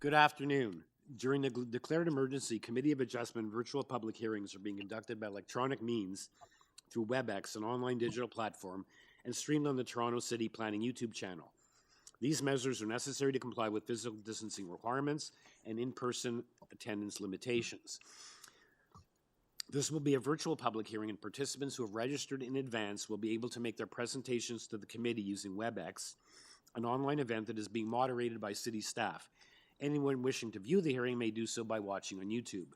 Good afternoon. During the declared emergency, Committee of Adjustment virtual public hearings are being conducted by electronic means through WebEx, an online digital platform, and streamed on the Toronto City Planning YouTube channel. These measures are necessary to comply with physical distancing requirements and in-person attendance limitations. This will be a virtual public hearing, and participants who have registered in advance will be able to make their presentations to the committee using WebEx, an online event that is being moderated by city staff. Anyone wishing to view the hearing may do so by watching on YouTube.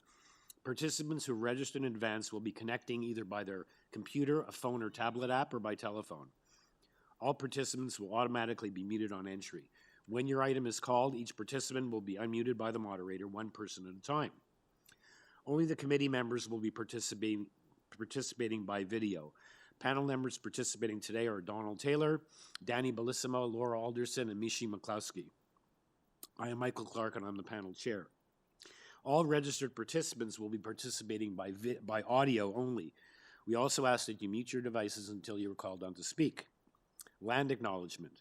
Participants who registered in advance will be connecting either by their computer, a phone or tablet app, or by telephone. All participants will automatically be muted on entry. When your item is called, each participant will be unmuted by the moderator, one person at a time. Only the committee members will be participating by video. Panel members participating today are Donald Taylor, Danny Bellissimo, Laura Alderson, and Mishi McCloskey. I am Michael Clark, and I'm the panel chair. All registered participants will be participating by audio only. We also ask that you mute your devices until you are called on to speak. Land acknowledgement.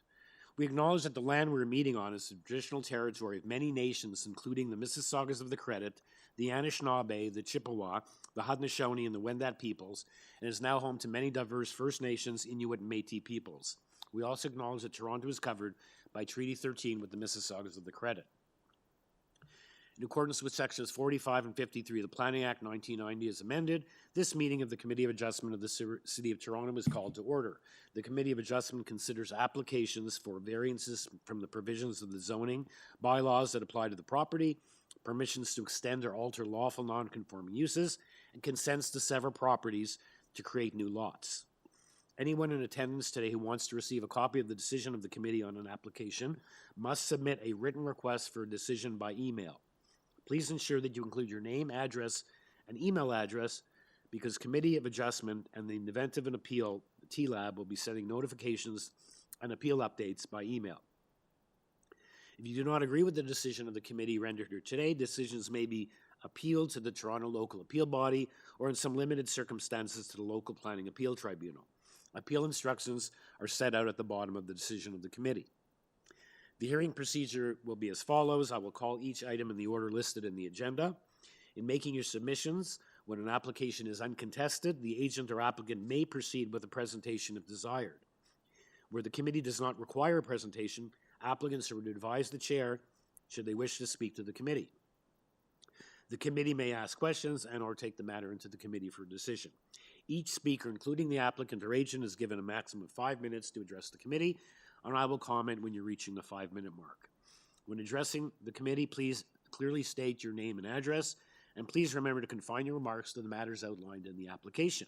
We acknowledge that the land we're meeting on is the traditional territory of many nations, including the Mississaugas of the Credit, the Anishinaabe, the Chippewa, the Haudenosaunee, and the Wendat peoples, and is now home to many diverse First Nations, Inuit, and Métis peoples. We also acknowledge that Toronto is covered by Treaty 13 with the Mississaugas of the Credit. In accordance with Sections 45 and 53 of the Planning Act 1990 as amended, this meeting of the Committee of Adjustment of the City of Toronto is called to order. The Committee of Adjustment considers applications for variances from the provisions of the zoning bylaws that apply to the property, permissions to extend or alter lawful non-conforming uses, and consents to sever properties to create new lots. Anyone in attendance today who wants to receive a copy of the decision of the committee on an application must submit a written request for a decision by email. Please ensure that you include your name, address, and email address, because Committee of Adjustment and in the event of an appeal, the TLAB will be sending notifications and appeal updates by email. If you do not agree with the decision of the committee rendered here today, decisions may be appealed to the Toronto Local Appeal Body or in some limited circumstances to the Local Planning Appeal Tribunal. Appeal instructions are set out at the bottom of the decision of the committee. The hearing procedure will be as follows. I will call each item in the order listed in the agenda. In making your submissions, when an application is uncontested, the agent or applicant may proceed with a presentation if desired. Where the committee does not require a presentation, applicants are to advise the chair should they wish to speak to the committee. The committee may ask questions and or take the matter into the committee for a decision. Each speaker, including the applicant or agent, is given a maximum of 5 minutes to address the committee, and I will comment when you're reaching the 5-minute mark. When addressing the committee, please clearly state your name and address, and please remember to confine your remarks to the matters outlined in the application.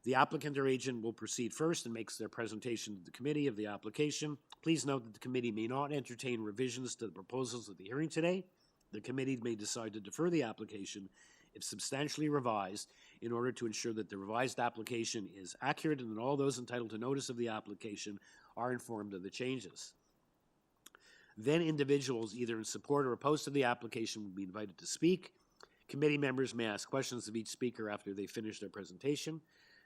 The applicant or agent will proceed first and makes their presentation to the committee of the application. Please note that the committee may not entertain revisions to the proposals of the hearing today. The committee may decide to defer the application if substantially revised in order to ensure that the revised application is accurate and that all those entitled to notice of the application are informed of the changes. Then individuals either in support or opposed to the application will be invited to speak. Committee members may ask questions of each speaker after they finish their presentation.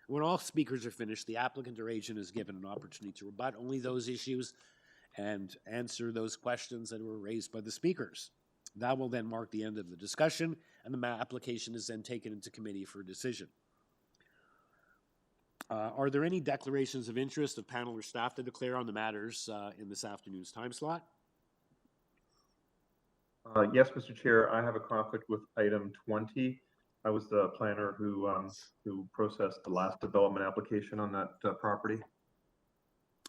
When all speakers are finished, the applicant or agent is given an opportunity to rebut only those issues and answer those questions that were raised by the speakers. That will then mark the end of the discussion, and the application is then taken into committee for a decision. Are there any declarations of interest of panel or staff to declare on the matters in this afternoon's time slot? Yes, Mr. Chair, I have a conflict with item 20. I was the planner who processed the last development application on that property.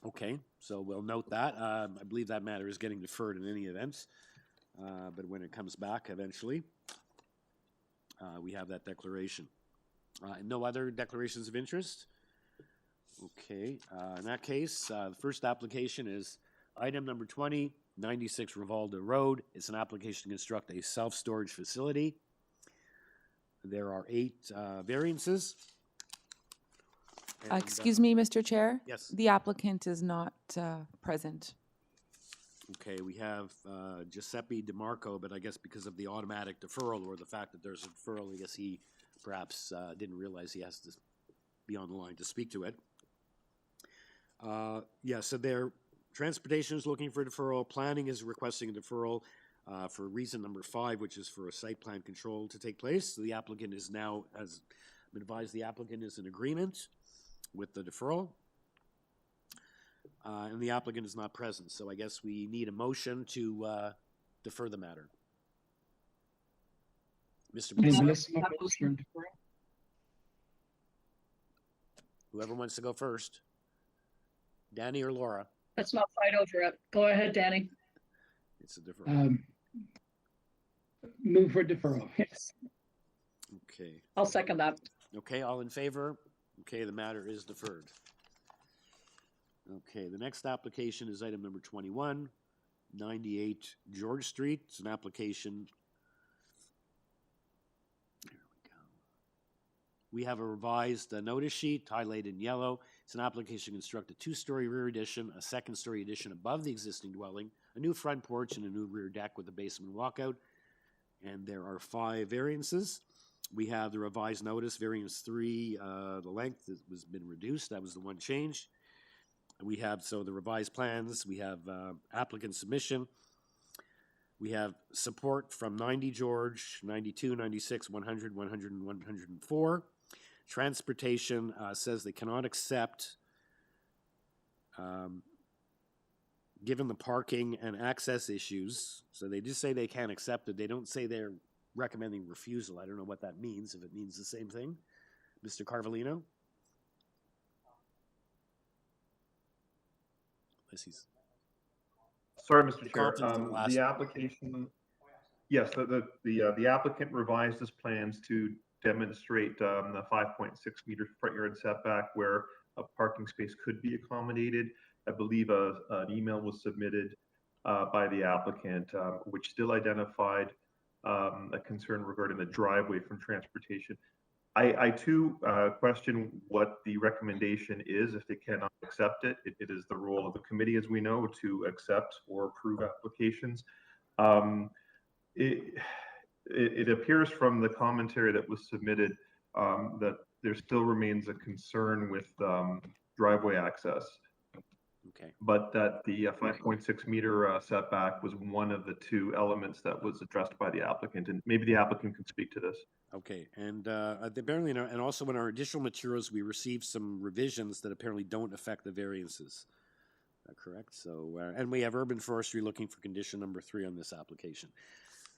Okay, so we'll note that. I believe that matter is getting deferred in any event. But when it comes back eventually, we have that declaration. No other declarations of interest? Okay, in that case, the first application is item number 20, 96 RIVALDA Road. It's an application to construct a self-storage facility. There are 8 variances. Excuse me, Mr. Chair? Yes. The applicant is not present. Okay, we have Giuseppe DeMarco, but I guess because of the automatic deferral or the fact that there's a deferral, I guess he perhaps didn't realize he has to be on the line to speak to it. Yeah, so their transportation is looking for deferral, planning is requesting a deferral, for reason number 5, which is for a site plan control to take place. The applicant is now, as I'm advised, the applicant is in agreement with the deferral. And the applicant is not present, so I guess we need a motion to defer the matter. Mr. Booth, whoever wants to go first. Danny or Laura? Let's not fight over it. Go ahead, Danny. It's a deferral. Move for deferral, yes. Okay. I'll second that. Okay, all in favor? Okay, the matter is deferred. Okay, the next application is item number 21, 98 George Street. It's an application. There we go. We have a revised notice sheet highlighted in yellow. It's an application to construct a 2-story rear addition, a 2nd-story addition above the existing dwelling, a new front porch, and a new rear deck with a basement walkout. And there are 5 variances. We have the revised notice, variance 3, the length has been reduced. That was the one change. We have, so the revised plans, we have applicant submission. We have support from 90 George, 92, 96, 100, 100, and 104. Transportation says they cannot accept, given the parking and access issues. So they just say they can't accept it. They don't say they're recommending refusal. I don't know what that means, if it means the same thing. Mr. Carvalino? Sorry, Mr. Chair. conference The application, yes, the applicant revised his plans to demonstrate the 5.6 meter front yard setback where a parking space could be accommodated. I believe an email was submitted by the applicant, which still identified a concern regarding the driveway from transportation. I too question what the recommendation is if they cannot accept it. It is the role of the committee, as we know, to accept or approve applications. It appears from the commentary that was submitted that there still remains a concern with driveway access. Okay. But that the 5.6 meter setback was one of the 2 elements that was addressed by the applicant, and maybe the applicant can speak to this. Okay, and apparently, and also in our additional materials, we received some revisions that apparently don't affect the variances. Correct? So, and we have Urban Forestry looking for condition number 3 on this application.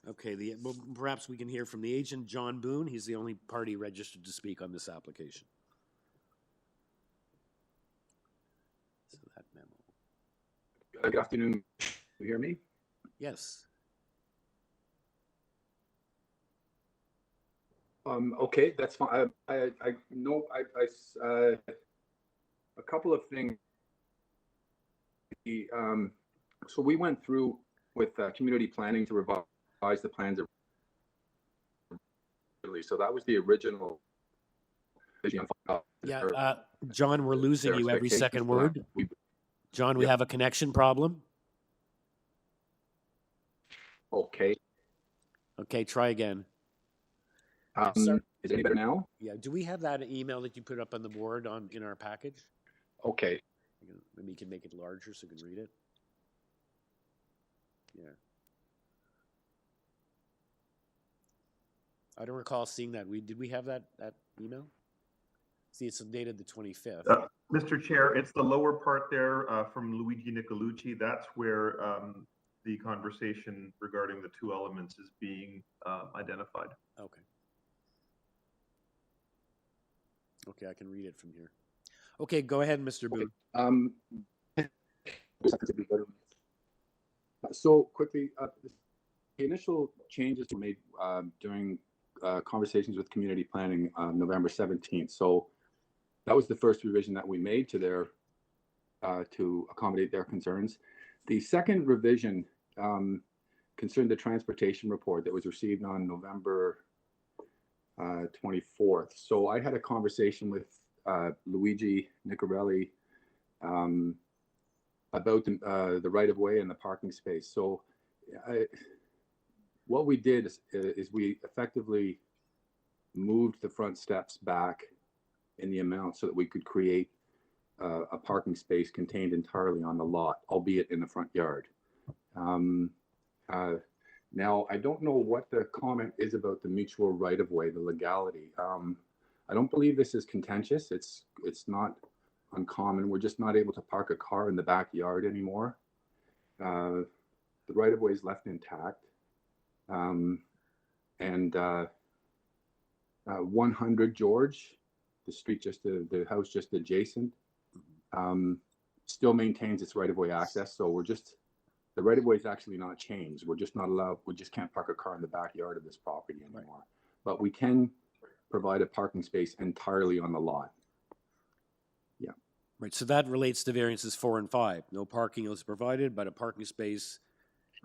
Okay, well, perhaps we can hear from the agent, John Boone. He's the only party registered to speak on this application. So that memo. Good afternoon. You hear me? Yes. Okay, that's fine. I know a couple of things. So we went through with community planning to revise the plans. So that was the original. Yeah, John, we're losing you every second word. John, we have a connection problem. Okay. Okay, try again. Is it any better now? Yeah, do we have that email that you put up on the board in our package? Okay. Maybe you can make it larger so you can read it. Yeah. I don't recall seeing that. Did we have that email? See, it's dated the 25th. Mr. Chair, it's the lower part there from Luigi Nicolucci. That's where the conversation regarding the 2 elements is being identified. Okay. Okay, I can read it from here. Okay, go ahead, Mr. Boone. So quickly, the initial changes were made during conversations with community planning on November 17th. So that was the first revision that we made to their to accommodate their concerns. The second revision concerned the transportation report that was received on November 24th. So I had a conversation with Luigi Nicorelli about the right-of-way and the parking space. So what we did is we effectively moved the front steps back in the amount so that we could create a parking space contained entirely on the lot, albeit in the front yard. Now, I don't know what the comment is about the mutual right-of-way, the legality. I don't believe this is contentious. It's not uncommon. We're just not able to park a car in the backyard anymore. The right-of-way is left intact. And 100 George, the street the house just adjacent, still maintains its right-of-way access. So the right-of-way is actually not changed. We're just not allowed, we just can't park a car in the backyard of this property anymore. Right. But we can provide a parking space entirely on the lot. Yeah. Right, so that relates to variances 4 and 5. No parking is provided, but a parking space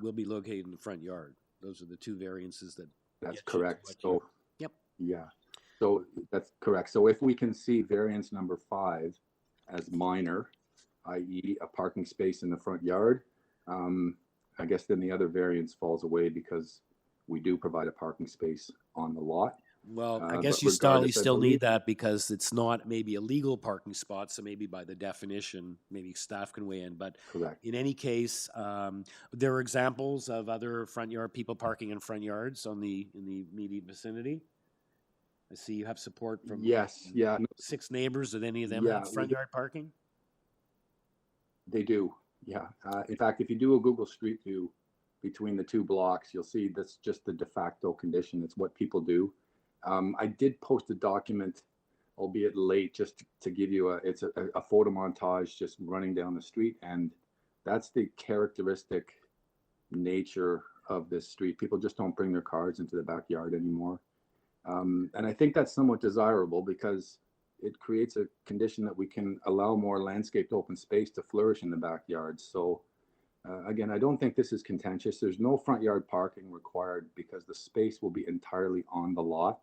will be located in the front yard. Those are the two variances that. That's correct. So, yep. Yeah, so that's correct. So if we can see variance number 5 as minor, i.e. a parking space in the front yard, I guess then the other variance falls away because we do provide a parking space on the lot. Well, I guess you still need that because it's not maybe a legal parking spot, so maybe by the definition, maybe staff can weigh in. But correct. In any case, there are examples of other front yard people parking in front yards in the immediate vicinity. I see you have support from 6 neighbors. Did any of them have front yard parking? They do. Yeah. In fact, if you do a Google Street View between the 2 blocks, you'll see that's just the de facto condition. It's what people do. I did post a document, albeit late, just to give you it's a photo montage just running down the street. And that's the characteristic nature of this street. People just don't bring their cars into the backyard anymore. And I think that's somewhat desirable because it creates a condition that we can allow more landscaped open space to flourish in the backyard. So again, I don't think this is contentious. There's no front yard parking required because the space will be entirely on the lot.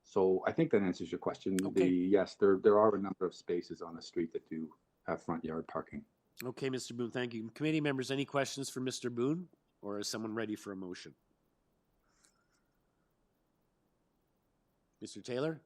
So I think that answers your question. Okay. Yes, there are a number of spaces on the street that do have front yard parking. Okay, Mr. Boone, thank you. Committee members, any questions for Mr. Boone, or is someone ready for a motion? Mr. Taylor?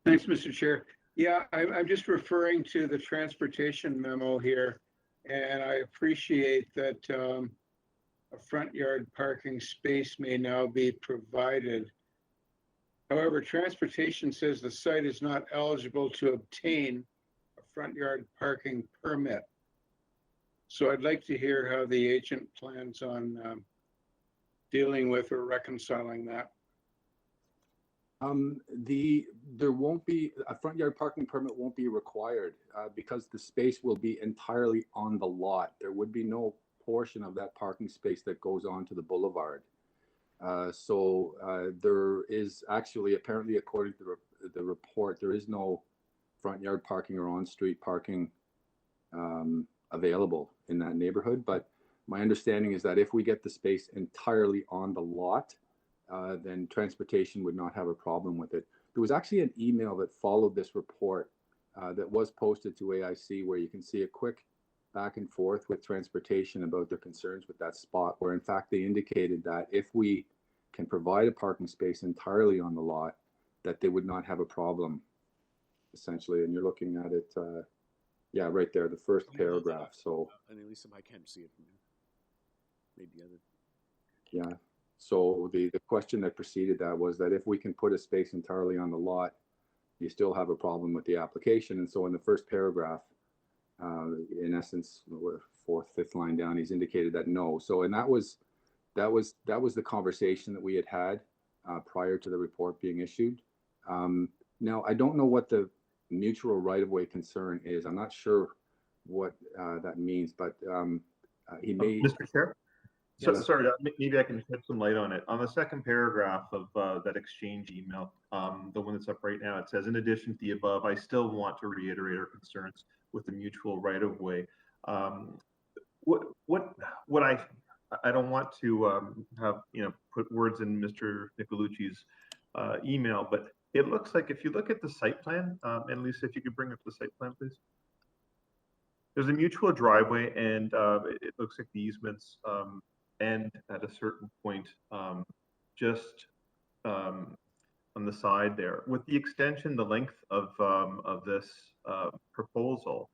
Thanks, Mr. Chair. Yeah, I'm just referring to the transportation memo here, and I appreciate that a front yard parking space may now be provided. However, transportation says the site is not eligible to obtain a front yard parking permit. So I'd like to hear how the agent plans on dealing with or reconciling that. There won't be a front yard parking permit won't be required because the space will be entirely on the lot. There would be no portion of that parking space that goes onto the boulevard. So there is actually, apparently, according to the report, there is no front yard parking or on-street parking available in that neighborhood. But my understanding is that if we get the space entirely on the lot, then transportation would not have a problem with it. There was actually an email that followed this report that was posted to AIC where you can see a quick back and forth with transportation about their concerns with that spot, where in fact they indicated that if we can provide a parking space entirely on the lot, that they would not have a problem, essentially. And you're looking at it, yeah, right there, the first paragraph. So, and at least if I can't see it from here, maybe other. Yeah. So the question that preceded that was that if we can put a space entirely on the lot, you still have a problem with the application. And so in the first paragraph, in essence, 4th, 5th line down, he's indicated that no. So, and that was the conversation that we had prior to the report being issued. Now, I don't know what the mutual right-of-way concern is. I'm not sure what that means, but he may. Mr. Chair? So, sorry, maybe I can shed some light on it. On the second paragraph of that exchange email, the one that's up right now, it says, in addition to the above, I still want to reiterate our concerns with the mutual right-of-way. What I don't want to have, put words in Mr. Nicolucci's email, but it looks like if you look at the site plan, and Lisa, if you could bring up the site plan, please. There's a mutual driveway, and it looks like the easements end at a certain point, just on the side there. With the extension, the length of this proposal,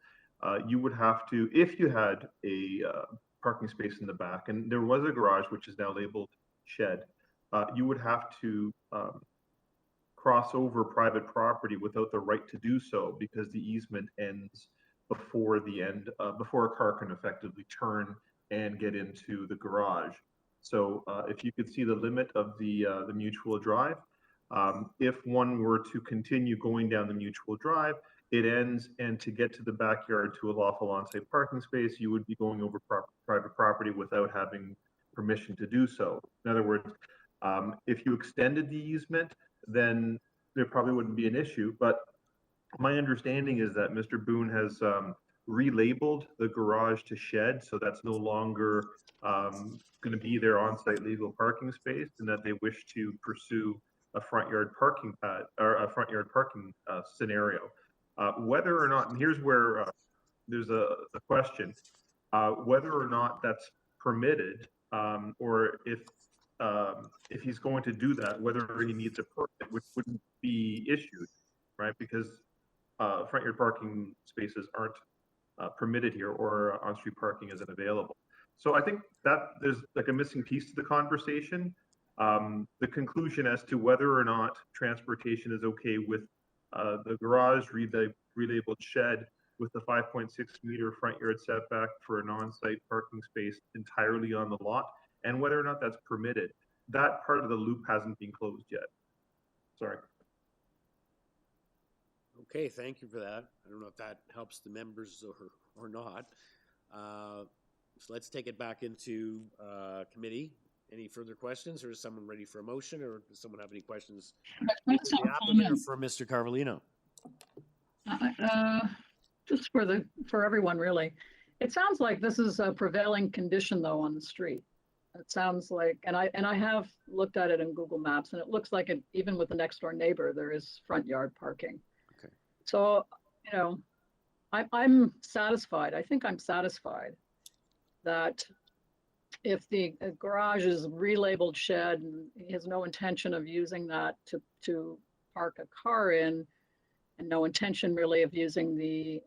you would have to, if you had a parking space in the back, and there was a garage which is now labeled shed, you would have to cross over private property without the right to do so, because the easement ends before the end, before a car can effectively turn and get into the garage. So if you could see the limit of the mutual drive, if one were to continue going down the mutual drive, it ends, and to get to the backyard to a lawful on-site parking space, you would be going over private property without having permission to do so. In other words, if you extended the easement, then there probably wouldn't be an issue. But my understanding is that Mr. Boone has relabeled the garage to shed, so that's no longer going to be their on-site legal parking space, and that they wish to pursue a front yard parking pad or a front yard parking scenario. Whether or not, and here's where there's a question, whether or not that's permitted, or if he's going to do that, whether he needs a permit, which wouldn't be issued, right? Because front yard parking spaces aren't permitted here, or on-street parking isn't available. So I think that there's like a missing piece to the conversation. The conclusion as to whether or not transportation is okay with the garage relabeled shed with the 5.6 meter front yard setback for an on-site parking space entirely on the lot, and whether or not that's permitted. That part of the loop hasn't been closed yet. Sorry. Okay, thank you for that. I don't know if that helps the members or not. So let's take it back into committee. Any further questions, or is someone ready for a motion, or does someone have any questions I just have for the a applicant or comment. for Mr. Carvalino? Just for everyone, really. It sounds like this is a prevailing condition, though, on the street. It sounds like, and I have looked at it in Google Maps, and it looks like it, even with the next door neighbor, there is front yard parking. Okay. So, you know, I'm satisfied. I think I'm satisfied that if the garage is relabeled shed and he has no intention of using that to park a car in, and no intention really of using the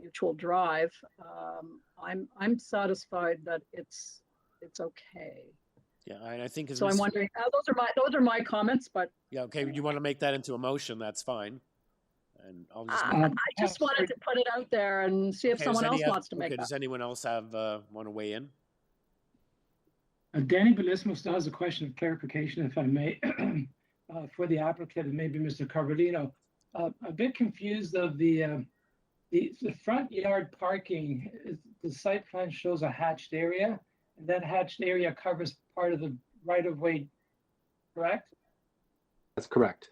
mutual drive, I'm satisfied that it's okay. Yeah, I think. So I'm wondering. Those are my comments, but Yeah, okay. You want to make that into a motion? That's fine. And I'll just. I just wanted to put it out there and see if Okay, someone does else any wants to make okay, that. does anyone else have want to weigh in? Danny Belismo still has a question of clarification, if I may, for the applicant and maybe Mr. Carvalino. A bit confused of the front yard parking. The site plan shows a hatched area, and that hatched area covers part of the right-of-way, correct? That's correct.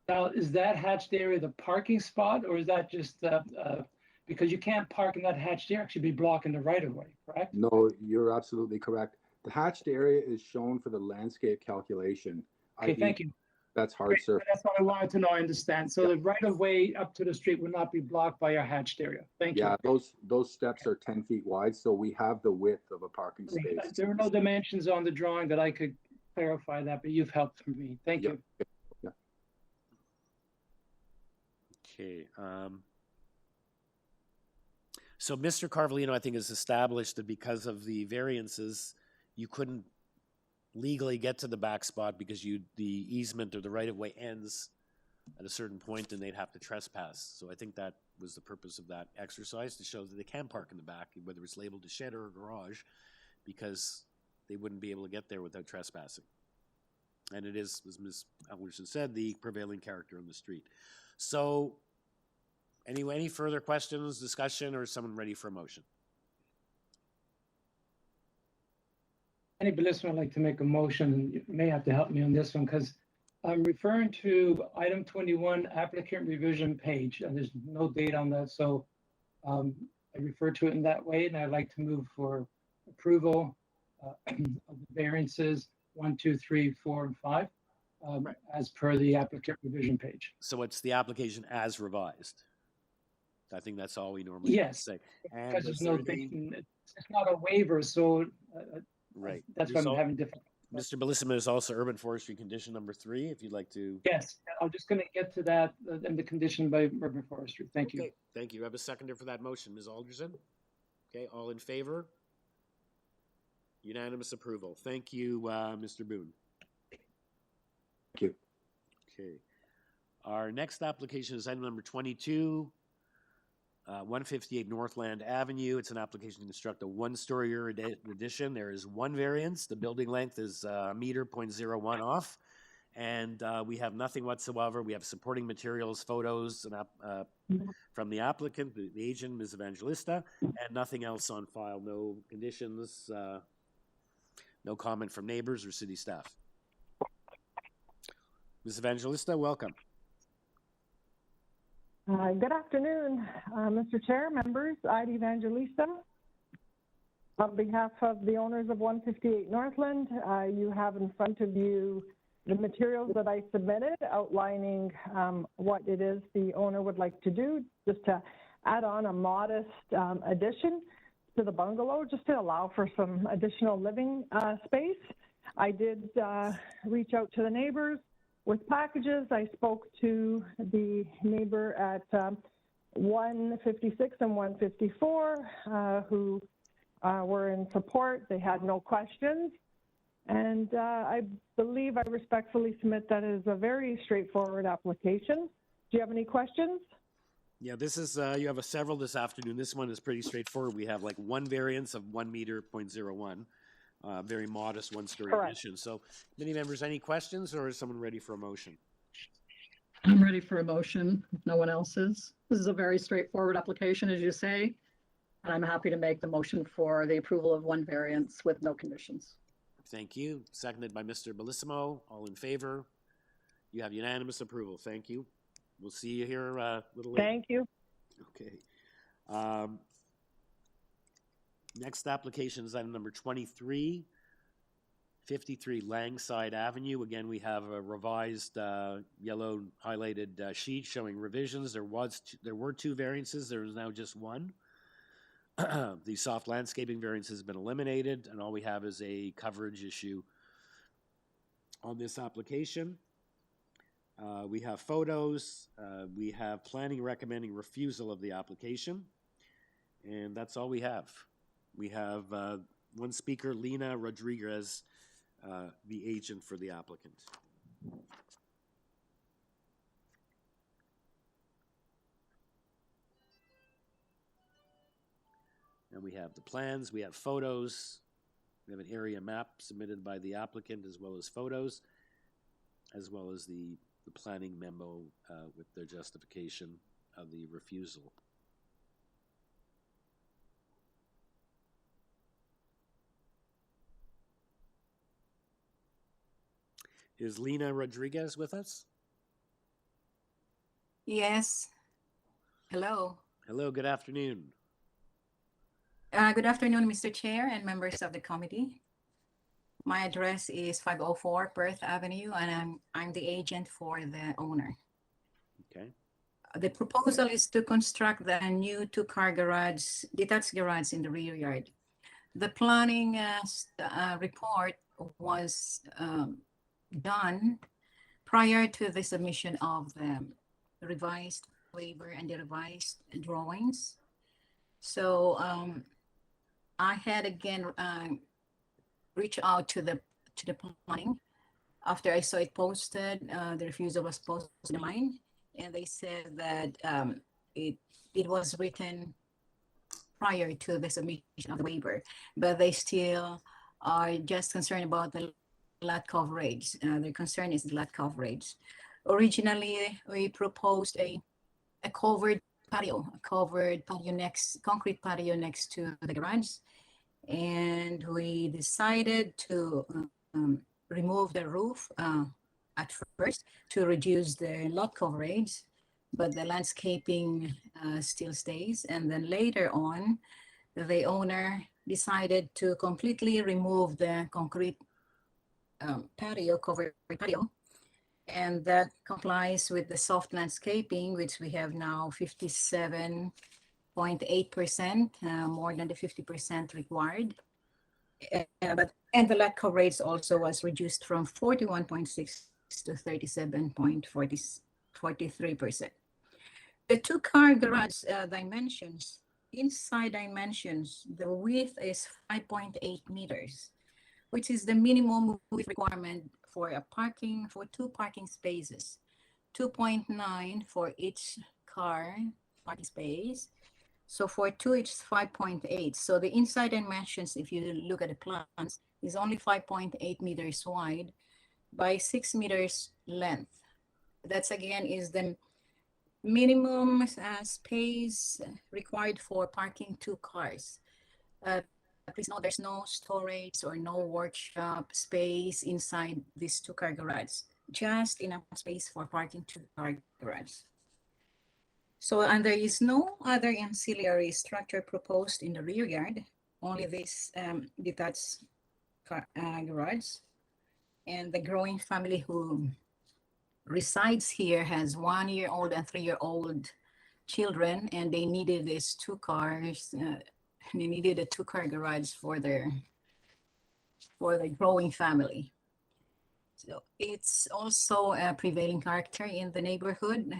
Now, is that hatched area the parking spot, or is that just because you can't park in that hatched area, actually be blocking the right-of-way, correct? No, you're absolutely correct. The hatched area is shown for the landscape calculation. Okay, thank you. That's hard Great, surface. that's what I wanted to know. I understand. So the right of way up to the street would not be blocked by a hatched area. Thank you. Yeah, those steps are 10 feet wide, so we have the width of a parking space. There were no dimensions on the drawing that I could clarify that, but you've helped for me. Thank you. Yeah. Okay. So Mr. Carvalino, I think, has established that because of the variances, you couldn't legally get to the back spot because the easement or the right of way ends at a certain point and they'd have to trespass. So I think that was the purpose of that exercise, to show that they can park in the back, whether it's labeled a shed or a garage, because they wouldn't be able to get there without trespassing. And it is, as Ms. Alderson said, the prevailing character on the street. So any further questions, discussion, or is someone ready for a motion? Danny Belismo would like to make a motion, and you may have to help me on this one, because I'm referring to item 21 applicant revision page, and there's no date on that. So I refer to it in that way, and I'd like to move for approval of the variances 1, 2, 3, 4, and 5 as per the applicant revision page. So it's the application as revised. I think that's all we normally say. And Because was there's no there any- date, it's not a waiver, so Right. that's There's why I'm al- having difficulty. Mr. Bellissimo is also urban forestry condition number 3, if you'd like to. Yes, I'm just going to get to that and the condition by urban forestry. Thank you. Okay, thank you. I have a seconder for that motion, Ms. Alderson. Okay, all in favor? Unanimous approval. Thank you, Mr. Boone. Thank you. Okay. Our next application is item number 22, 158 Northland Avenue. It's an application to construct a one-story addition. There is one variance. The building length is meter 0.01 off, and we have nothing whatsoever. We have supporting materials, photos, and from the applicant, the agent, Ms. Evangelista, and nothing else on file. No conditions, no comment from neighbors or city staff. Ms. Evangelista, welcome. Good afternoon, Mr. Chair, members. I'm Evangelista. On behalf of the owners of 158 Northland, you have in front of you the materials that I submitted outlining what it is the owner would like to do, just to add on a modest addition to the bungalow, just to allow for some additional living space. I did reach out to the neighbors with packages. I spoke to the neighbor at 156 and 154 who were in support. They had no questions. And I believe I respectfully submit that it is a very straightforward application. Do you have any questions? Yeah, this is, you have several this afternoon. This one is pretty straightforward. We have like one variance of 1 meter 0.01. Very modest one-story addition. So, many members, any questions, or is someone ready for a motion? I'm ready for a motion, if no one else is. This is a very straightforward application, as you say, and I'm happy to make the motion for the approval of one variance with no conditions. Thank you. Seconded by Mr. Bellissimo. All in favor? You have unanimous approval. Thank you. We'll see you here a little later. Thank you. Okay. Next application is item number 23, 53 LANGSIDE Avenue. Again, we have a revised yellow highlighted sheet showing revisions. There were 2 variances. There is now just one. The soft landscaping variance has been eliminated, and all we have is a coverage issue on this application. We have photos. We have planning recommending refusal of the application, and that's all we have. We have one speaker, Lena Rodriguez, the agent for the applicant. And we have the plans, we have photos, we have an area map submitted by the applicant, as well as photos, as well as the planning memo with their justification of the refusal. Is Lena Rodriguez with us? Yes. Hello. Hello, good afternoon. Good afternoon, Mr. Chair and members of the committee. My address is 504 Perth Avenue, and I'm the agent for the owner. Okay. The proposal is to construct the new 2-car garage, detached garage in the rear yard. The planning report was done prior to the submission of the revised waiver and the revised drawings. So I had again reached out to the planning after I saw it posted. The refusal was posted online, and they said that it was written prior to the submission of the waiver, but they still are just concerned about the lot coverage. Their concern is the lot coverage. Originally, we proposed a covered patio, concrete patio next to the garage, and we decided to remove the roof at first to reduce the lot coverage, but the landscaping still stays. And then later on, the owner decided to completely remove the concrete covered patio, and that complies with the soft landscaping, which we have now 57.8%, more than the 50% required. And the lot coverage also was reduced from 41.6 to 37.43%. The two-car garage dimensions, inside dimensions, the width is 5.8 meters, which is the minimum width requirement for two parking spaces, 2.9 for each car parking space. So for two, it's 5.8. So the inside dimensions, if you look at the plans, is only 5.8 meters wide by 6 meters length. That's again is the minimum space required for parking two cars. Please note there's no storage or no workshop space inside this two-car garage, just enough space for parking two-car garage. So, and there is no other ancillary structure proposed in the rear yard, only this detached garage. And the growing family who resides here has 1-year-old and 3-year-old children, and they needed these two cars. They needed a two-car garage for the growing family. So it's also a prevailing character in the neighborhood.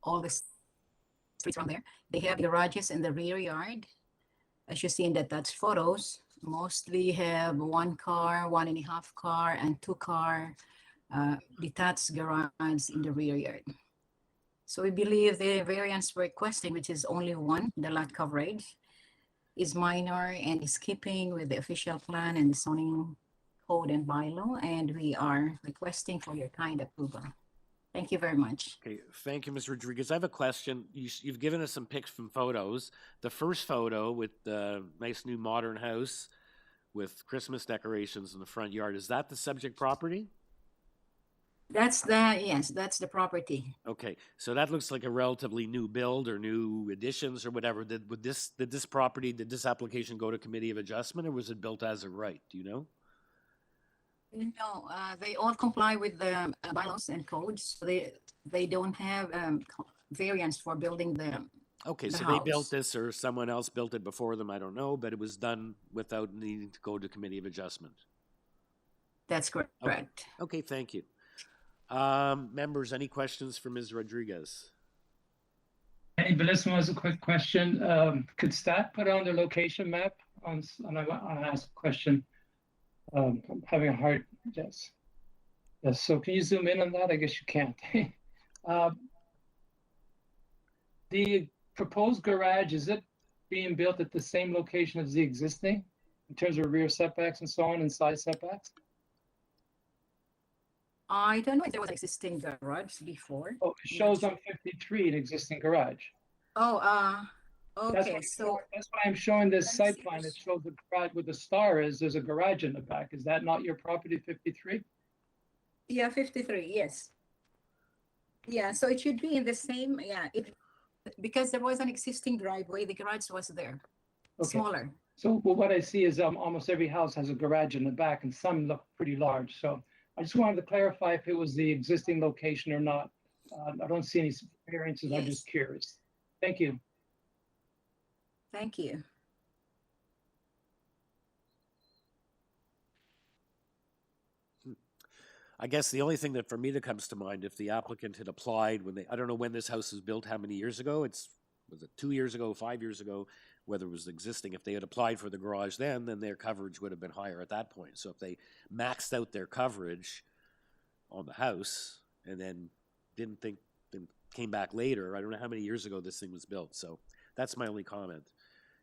All the streets around there, they have garages in the rear yard. As you see in the attached photos, mostly have 1 car, 1.5 car, and 2-car detached garage in the rear yard. So we believe the variance we're requesting, which is only 1, the lot coverage, is minor and is keeping with the official plan and zoning code and bylaw, and we are requesting for your kind approval. Thank you very much. Okay, thank you, Ms. Rodriguez. I have a question. You've given us some pics from photos. The first photo with the nice new modern house with Christmas decorations in the front yard, is that the subject property? Yes, that's the property. Okay, so that looks like a relatively new build or new additions or whatever. Did this application go to Committee of Adjustment, or was it built as of right? Do you know? No, they all comply with the bylaws and codes. So they don't have variance for building the Okay, the so house. they built this or someone else built it before them, I don't know, but it was done without needing to go to Committee of Adjustment. That's correct. Okay, thank you. Members, any questions for Ms. Rodriguez? Hey, Bellissimo has a quick question. Could staff put on the location map on, and I want to ask a question. I'm having a hard, yes. Yes, so can you zoom in on that? I guess you can't. The proposed garage, is it being built at the same location as the existing in terms of rear setbacks and so on and side setbacks? I don't know if there was an existing garage before. Oh, it shows on 53 an existing garage. Oh, That's okay. why, So that's why I'm showing this Let me site see plan. this. It shows the garage with the star is, there's a garage in the back. Is that not your property 53? yeah, 53. Yes. Yeah. So it should be in the same. Yeah. Because there was an existing driveway, the garage was there, Okay. smaller. So well, what I see is almost every house has a garage in the back and some look pretty large. So I just wanted to clarify if it was the existing location or not. I don't see any variances. I'm just Yes. curious. Thank you. Thank you. I guess the only thing that for me that comes to mind, if the applicant had applied when I don't know when this house was built, how many years ago? Was it 2 years ago, 5 years ago, whether it was existing. If they had applied for the garage then their coverage would have been higher at that point. So if they maxed out their coverage on the house and then then came back later, I don't know how many years ago this thing was built. So that's my only comment,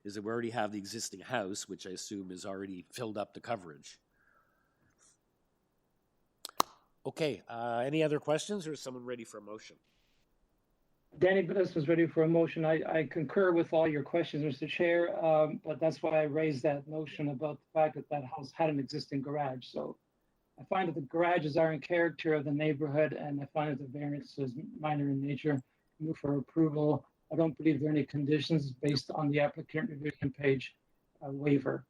is that we already have the existing house, which I assume is already filled up the coverage. Okay, any other questions, or is someone ready for a motion? Danny Bliss was ready for a motion. I concur with all your questions, Mr. Chair, but that's why I raised that notion about the fact that that house had an existing garage. So I find that the garages are in character of the neighborhood, and I find that the variance is minor in nature. Move for approval. I don't believe there are any conditions based on the applicant revision page waiver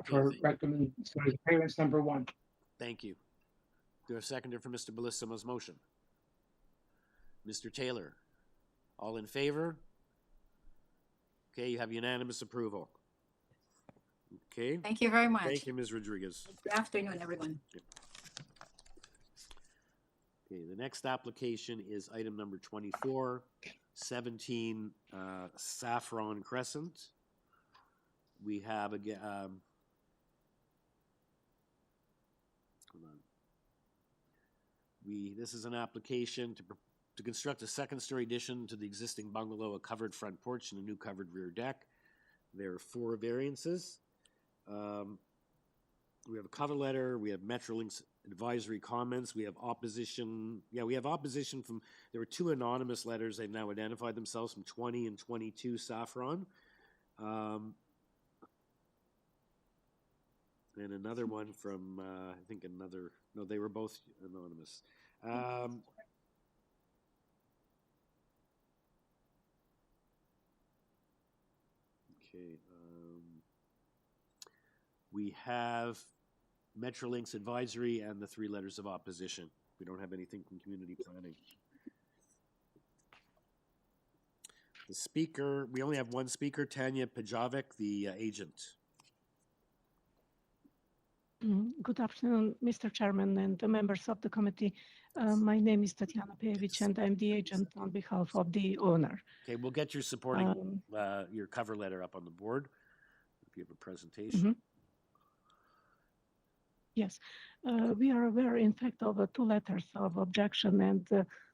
for recommend, sorry, variance number 1. Thank you. Do I have a seconder for Mr. Bellissimo's motion? Mr. Taylor, all in favor? Okay, you have unanimous approval. Okay, Thank you very much. thank you, Ms. Rodriguez. Good afternoon, everyone. Okay, the next application is item number 24, 17 Saffron Crescent. We have again, hold on. This is an application to construct a second-story addition to the existing bungalow, a covered front porch and a new covered rear deck. There are 4 variances. We have a cover letter, we have Metrolinx advisory comments, we have opposition. Yeah, we have opposition from, there were 2 anonymous letters, they've now identified themselves, from 20 and 22 Saffron. And another one from, I think another, no, they were both anonymous. Okay, we have Metrolinx advisory and the 3 letters of opposition. We don't have anything from community planning. The speaker, we only have one speaker, Tanya Pajovic, the agent. Good afternoon, Mr. Chairman and the members of the committee. My name is Tatiana Pejevich and I'm the agent on behalf of the owner. Okay, we'll get your supporting, your cover letter up on the board if you have a presentation. Yes, we are aware, in fact, of 2 letters of objection and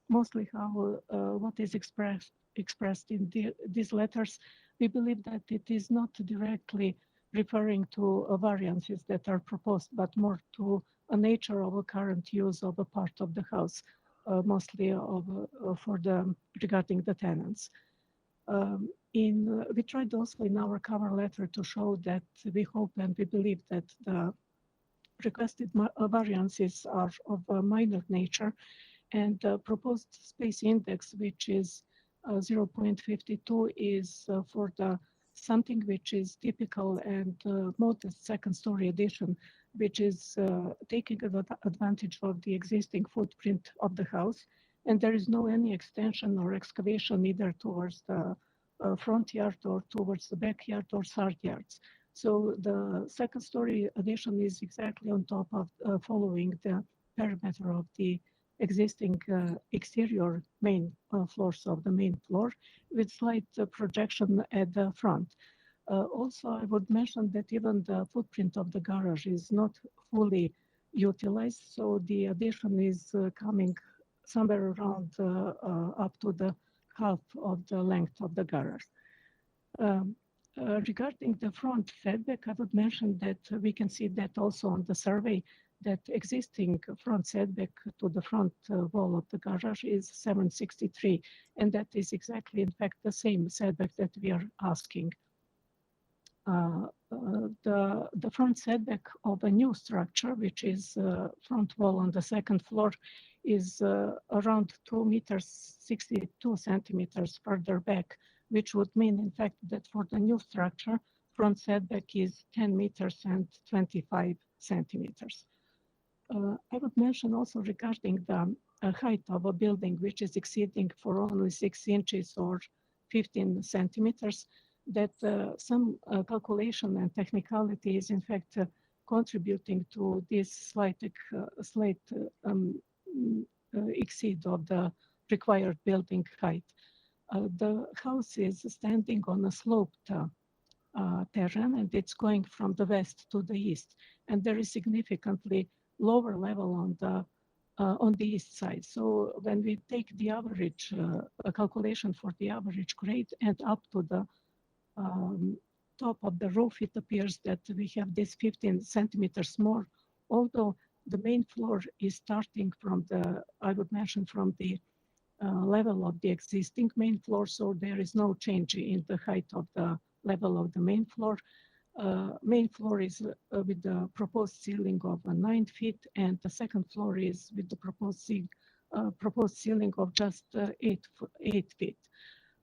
mostly how what is expressed in these letters. We believe that it is not directly referring to variances that are proposed, but more to a nature of a current use of a part of the house, mostly regarding the tenants. We tried also in our cover letter to show that we hope and we believe that the requested variances are of a minor nature, and the proposed space index, which is 0.52, is for the something which is typical and modest second-story addition, which is taking advantage of the existing footprint of the house, and there is no any extension or excavation either towards the front yard or towards the backyard or side yards. So the second-story addition is exactly on top of following the perimeter of the existing exterior main floors of the main floor, with slight projection at the front. Also, I would mention that even the footprint of the garage is not fully utilized, so the addition is coming somewhere around up to the half of the length of the garage. Regarding the front setback, I would mention that we can see that also on the survey, that existing front setback to the front wall of the garage is 763, and that is exactly, in fact, the same setback that we are asking. The front setback of a new structure, which is front wall on the second floor, is around 2 meters 62 centimeters further back, which would mean, in fact, that for the new structure, front setback is 10 meters and 25 centimeters. I would mention also regarding the height of a building, which is exceeding for only 6 inches or 15 centimeters, that some calculation and technicality is, in fact, contributing to this slight exceed of the required building height. The house is standing on a sloped terrain, and it's going from the west to the east, and there is significantly lower level on the east side. So when we take the average calculation for the average grade and up to the top of the roof, it appears that we have this 15 centimeters more, although the main floor is starting from the, I would mention, from the level of the existing main floor, so there is no change in the height of the level of the main floor. Main floor is with the proposed ceiling of 9 feet, and the second floor is with the proposed ceiling of just 8 feet.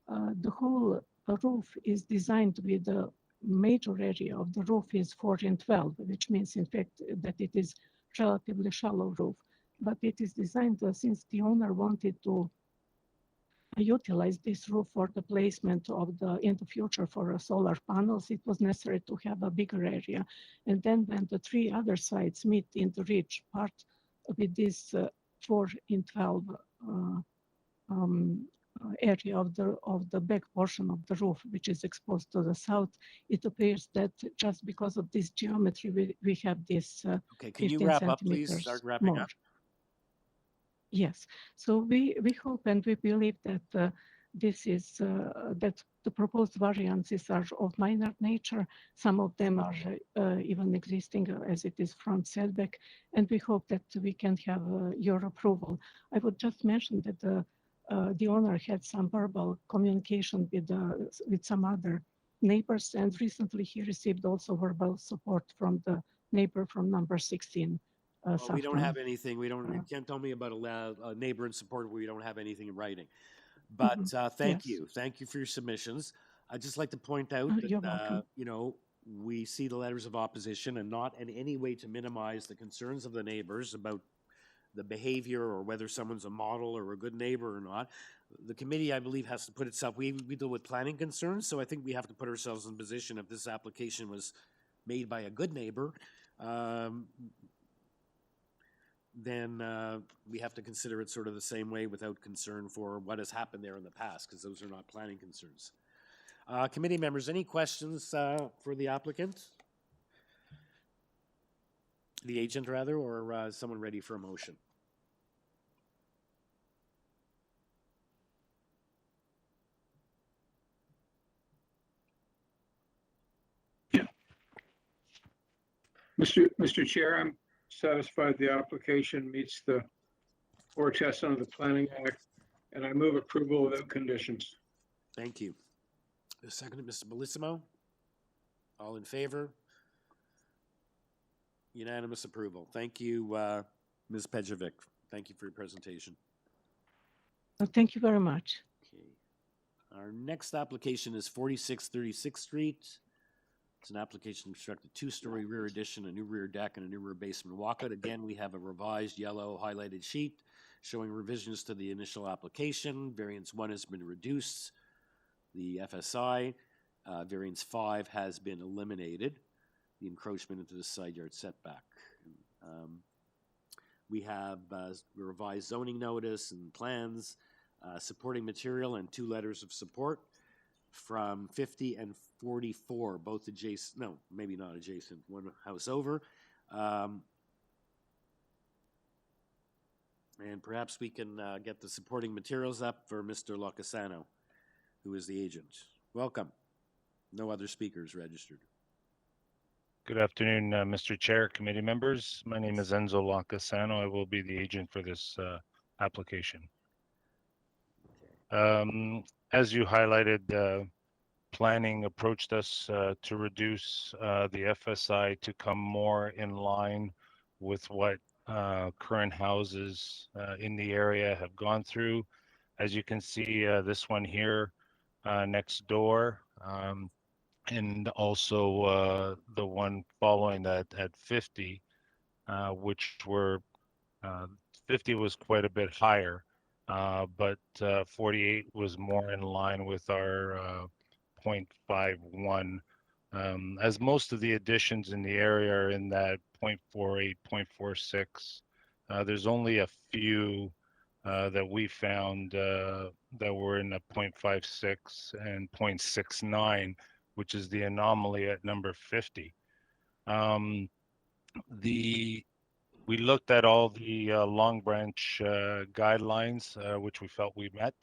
The whole roof is designed with the major area of the roof is 4 and 12, which means, in fact, that it is relatively shallow roof. But it is designed since the owner wanted to utilize this roof for the placement of in the future for solar panels, it was necessary to have a bigger area. And then when the three other sites meet in the ridge part with this 4 in 12 area of the back portion of the roof, which is exposed to the south, it appears that just because of this geometry, we have this Okay, can you 15 wrap up, please? centimeters Start wrapping more. up. Yes, so we hope and we believe that this is that the proposed variances are of minor nature. Some of them are even existing as it is front setback, and we hope that we can have your approval. I would just mention that the owner had some verbal communication with some other neighbors, and recently he received also verbal support from the neighbor from number 16. Well, we don't SAFFRON. have anything. You can't tell me about a neighbor in support where we don't have anything in writing. But thank Yes. you. Thank you for your submissions. I'd just like to point out You're that, welcome. you know, we see the letters of opposition and not in any way to minimize the concerns of the neighbors about the behavior or whether someone's a model or a good neighbor or not. The committee, I believe, has to put itself, we deal with planning concerns, so I think we have to put ourselves in position if this application was made by a good neighbor, then we have to consider it sort of the same way without concern for what has happened there in the past, because those are not planning concerns. Committee members, any questions for the applicant? The agent, rather, or is someone ready for a motion? Yeah. Mr. Chair, I'm satisfied the application meets the 4 tests under the Planning Act, and I move approval without conditions. Thank you. The second, Mr. Bellissimo. All in favor? Unanimous approval. Thank you, Ms. Pejovic. Thank you for your presentation. Thank you very much. Okay. Our next application is 4636th Street. It's an application to construct a 2-story rear addition, a new rear deck, and a new rear basement walkout. Again, we have a revised yellow highlighted sheet showing revisions to the initial application. Variance 1 has been reduced. The FSI. Variance 5 has been eliminated. The encroachment into the side yard setback. We have revised zoning notice and plans, supporting material, and 2 letters of support from 50 and 44, both adjacent, no, maybe not adjacent, one house over. And perhaps we can get the supporting materials up for Mr. Locasano, who is the agent. Welcome. No other speakers registered. Good afternoon, Mr. Chair, committee members. My name is Enzo Locasano. I will be the agent for this application. As you highlighted, planning approached us to reduce the FSI to come more in line with what current houses in the area have gone through. As you can see, this one here next door, and also the one following that at 50, which were 50 was quite a bit higher, but 48 was more in line with our 0.51. As most of the additions in the area are in that 0.48, 0.46, there's only a few that we found that were in the 0.56 and 0.69, which is the anomaly at number 50. We looked at all the Long Branch guidelines, which we felt we met.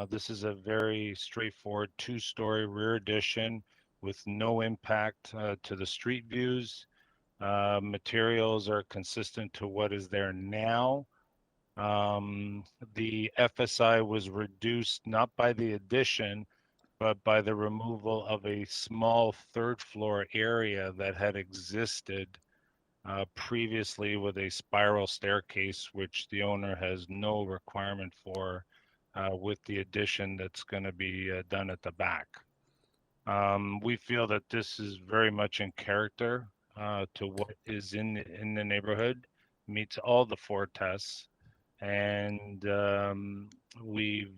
This is a very straightforward 2-story rear addition with no impact to the street views. Materials are consistent to what is there now. The FSI was reduced not by the addition, but by the removal of a small 3rd floor area that had existed previously with a spiral staircase, which the owner has no requirement for with the addition that's going to be done at the back. We feel that this is very much in character to what is in the neighborhood, meets all the 4 tests. and we've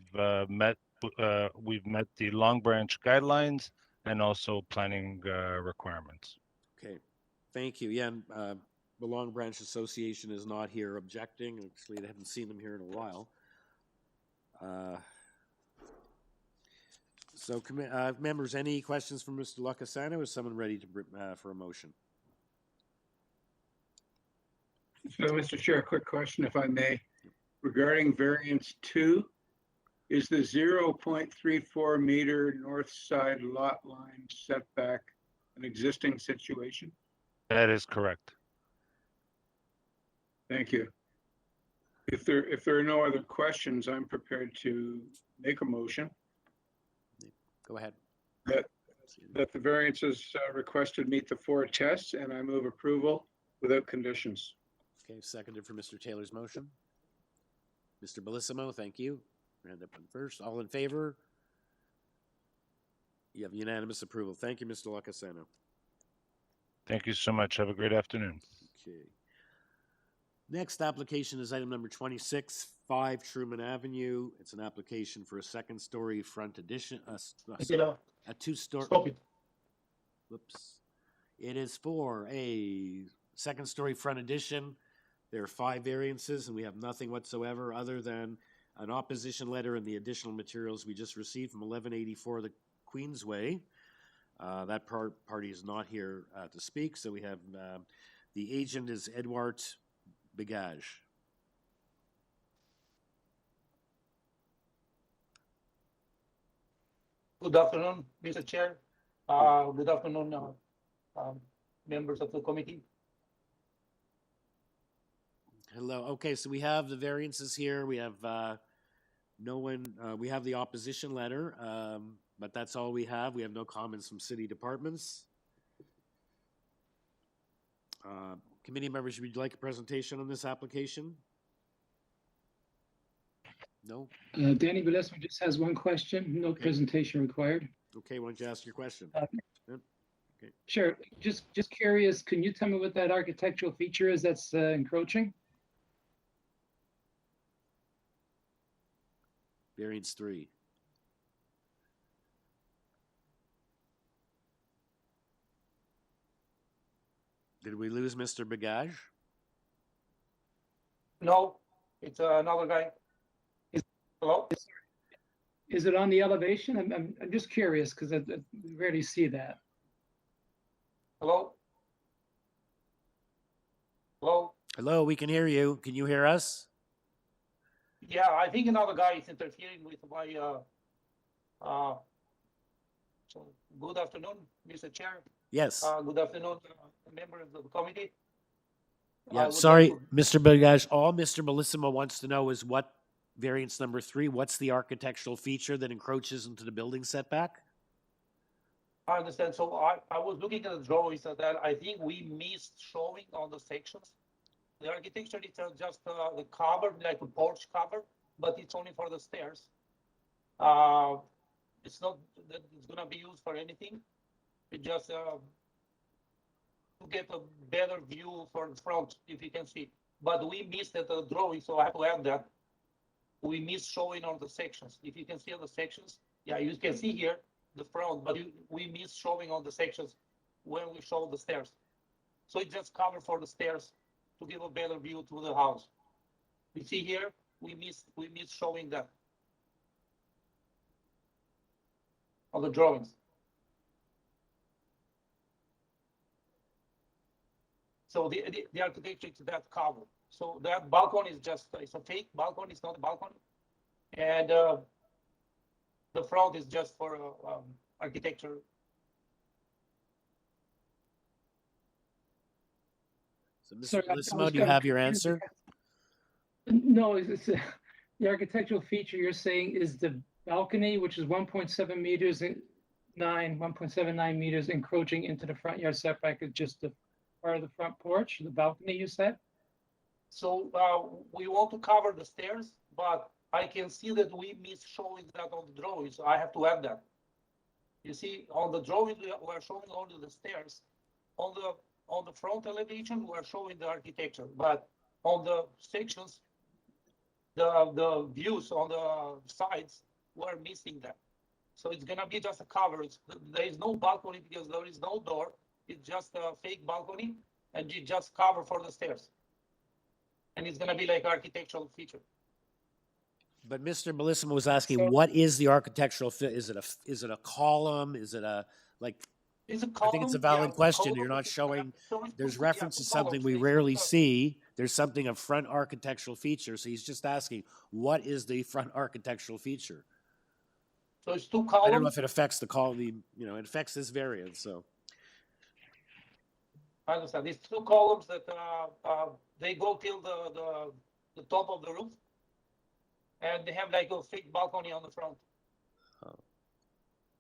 met the Long Branch guidelines and also planning requirements. Okay, thank you. Yeah, and, the Long Branch Association is not here objecting. Actually, I haven't seen them here in a while. So, members, any questions from Mr. Lacasano, or is someone ready to for a motion? So, Mr. Chair, a quick question, if I may, regarding variance 2, is the 0.34 meter north side lot line setback an existing situation? That is correct. Thank you. If there are no other questions, I'm prepared to make a motion Go ahead. that the variances requested meet the 4 tests, and I move approval without conditions. Okay, seconded for Mr. Taylor's motion. Mr. Bellissimo, thank you. Hand up first. All in favor? You have unanimous approval. Thank you, Mr. Lacasano. Thank you so much. Have a great afternoon. Okay. Next application is item number 26, 5 Truman Avenue. It's an application for a second-story front addition, a two-story. Whoops. It is for a second-story front addition. There are 5 variances, and we have nothing whatsoever other than an opposition letter and the additional materials we just received from 1184 the Queensway. That party is not here to speak, so we have the agent is Edward Begage. Good afternoon, Mr. Chair. Good afternoon, members of the committee. Hello. Okay, so we have the variances here. We have we have the opposition letter, but that's all we have. We have no comments from city departments. Committee members, would you like a presentation on this application? No? Danny Gillespie just has one question, no presentation required. Okay, why don't you ask your question? Okay. Sure, just curious, can you tell me what that architectural feature is that's encroaching? Variance 3. Did we lose Mr. Begage? No, it's another guy. Hello? Is it on the elevation? I'm just curious because I rarely see that. Hello? Hello? Hello, we can hear you. Can you hear us? Yeah, I think another guy is interfering with my, so good afternoon, Mr. Chair. Yes. Good afternoon, members of the committee. Yeah, sorry, Mr. Begage. All Mr. Bellissimo wants to know is what variance number 3, what's the architectural feature that encroaches into the building setback? I understand. So I was looking at the drawings that I think we missed showing on the sections. The architecture is just the cover, like a porch cover, but it's only for the stairs. It's not that it's gonna be used for anything. It just to get a better view for the front, if you can see. But we missed the drawing, so I have to add that. We missed showing on the sections. If you can see on the sections, yeah, you can see here the front, but we missed showing on the sections when we show the stairs. So it's just cover for the stairs to give a better view to the house. You see here, we missed showing that on the drawings. So the architecture is that cover. So that balcony is just, it's a fake balcony, it's not a balcony. And the front is just for architecture. So, Mr. Bellissimo, do you have your answer? No, it's the architectural feature you're saying is the balcony, which is 1.7 meters, 1.79 meters encroaching into the front yard setback is just the part of the front porch, the balcony you said? So we want to cover the stairs, but I can see that we miss showing that on the drawing, so I have to add that. You see, on the drawing, we are showing only the stairs. On the front elevation, we are showing the architecture, but on the sections, the views on the sides were missing that. So it's gonna be just a cover. There is no balcony because there is no door. It's just a fake balcony and you just cover for the stairs. And it's gonna be like architectural feature. But Mr. Bellissimo was asking, what is the architectural fit? Is it a column? Is it a, like, It's a I think it's a valid question. column. You're not showing, there's Yeah, reference to something we columns. rarely see. There's something of front architectural feature. So he's just asking, what is the front architectural feature? So it's two I don't know columns. if it affects the column, it affects this variance, so. I understand. These two columns that they go till the top of the roof. And they have like a fake balcony on the front. Oh.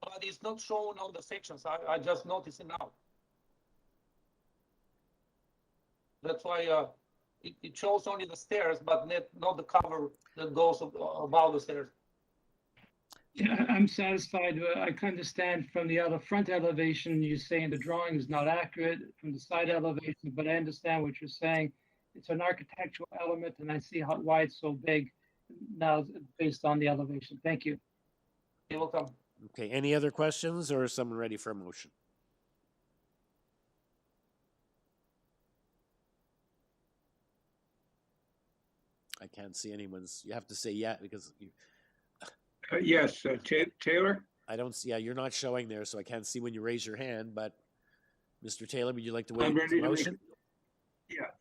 But it's not shown on the sections. I just noticed it now. That's why it shows only the stairs, but not the cover that goes above the stairs. Yeah, I'm satisfied. I can understand from the other front elevation, you're saying the drawing is not accurate from the side elevation, but I understand what you're saying. It's an architectural element, and I see why it's so big now based on the elevation. Thank you. You're welcome. Okay, any other questions, or is someone ready for a motion? I can't see anyone's, you have to say yeah, because you, Yes, Taylor? I don't see, yeah, you're not showing there, so I can't see when you raise your hand, but Mr. Taylor, would you like to I'm waive ready the to make motion?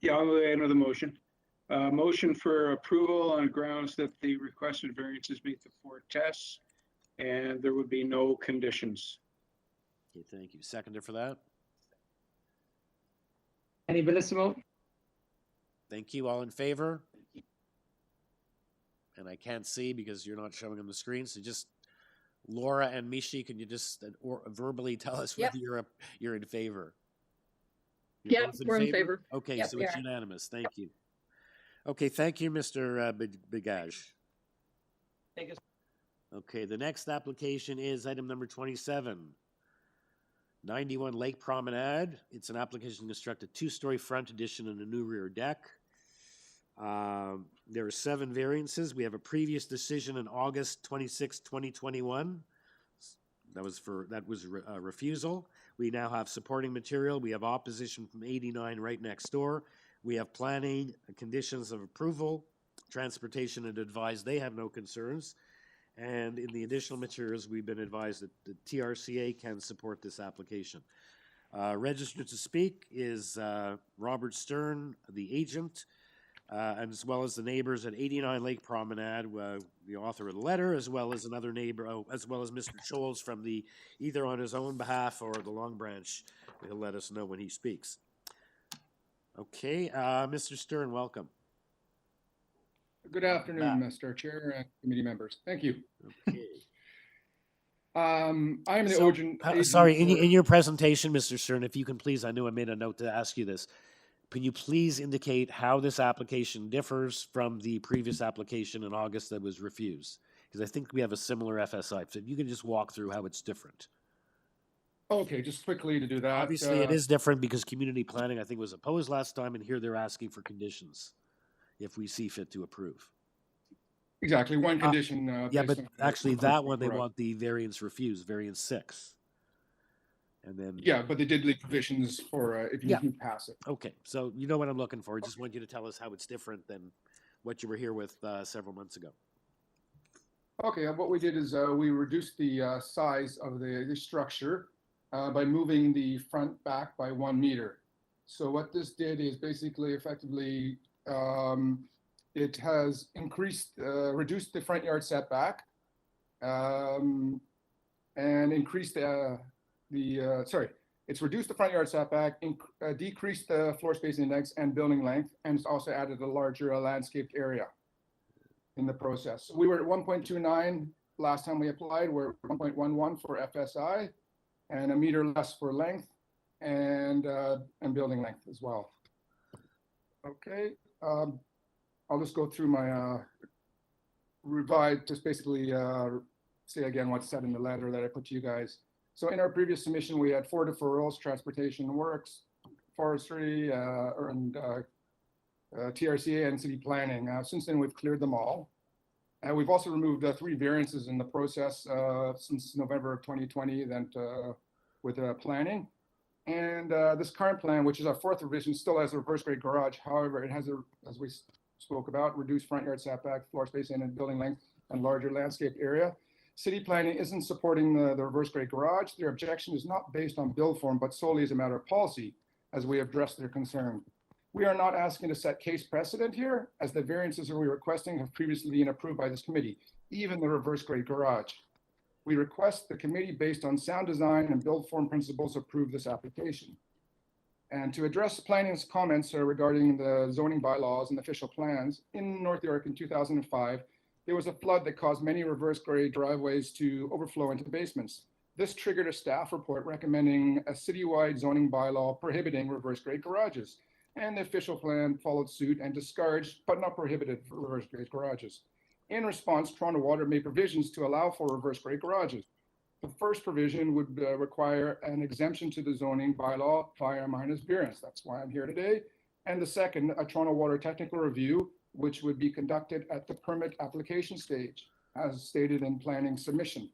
Yeah, I'll enter the motion. Motion for approval on grounds that the requested variances meet the 4 tests and there would be no conditions. Okay, thank you. Seconder for that? Any Bellissimo? Thank you. All in favor? And I can't see because you're not showing on the screen, so just Laura and Mishi, can you just or verbally tell us Yep. whether you're in favor? Yeah, both we're in favor. Okay, Yep, so we it's are. unanimous. Thank you. Okay, thank you, Mr. Begaj. Thank you. Okay, the next application is item number 27. 91 Lake Promenade. It's an application to construct a 2-story front addition and a new rear deck. There are 7 variances. We have a previous decision in August 26, 2021. That was a refusal. We now have supporting material. We have opposition from 89 right next door. We have planning, conditions of approval, transportation and advised they have no concerns. And in the additional materials, we've been advised that the TRCA can support this application. Registered to speak is Robert Stern, the agent, and as well as the neighbors at 89 Lake Promenade, the author of the letter, as well as another neighbor, as well as Mr. Scholes from either on his own behalf or the Long Branch. He'll let us know when he speaks. Okay, Mr. Stern, welcome. Good afternoon, Mr. Chair and committee members. Thank you. Okay. I am the So, agent. sorry, for- in your presentation, Mr. Stern, if you can please, I knew I made a note to ask you this. Can you please indicate how this application differs from the previous application in August that was refused? Because I think we have a similar FSI. So if you can just walk through how it's different. Okay, just quickly to do that. Obviously, it is different because community planning, I think, was opposed last time, and here they're asking for conditions if we see fit to approve. Exactly, one condition. Yeah, based but on- actually that one, they Correct. want the variance refused, variance 6. And then, Yeah, but they did leave provisions for if you Yeah. do pass it. okay, so you know what I'm looking for. I just want you to tell us how it's different than what you were here with several months ago. Okay, what we did is we reduced the size of the structure by moving the front back by 1 meter. So what this did is basically effectively it has reduced the front yard setback and increased it's reduced the front yard setback, decreased the floor space index and building length, and it's also added a larger landscaped area in the process. We were at 1.29 last time we applied. We're at 1.11 for FSI and a meter less for length and building length as well. Okay, I'll just go through my revised, just basically say again what's said in the letter that I put to you guys. So in our previous submission, we had 4 deferrals: transportation works, forestry, and TRCA and city planning. Since then, we've cleared them all. We've also removed 3 variances in the process since November of 2020, then with planning. And this current plan, which is our 4th revision, still has a reverse grade garage. However, it has, as we spoke about, reduced front yard setback, floor space and building length, and larger landscape area. City planning isn't supporting the reverse grade garage. Their objection is not based on build form, but solely as a matter of policy, as we have addressed their concern. We are not asking to set case precedent here, as the variances we're requesting have previously been approved by this committee, even the reverse grade garage. We request the committee, based on sound design and build form principles, approve this application. And to address planning's comments regarding the zoning bylaws and official plans, in North York in 2005, there was a flood that caused many reverse grade driveways to overflow into basements. This triggered a staff report recommending a citywide zoning bylaw prohibiting reverse grade garages. And the official plan followed suit and discouraged, but not prohibited, for reverse grade garages. In response, Toronto Water made provisions to allow for reverse grade garages. The first provision would require an exemption to the zoning bylaw via a minus variance. That's why I'm here today. And the second, a Toronto Water technical review, which would be conducted at the permit application stage, as stated in planning submission.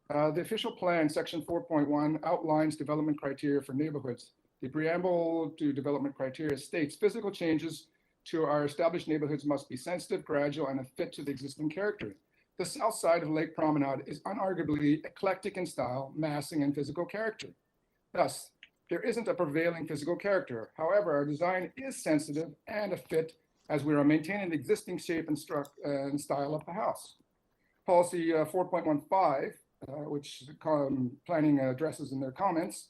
The official plan, section 4.1, outlines development criteria for neighborhoods. The preamble to development criteria states physical changes to our established neighborhoods must be sensitive, gradual, and a fit to the existing character. The south side of Lake Promenade is unarguably eclectic in style, massing, and physical character. Thus, there isn't a prevailing physical character. However, our design is sensitive and a fit, as we are maintaining the existing shape and style of the house. Policy 4.15, which planning addresses in their comments,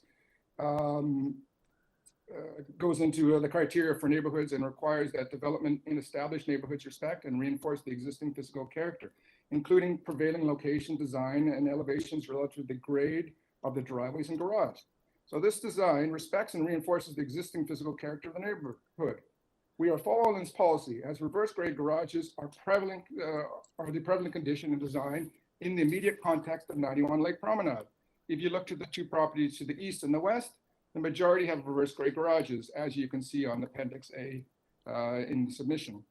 goes into the criteria for neighborhoods and requires that development in established neighborhoods respect and reinforce the existing physical character, including prevailing location, design, and elevations relative to the grade of the driveways and garage. So this design respects and reinforces the existing physical character of the neighborhood. We are following this policy as reverse grade garages are the prevalent condition and design in the immediate context of 91 Lake Promenade. If you look to the 2 properties to the east and the west, the majority have reverse grade garages, as you can see on Appendix A in the submission.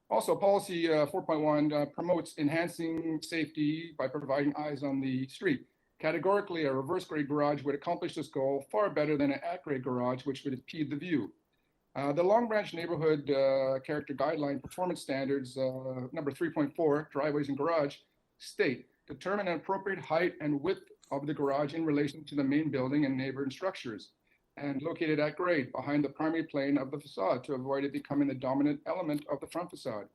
Also, policy 4.1 promotes enhancing safety by providing eyes on the street. Categorically, a reverse grade garage would accomplish this goal far better than an at-grade garage, which would impede the view. The Long Branch Neighborhood Character Guideline Performance Standards, number 3.4, driveways and garage, state, determine an appropriate height and width of the garage in relation to the main building and neighboring structures, and located at grade behind the primary plane of the facade to avoid it becoming the dominant element of the front facade.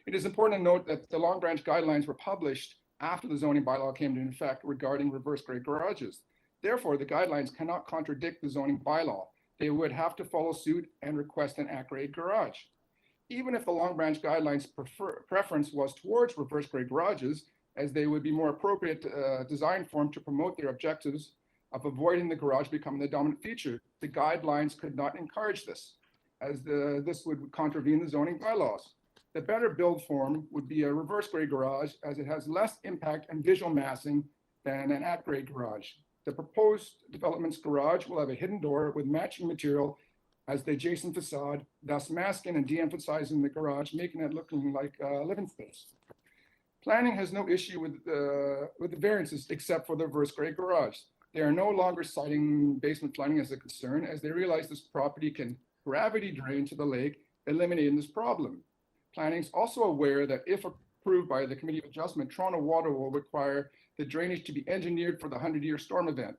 It is important to note that the Long Branch guidelines were published after the zoning bylaw came into effect regarding reverse grade garages. Therefore, the guidelines cannot contradict the zoning bylaw. They would have to follow suit and request an at-grade garage. Even if the Long Branch guidelines preference was towards reverse grade garages, as they would be more appropriate design form to promote their objectives of avoiding the garage becoming the dominant feature, the guidelines could not encourage this, as this would contravene the zoning bylaws. The better build form would be a reverse grade garage, as it has less impact and visual massing than an at-grade garage. The proposed development's garage will have a hidden door with matching material as the adjacent facade, thus masking and de-emphasizing the garage, making it looking like a living space. Planning has no issue with the variances except for the reverse grade garage. They are no longer citing basement flooding as a concern, as they realize this property can gravity drain to the lake, eliminating this problem. Planning is also aware that if approved by the Committee of Adjustment, Toronto Water will require the drainage to be engineered for the 100-year storm event.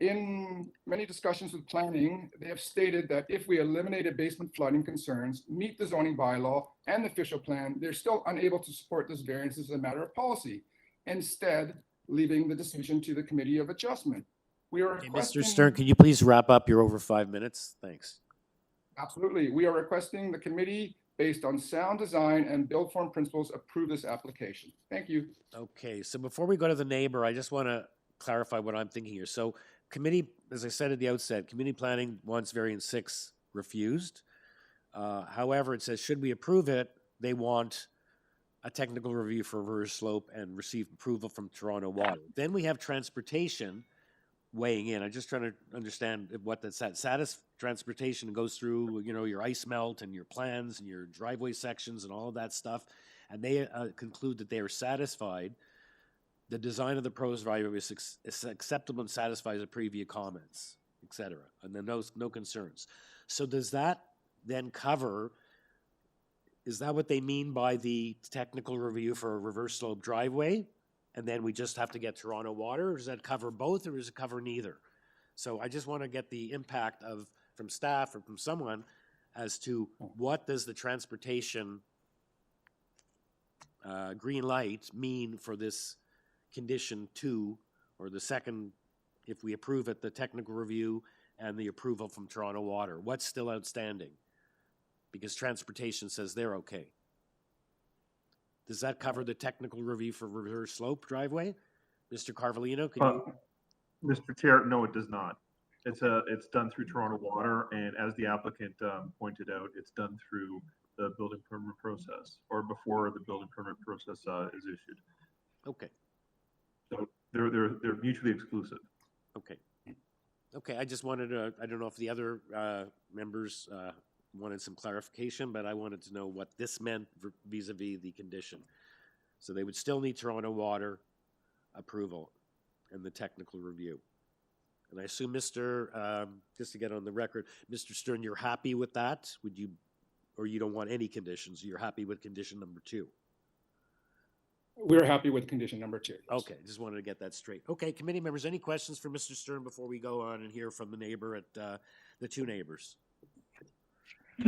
In many discussions with planning, they have stated that if we eliminated basement flooding concerns, meet the zoning bylaw and the official plan, they're still unable to support this variance as a matter of policy, instead leaving the decision to the Committee of Adjustment. We are Mr. Stern, can you please wrap up? You're over 5 minutes. Thanks. Absolutely. We are requesting the committee, based on sound design and build form principles, approve this application. Thank you. Okay, so before we go to the neighbor, I just want to clarify what I'm thinking here. So committee, as I said at the outset, community planning wants variance 6 refused. However, it says, should we approve it, they want a technical review for reverse slope and receive approval from Toronto Water. Then we have transportation, weighing in. I'm just trying to understand what that's at. Transportation goes through, you know, your ice melt and your plans and your driveway sections and all of that stuff. And they conclude that they are satisfied. The design of the proposed driveway is acceptable and satisfies the previous comments, et cetera. And then no concerns. So does that then cover, is that what they mean by the technical review for a reverse slope driveway? And then we just have to get Toronto Water, or does that cover both, or does it cover neither? So I just want to get the impact from staff or from someone as to what does the transportation green light mean for this condition 2, or the second, if we approve it, the technical review and the approval from Toronto Water. What's still outstanding? Because transportation says they're okay. Does that cover the technical review for reverse slope driveway? Mr. Carvalino, can you? Mr. Chair, no, it does not. It's done through Toronto Water, and as the applicant pointed out, it's done through the building permit process, or before the building permit process is issued. Okay. So they're mutually exclusive. Okay. Okay, I just wanted to, I don't know if the other members wanted some clarification, but I wanted to know what this meant vis-a-vis the condition. So they would still need Toronto Water approval and the technical review. And I assume, Mr., just to get on the record, Mr. Stern, you're happy with that? Would you, or you don't want any conditions? You're happy with condition number 2? We're happy with condition number 2. Yes. Okay, just wanted to get that straight. Okay, committee members, any questions for Mr. Stern before we go on and hear from the neighbor at the 2 neighbors?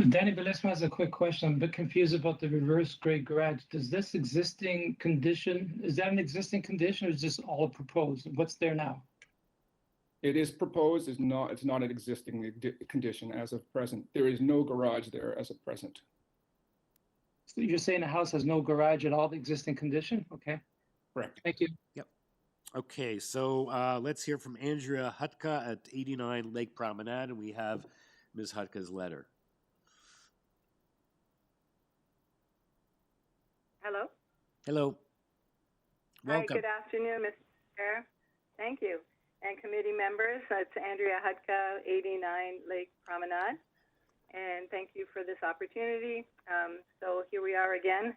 Danny Belesma has a quick question. I'm a bit confused about the reverse grade garage. Does this existing condition, is that an existing condition, or is this all proposed? What's there now? It is proposed, it's not an existing condition as of present. There is no garage there as of present. So you're saying the house has no garage at all, the existing condition? Okay. Correct. Thank you. Yep. Okay, so let's hear from Andrea Hutka at 89 Lake Promenade, and we have Ms. Hutka's letter. Hello. Hello. Welcome. Hi, good afternoon, Mr. Chair. Thank you. And committee members, it's Andrea Hutka, 89 Lake Promenade. And thank you for this opportunity. So here we are again.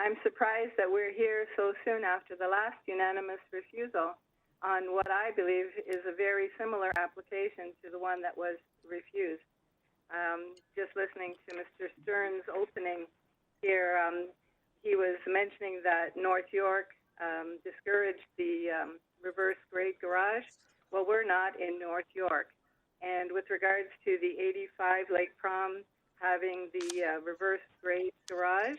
I'm surprised that we're here so soon after the last unanimous refusal on what I believe is a very similar application to the one that was refused. Just listening to Mr. Stern's opening here, he was mentioning that North York discouraged the reverse grade garage. Well, we're not in North York. And with regards to the 85 Lake Prom having the reverse grade garage,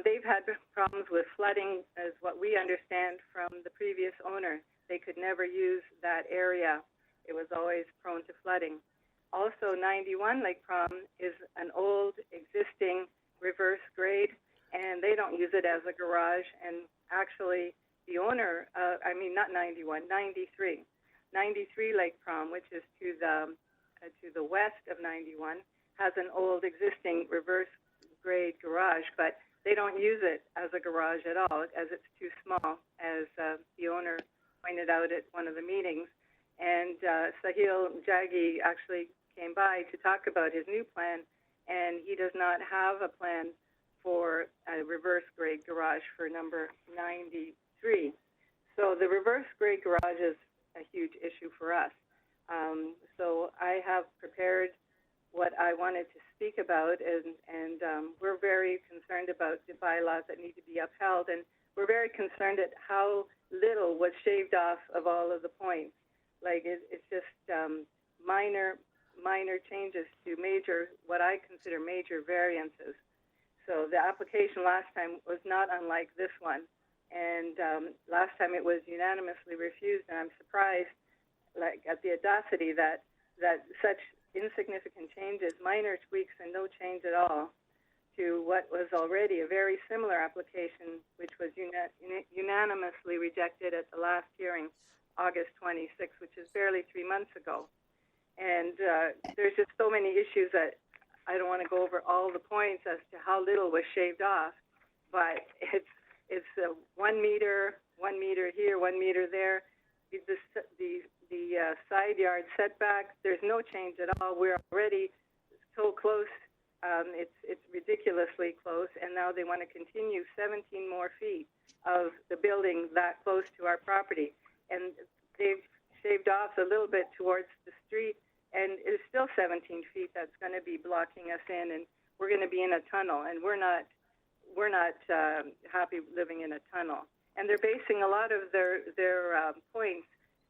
they've had problems with flooding, as what we understand from the previous owner. They could never use that area. It was always prone to flooding. Also, 91 Lake Prom is an old existing reverse grade, and they don't use it as a garage. And actually, the owner, not 91, 93. 93 Lake Prom, which is to the west of 91, has an old existing reverse grade garage, but they don't use it as a garage at all, as it's too small, as the owner pointed out at one of the meetings. And Sahil Jaggi actually came by to talk about his new plan, and he does not have a plan for a reverse grade garage for number 93. So the reverse grade garage is a huge issue for us. So I have prepared what I wanted to speak about, and we're very concerned about the bylaws that need to be upheld, and we're very concerned at how little was shaved off of all of the points. Like it's just minor changes to what I consider major variances. So the application last time was not unlike this one. And last time it was unanimously refused, and I'm surprised, like, at the audacity that such insignificant changes, minor tweaks and no change at all, to what was already a very similar application, which was unanimously rejected at the last hearing, August 26th, which is barely 3 months ago. And there's just so many issues that I don't want to go over all the points as to how little was shaved off, but it's 1 meter here, 1 meter there. The side yard setback, there's no change at all. We're already so close. It's ridiculously close, and now they want to continue 17 more feet of the building that close to our property. And they've shaved off a little bit towards the street, and it's still 17 feet that's going to be blocking us in, and we're going to be in a tunnel, and we're not happy living in a tunnel. And they're basing a lot of their points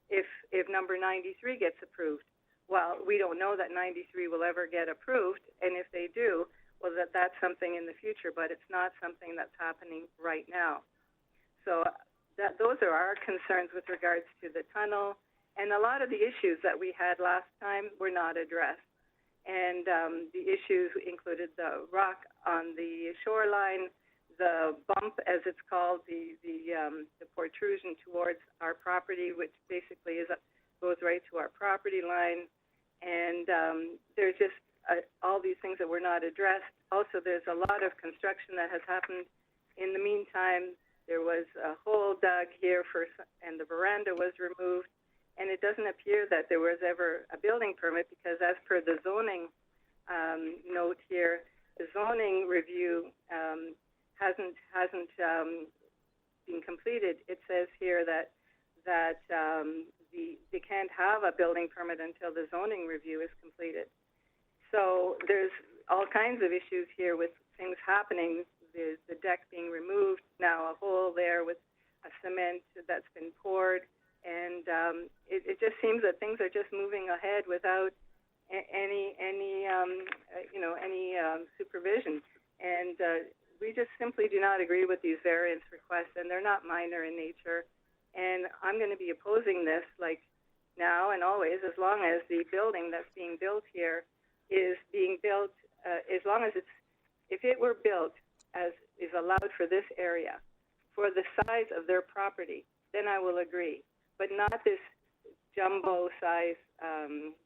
if number 93 gets approved. Well, we don't know that 93 will ever get approved, and if they do, well, that's something in the future, but it's not something that's happening right now. So those are our concerns with regards to the tunnel, and a lot of the issues that we had last time were not addressed. And the issues included the rock on the shoreline, the bump, as it's called, the protrusion towards our property, which basically goes right to our property line. And there's just all these things that were not addressed. Also, there's a lot of construction that has happened in the meantime. There was a hole dug here and the veranda was removed. And it doesn't appear that there was ever a building permit because as per the zoning note here, the zoning review hasn't been completed. It says here that they can't have a building permit until the zoning review is completed. So there's all kinds of issues here with things happening. There's the deck being removed, now a hole there with a cement that's been poured, and it just seems that things are just moving ahead without any supervision. And we just simply do not agree with these variance requests, and they're not minor in nature. And I'm going to be opposing this like now and always, as long as the building that's being built here is being built, as long as if it were built as is allowed for this area, for the size of their property, then I will agree. But not this jumbo size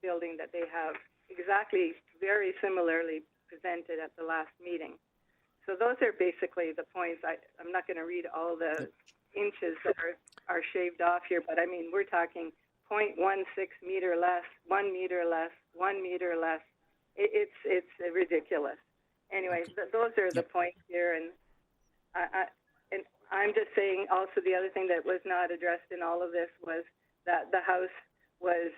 building that they have exactly very similarly presented at the last meeting. So those are basically the points. I'm not going to read all the inches that are shaved off here, but I mean, we're talking 0.16 meter less, 1 meter less, 1 meter less. It's ridiculous. Anyway, those are the points here, and I'm just saying also the other thing that was not addressed in all of this was that the house was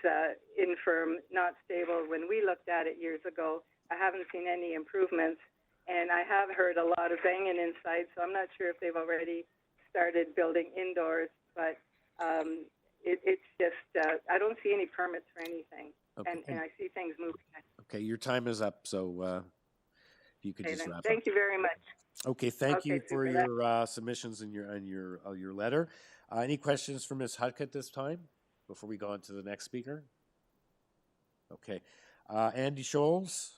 infirm, not stable. When we looked at it years ago, I haven't seen any improvements, and I have heard a lot of banging inside, so I'm not sure if they've already started building indoors, but it's just, I don't see any permits for anything, Okay. and I see things moving. Okay, your time is up, so if you could just wrap up. Thank you very much. Okay, thank you for super. your submissions and your letter. Any questions for Ms. Hudka at this time before we go on to the next speaker? Okay, Andy Scholes.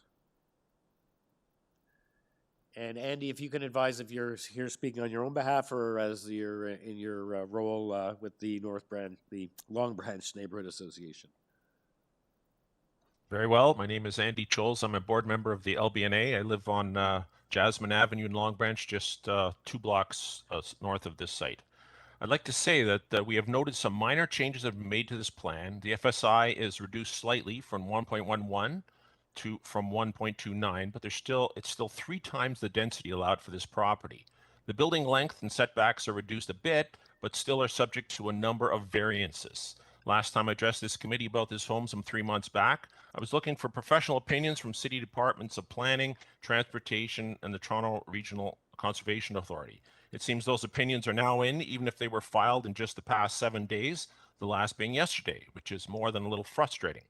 And Andy, if you can advise if you're here speaking on your own behalf or as you're in your role with the Long Branch Neighborhood Association. Very well. My name is Andy Scholes. I'm a board member of the LBNA. I live on Jasmine Avenue in Long Branch, just 2 blocks north of this site. I'd like to say that we have noted some minor changes that have been made to this plan. The FSI is reduced slightly from 1.11 from 1.29, but it's still 3 times the density allowed for this property. The building length and setbacks are reduced a bit, but still are subject to a number of variances. Last time I addressed this committee about this home some 3 months back, I was looking for professional opinions from city departments of planning, transportation, and the Toronto Regional Conservation Authority. It seems those opinions are now in, even if they were filed in just the past 7 days, the last being yesterday, which is more than a little frustrating.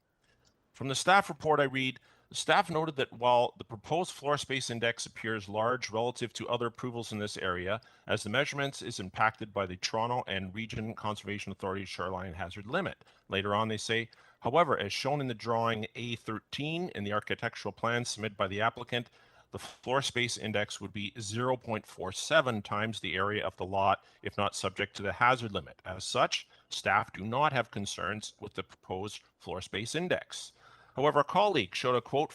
From the staff report I read, the staff noted that while the proposed floor space index appears large relative to other approvals in this area, as the measurements is impacted by the Toronto and Region Conservation Authority shoreline hazard limit. Later on they say, however, as shown in the drawing A13 in the architectural plan submitted by the applicant, the floor space index would be 0.47 times the area of the lot if not subject to the hazard limit. As such, staff do not have concerns with the proposed floor space index. However, a colleague shared a quote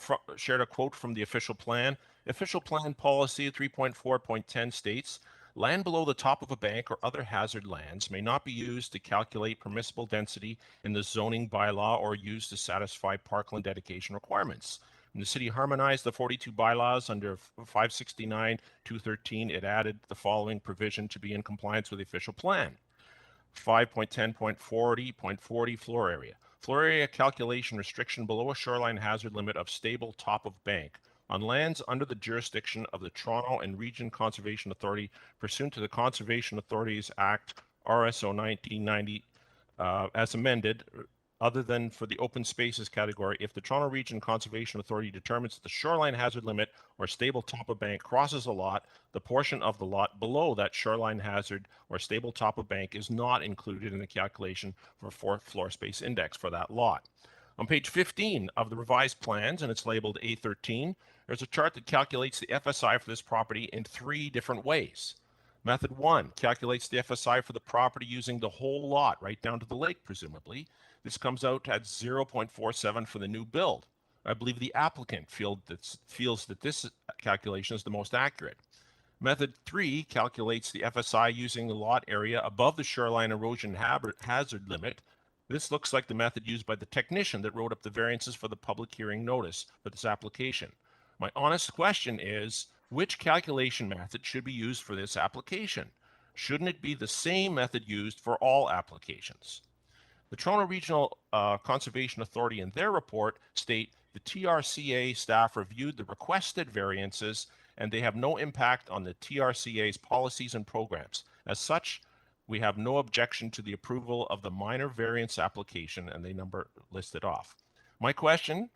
from the official plan. Official plan policy 3.4.10 states, land below the top of a bank or other hazard lands may not be used to calculate permissible density in the zoning bylaw or used to satisfy parkland dedication requirements. When the city harmonized the 42 bylaws under 569-213, it added the following provision to be in compliance with the official plan. 5.10.40.40 floor area. Floor area calculation restriction below a shoreline hazard limit of stable top of bank on lands under the jurisdiction of the Toronto and Region Conservation Authority pursuant to the Conservation Authorities Act RSO 1990 as amended, other than for the open spaces category, if the Toronto Region Conservation Authority determines that the shoreline hazard limit or stable top of bank crosses a lot, the portion of the lot below that shoreline hazard or stable top of bank is not included in the calculation for floor space index for that lot. On page 15 of the revised plans, and it's labeled A13, there's a chart that calculates the FSI for this property in 3 different ways. Method 1 calculates the FSI for the property using the whole lot, right down to the lake, presumably. This comes out at 0.47 for the new build. I believe the applicant feels that this calculation is the most accurate. Method 3 calculates the FSI using the lot area above the shoreline erosion hazard limit. This looks like the method used by the technician that wrote up the variances for the public hearing notice for this application. My honest question is, which calculation method should be used for this application? Shouldn't it be the same method used for all applications? The Toronto Regional Conservation Authority in their report state the TRCA staff reviewed the requested variances and they have no impact on the TRCA's policies and programs. As such, we have no objection to the approval of the minor variance application, and they number listed off. My question,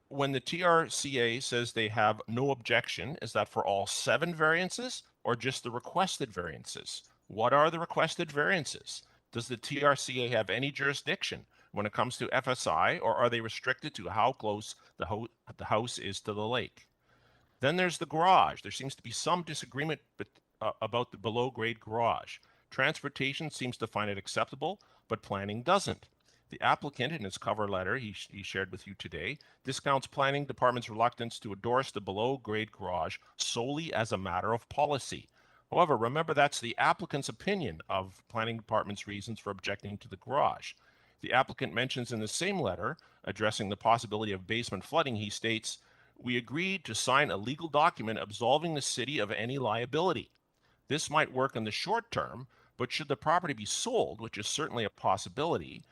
when the TRCA says they have no objection, is that for all 7 variances or just the requested variances? What are the requested variances? Does the TRCA have any jurisdiction when it comes to FSI, or are they restricted to how close the house is to the lake? Then there's the garage. There seems to be some disagreement about the below-grade garage. Transportation seems to find it acceptable, but planning doesn't. The applicant, in his cover letter he shared with you today, discounts planning department's reluctance to endorse the below-grade garage solely as a matter of policy. However, remember that's the applicant's opinion of planning department's reasons for objecting to the garage. The applicant mentions in the same letter, addressing the possibility of basement flooding, he states, "We agreed to sign a legal document absolving the city of any liability. This might work in the short term, but should the property be sold, which is certainly a possibility,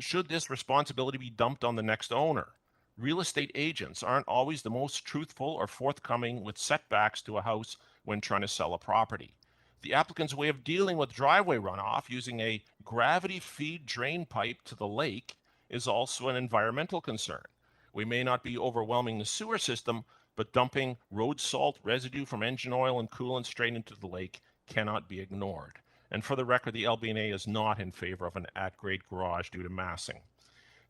should this responsibility be dumped on the next owner? Real estate agents aren't always the most truthful or forthcoming with setbacks to a house when trying to sell a property. The applicant's way of dealing with driveway runoff using a gravity feed drain pipe to the lake is also an environmental concern. We may not be overwhelming the sewer system, but dumping road salt residue from engine oil and coolant straight into the lake cannot be ignored." And for the record, the LBNA is not in favor of an at-grade garage due to massing.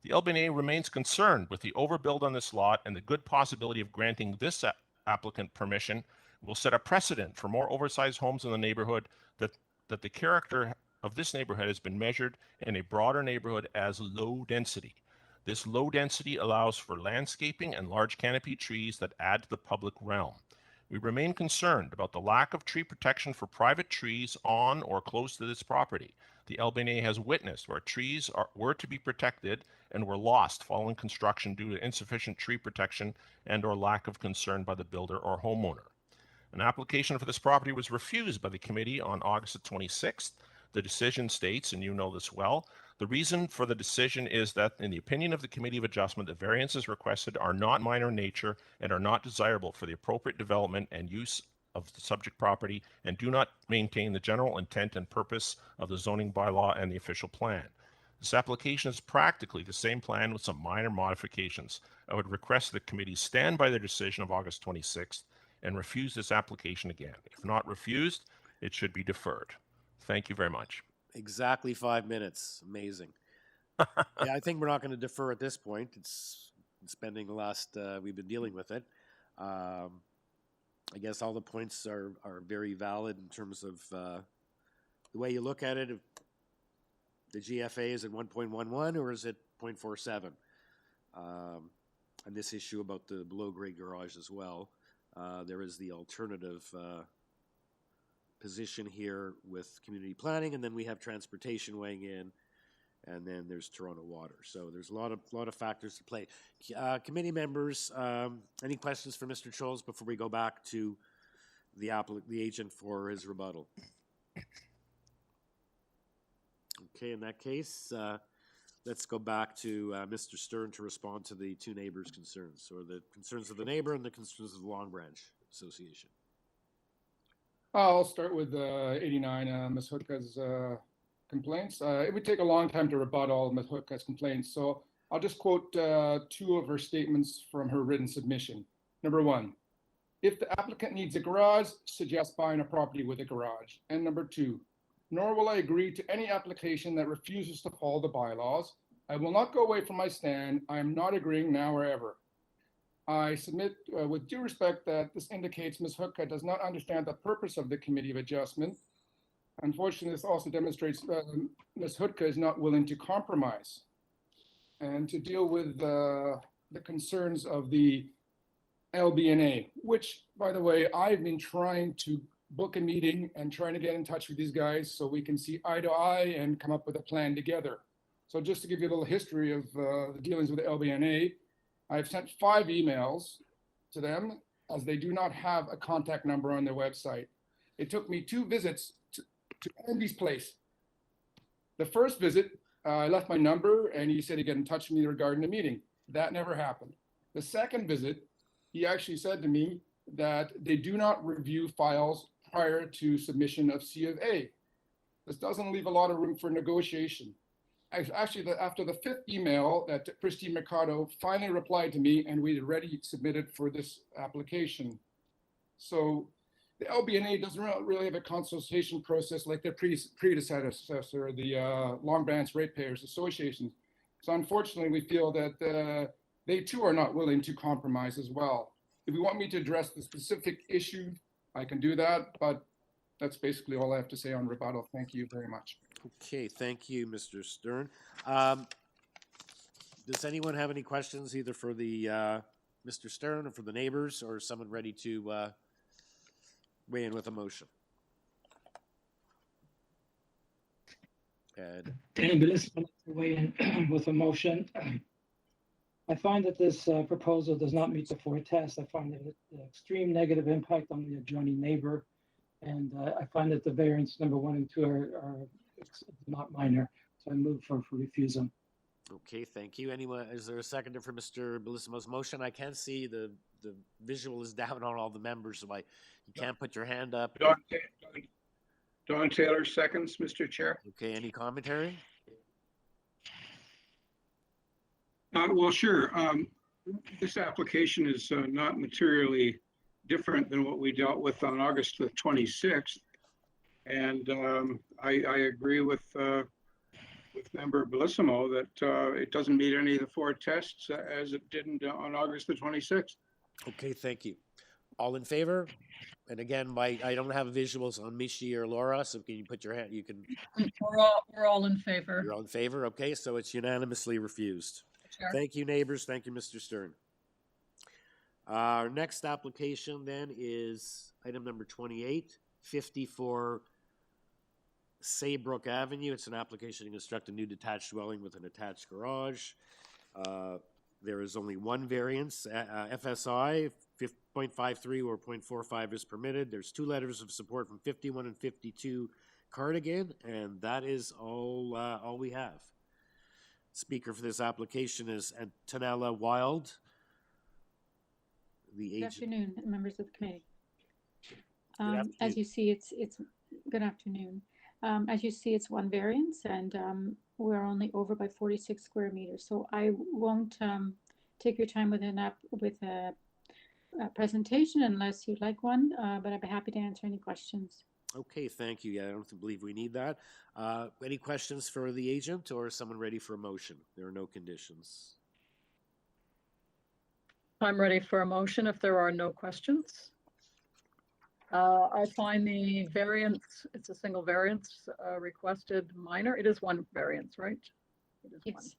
The LBNA remains concerned with the overbuild on this lot, and the good possibility of granting this applicant permission will set a precedent for more oversized homes in the neighborhood, that the character of this neighborhood has been measured in a broader neighborhood as low density. This low density allows for landscaping and large canopy trees that add to the public realm. We remain concerned about the lack of tree protection for private trees on or close to this property. The LBNA has witnessed where trees were to be protected and were lost following construction due to insufficient tree protection and or lack of concern by the builder or homeowner. An application for this property was refused by the committee on August 26th. The decision states, and you know this well, the reason for the decision is that, in the opinion of the Committee of Adjustment, the variances requested are not minor in nature and are not desirable for the appropriate development and use of the subject property and do not maintain the general intent and purpose of the zoning bylaw and the official plan. This application is practically the same plan with some minor modifications. I would request the committee stand by their decision of August 26th and refuse this application again. If not refused, it should be deferred. Thank you very much. Exactly 5 minutes. Amazing. Yeah, I think we're not going to defer at this point. It's been the last, we've been dealing with it. I guess all the points are very valid in terms of the way you look at it. If the GFA is at 1.11 or is it 0.47? And this issue about the below grade garage as well. There is the alternative position here with community planning, and then we have transportation weighing in, and then there's Toronto Water. So there's a lot of factors to play. Committee members, any questions for Mr. Choles before we go back to the agent for his rebuttal? Okay, in that case, let's go back to Mr. Stern to respond to the two neighbors' concerns, or the concerns of the neighbor and the concerns of the Long Branch Association. I'll start with 89, Ms. Hutka's complaints. It would take a long time to rebut all of Ms. Hutka's complaints, so I'll just quote two of her statements from her written submission. Number one, if the applicant needs a garage, suggest buying a property with a garage. And number two, nor will I agree to any application that refuses to follow the bylaws. I will not go away from my stand. I am not agreeing now or ever. I submit with due respect that this indicates Ms. Hooka does not understand the purpose of the Committee of Adjustment. Unfortunately, this also demonstrates Ms. Hooka is not willing to compromise and to deal with the concerns of the LBNA, which, by the way, I've been trying to book a meeting and trying to get in touch with these guys so we can see eye to eye and come up with a plan together. So just to give you a little history of the dealings with the LBNA, I've sent 5 emails to them as they do not have a contact number on their website. It took me 2 visits to Andy's place. The first visit, I left my number and he said he'd get in touch with me regarding the meeting. That never happened. The second visit, he actually said to me that they do not review files prior to submission of C of A. This doesn't leave a lot of room for negotiation. Actually, after the 5th email that Christine Mercado finally replied to me, and we had already submitted for this application. So the LBNA doesn't really have a consultation process like their predecessor, the Long Branch Ratepayers Association. So unfortunately, we feel that they too are not willing to compromise as well. If you want me to address the specific issue, I can do that, but that's basically all I have to say on rebuttal. Thank you very much. Okay, thank you, Mr. Stern. Does anyone have any questions either for the Mr. Stern or for the neighbors, or someone ready to weigh in with a motion? Ed. Danny Billis, I'd like to weigh in with a motion. I find that this proposal does not meet the 4 tests. I find that an extreme negative impact on the adjoining neighbor. And I find that the variants number 1 and 2 are not minor. So I move for refusal. Okay, thank you. Anyone, is there a seconder for Mr. Bellissimo's motion? I can't see the visual is down on all the members, so you can't put your hand up. Don Taylor seconds, Mr. Chair. Okay, any commentary? Well, sure. This application is not materially different than what we dealt with on August the 26th. And I agree with Member Bellissimo that it doesn't meet any of the 4 tests as it didn't on August the 26th. Okay, thank you. All in favor? And again, I don't have visuals on Mishi or Laura, so can you put your hand? You can. We're all in favor. You're all in favor. Okay, so it's unanimously refused. Sure. Thank you, neighbors. Thank you, Mr. Stern. Our next application then is item number 28, 54 SAYBROOK Avenue. It's an application to construct a new detached dwelling with an attached garage. There is only one variance, FSI, 0.53 or 0.45 is permitted. There's 2 letters of support from 51 and 52 Cardigan, and that is all we have. Speaker for this application is Antonella Wild. Good afternoon, members of the committee. Afternoon. As you see, it's good afternoon. As you see, it's one variance, and we're only over by 46 square meters. So I won't take your time with a presentation unless you'd like one, but I'd be happy to answer any questions. Okay, thank you. Yeah, I don't believe we need that. Any questions for the agent or someone ready for a motion? There are no conditions. I'm ready for a motion if there are no questions. I find the variance, it's a single variance requested minor. It is one variance, right? It is yes.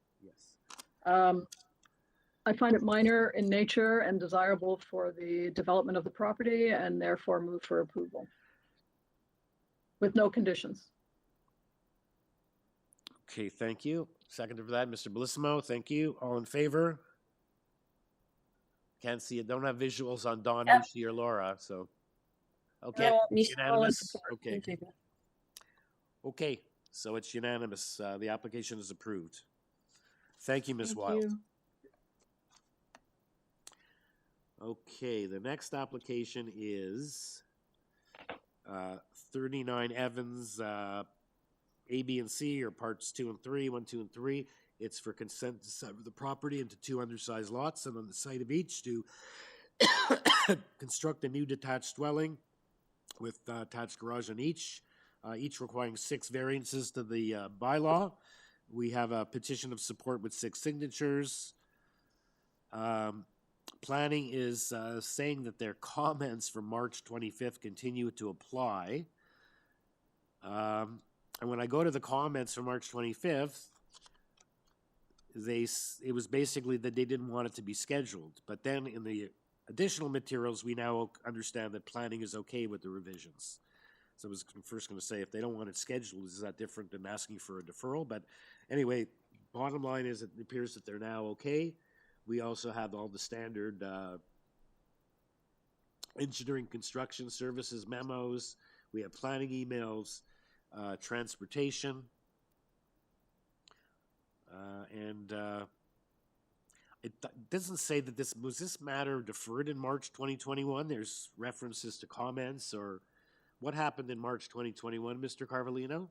One. Yes. I find it minor in nature and desirable for the development of the property, and therefore move for approval. with no conditions. Okay, thank you. Second for that, Mr. Bellissimo, thank you. All in favor? Can't see it, don't have visuals on Don, Lucy, or Laura, so. Okay, No, it's all in unanimous, support. okay. Thank you. Okay, so it's unanimous. The application is approved. Thank you, Ms. Thank Wild. you. Okay, the next application is 39 Evans, A, B, and C, or parts 2 and 3, 1, 2, and 3. It's for consent to sever the property into 2 undersized lots, and on the site of each to construct a new detached dwelling with attached garage on each requiring 6 variances to the bylaw. We have a petition of support with 6 signatures. Planning is saying that their comments from March 25th continue to apply. And when I go to the comments from March 25th, it was basically that they didn't want it to be scheduled. But then in the additional materials, we now understand that planning is okay with the revisions. So I was first going to say, if they don't want it scheduled, is that different than asking for a deferral? But anyway, bottom line is it appears that they're now okay. We also have all the standard engineering construction services memos. We have planning emails, transportation. It doesn't say that was this matter deferred in March 2021? There's references to comments, or what happened in March 2021, Mr. Carvalino?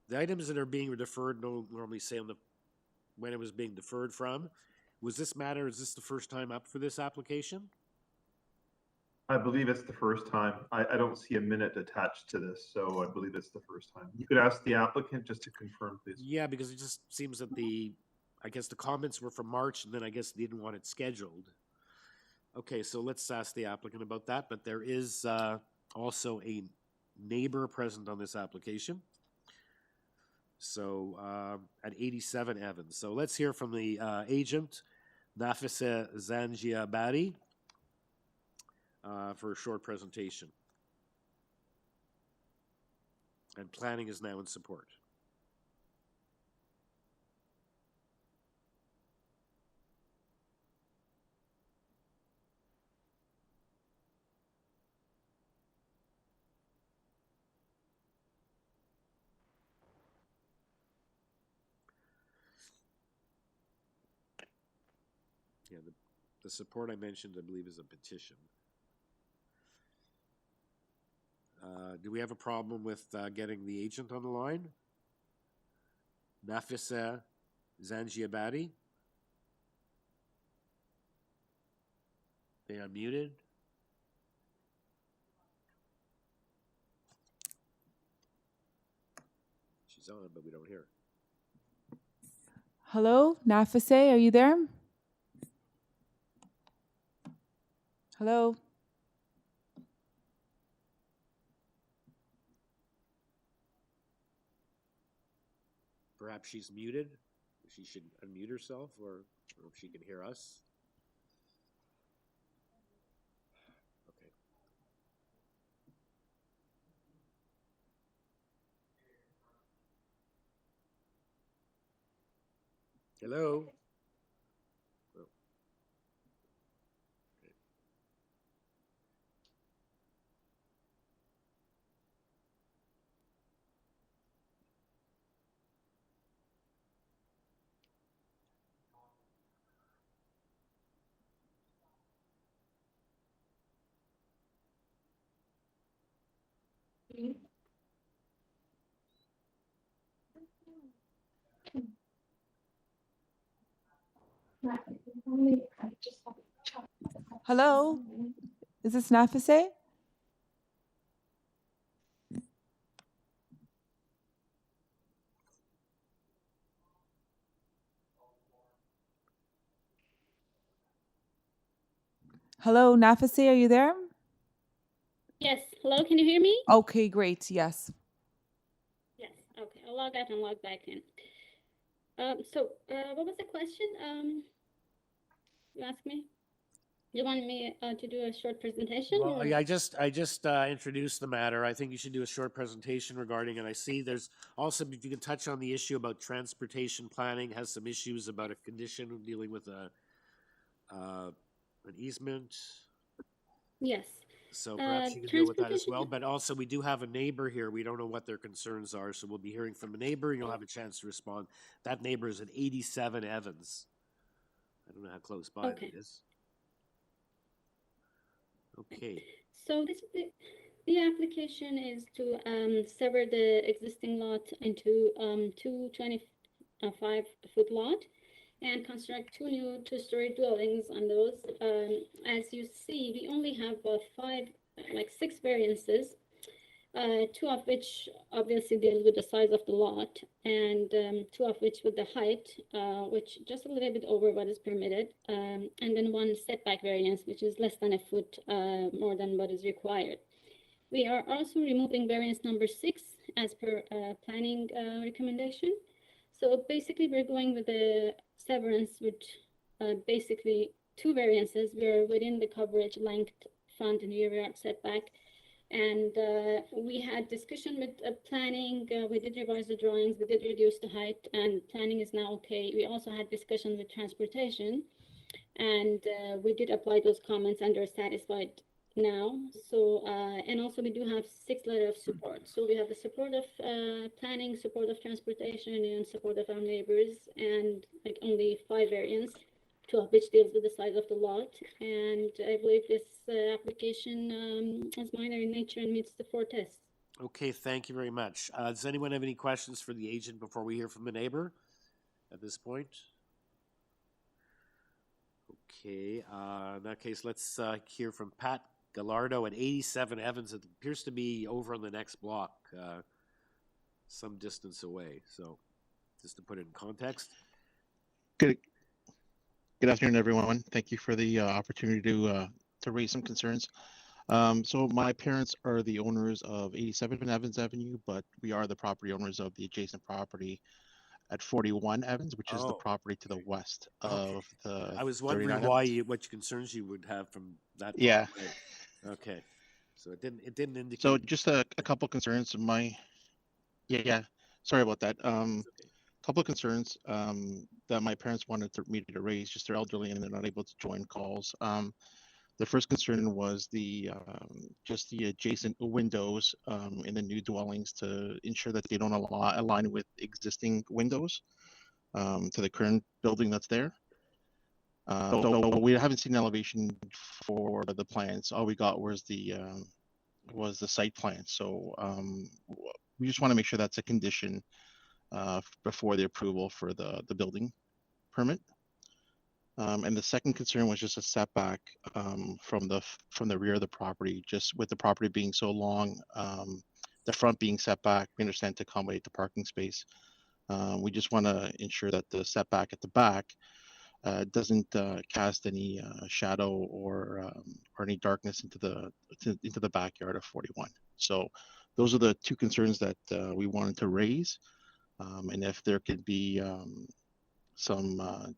The items that are being deferred don't normally say when it was being deferred from. Was this matter, is this the first time up for this application? I believe it's the first time. I don't see a minute attached to this, so I believe it's the first time. You could ask the applicant just to confirm, please. Yeah, because it just seems that I guess the comments were from March, and then I guess they didn't want it scheduled. Okay, so let's ask the applicant about that, but there is also a neighbor present on this application. So at 87 Evans. So let's hear from the agent, Nafisa Zangiabadi, for a short presentation. And planning is now in support. Yeah, the support I mentioned, I believe, is a petition. Do we have a problem with getting the agent on the line? Nafisa Zangiabadi? They unmuted? She's on, but we don't hear her. Hello, Nafise, are you there? Hello? Perhaps she's muted. She should unmute herself, or if she can hear us. Okay. Hello? Oh. Okay. Hello? Is this Nafise? Hello, Nafise, are you there? Yes. Hello, can you hear me? Okay, great. Yes. Yes. Okay. I'll log out and log back in. What was the question? You asked me? You want me to do a short presentation? Well, or- I just introduced the matter. I think you should do a short presentation regarding it. I see there's also, if you could touch on the issue about transportation planning, has some issues about a condition dealing with an easement. Yes. So perhaps you can deal with that as Transportation- well. But also, we do have a neighbor here. We don't know what their concerns are, so we'll be hearing from a neighbor, and you'll have a chance to respond. That neighbor is at 87 Evans. I don't know how close by Okay. it is. Okay. So the application is to sever the existing lot into two 25-foot lot and construct two new two-story dwellings on those. As you see, we only have six variances, two of which obviously deal with the size of the lot, and two of which with the height, which just a little bit over what is permitted, and then one setback variance, which is less than a foot more than what is required. We are also removing variance number 6 as per planning recommendation. So basically, we're going with the severance, which basically two variances. We're within the coverage length, front and rear yard setback. And we had discussion with planning. We did revise the drawings. We did reduce the height, and planning is now okay. We also had discussion with transportation, and we did apply those comments and are satisfied now. So, and also we do have 6 letters of support. So we have the support of planning, support of transportation, and support of our neighbors, and like only 5 variants, 2 of which deals with the size of the lot. And I believe this application is minor in nature and meets the 4 tests. Okay, thank you very much. Does anyone have any questions for the agent before we hear from the neighbor at this point? Okay, in that case, let's hear from Pat Gallardo at 87 Evans. It appears to be over on the next block, some distance away. So just to put it in context. Good afternoon, everyone. Thank you for the opportunity to raise some concerns. So my parents are the owners of 87 Evans Avenue, but we are the property owners of the adjacent property at 41 Evans, which is the property to the west of the. I was wondering 39 why Evans. what concerns you would have from that. Yeah. Okay. So it didn't indicate. So just a couple concerns. Yeah. Sorry about that. Couple of concerns that my parents wanted me to raise. Just they're elderly and they're not able to join calls. The first concern was just the adjacent windows in the new dwellings to ensure that they don't align with existing windows to the current building that's there. So we haven't seen an elevation for the plans. All we got was the site plan. So we just want to make sure that's a condition before the approval for the building permit. And the second concern was just a setback from the rear of the property. Just with the property being so long, the front being set back, we understand to accommodate the parking space. We just want to ensure that the setback at the back doesn't cast any shadow or any darkness into the backyard of 41. So those are the two concerns that we wanted to raise. And if there could be some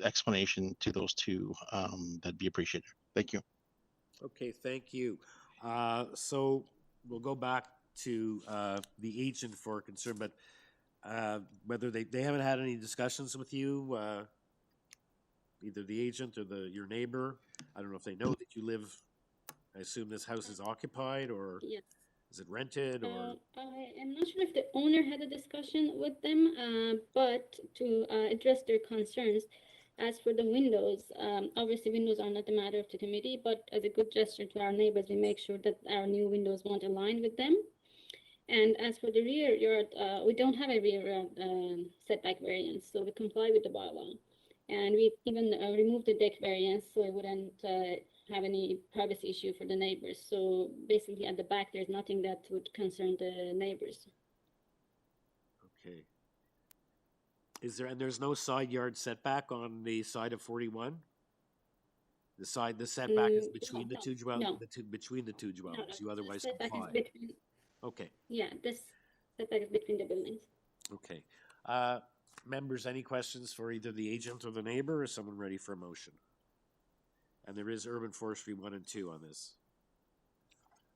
explanation to those two, that'd be appreciated. Thank you. Okay, thank you. So we'll go back to the agent for concern, but whether they haven't had any discussions with you, either the agent or your neighbor. I don't know if they know that you live. I assume this house is occupied, or Yes. is it rented, or? I am not sure if the owner had a discussion with them, but to address their concerns, as for the windows, obviously windows are not a matter of the committee, but as a good gesture to our neighbors, we make sure that our new windows won't align with them. And as for the rear yard, we don't have a rear yard setback variance, so we comply with the bylaw. And we even removed the deck variance, so it wouldn't have any privacy issue for the neighbors. So basically at the back, there's nothing that would concern the neighbors. Okay. There's no side yard setback on the side of 41? The setback is between the two dwellings, between the two dwellings. You otherwise comply. Okay. Yeah, this setback is between the buildings. Okay. Members, any questions for either the agent or the neighbor, or someone ready for a motion? And there is urban forestry 1 and 2 on this.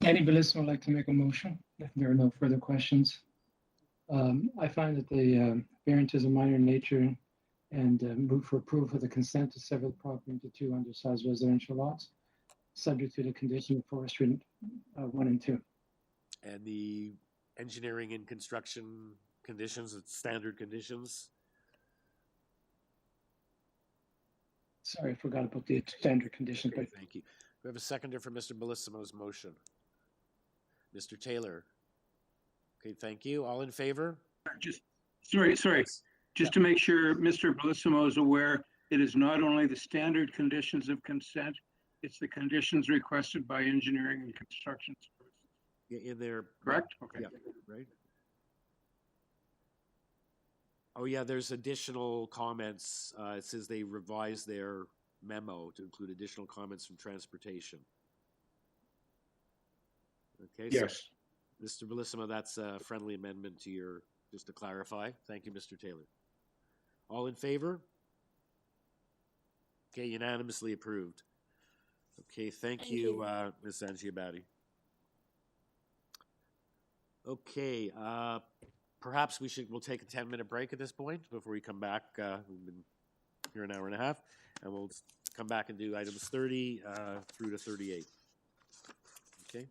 Any listener would like to make a motion if there are no further questions? I find that the variance is a minor in nature and move for approval of the consent to sever the property into 2 undersized residential lots, subject to the condition of forestry 1 and 2. And the engineering and construction conditions, it's standard conditions. Sorry, I forgot about the standard conditions. Okay, But thank you. We have a seconder for Mr. Bellissimo's motion. Mr. Taylor. Okay, thank you. All in favor? Just, sorry, just to make sure Mr. Bellissimo is aware, it is not only the standard conditions of consent, it's the conditions requested by engineering and construction services. Yeah, in there. Correct? Okay. Yeah, right. Oh yeah, there's additional comments. It says they revised their memo to include additional comments from transportation. Okay. Yes. So, Mr. Bellissimo, that's a friendly amendment to your, just to clarify. Thank you, Mr. Taylor. All in favor? Okay, unanimously approved. Okay, thank you, Ms. Angiabati. Okay, perhaps we'll take a 10-minute break at this point before we come back. We've been here an hour and a half, and we'll come back and do items 30 through to 38. Okay.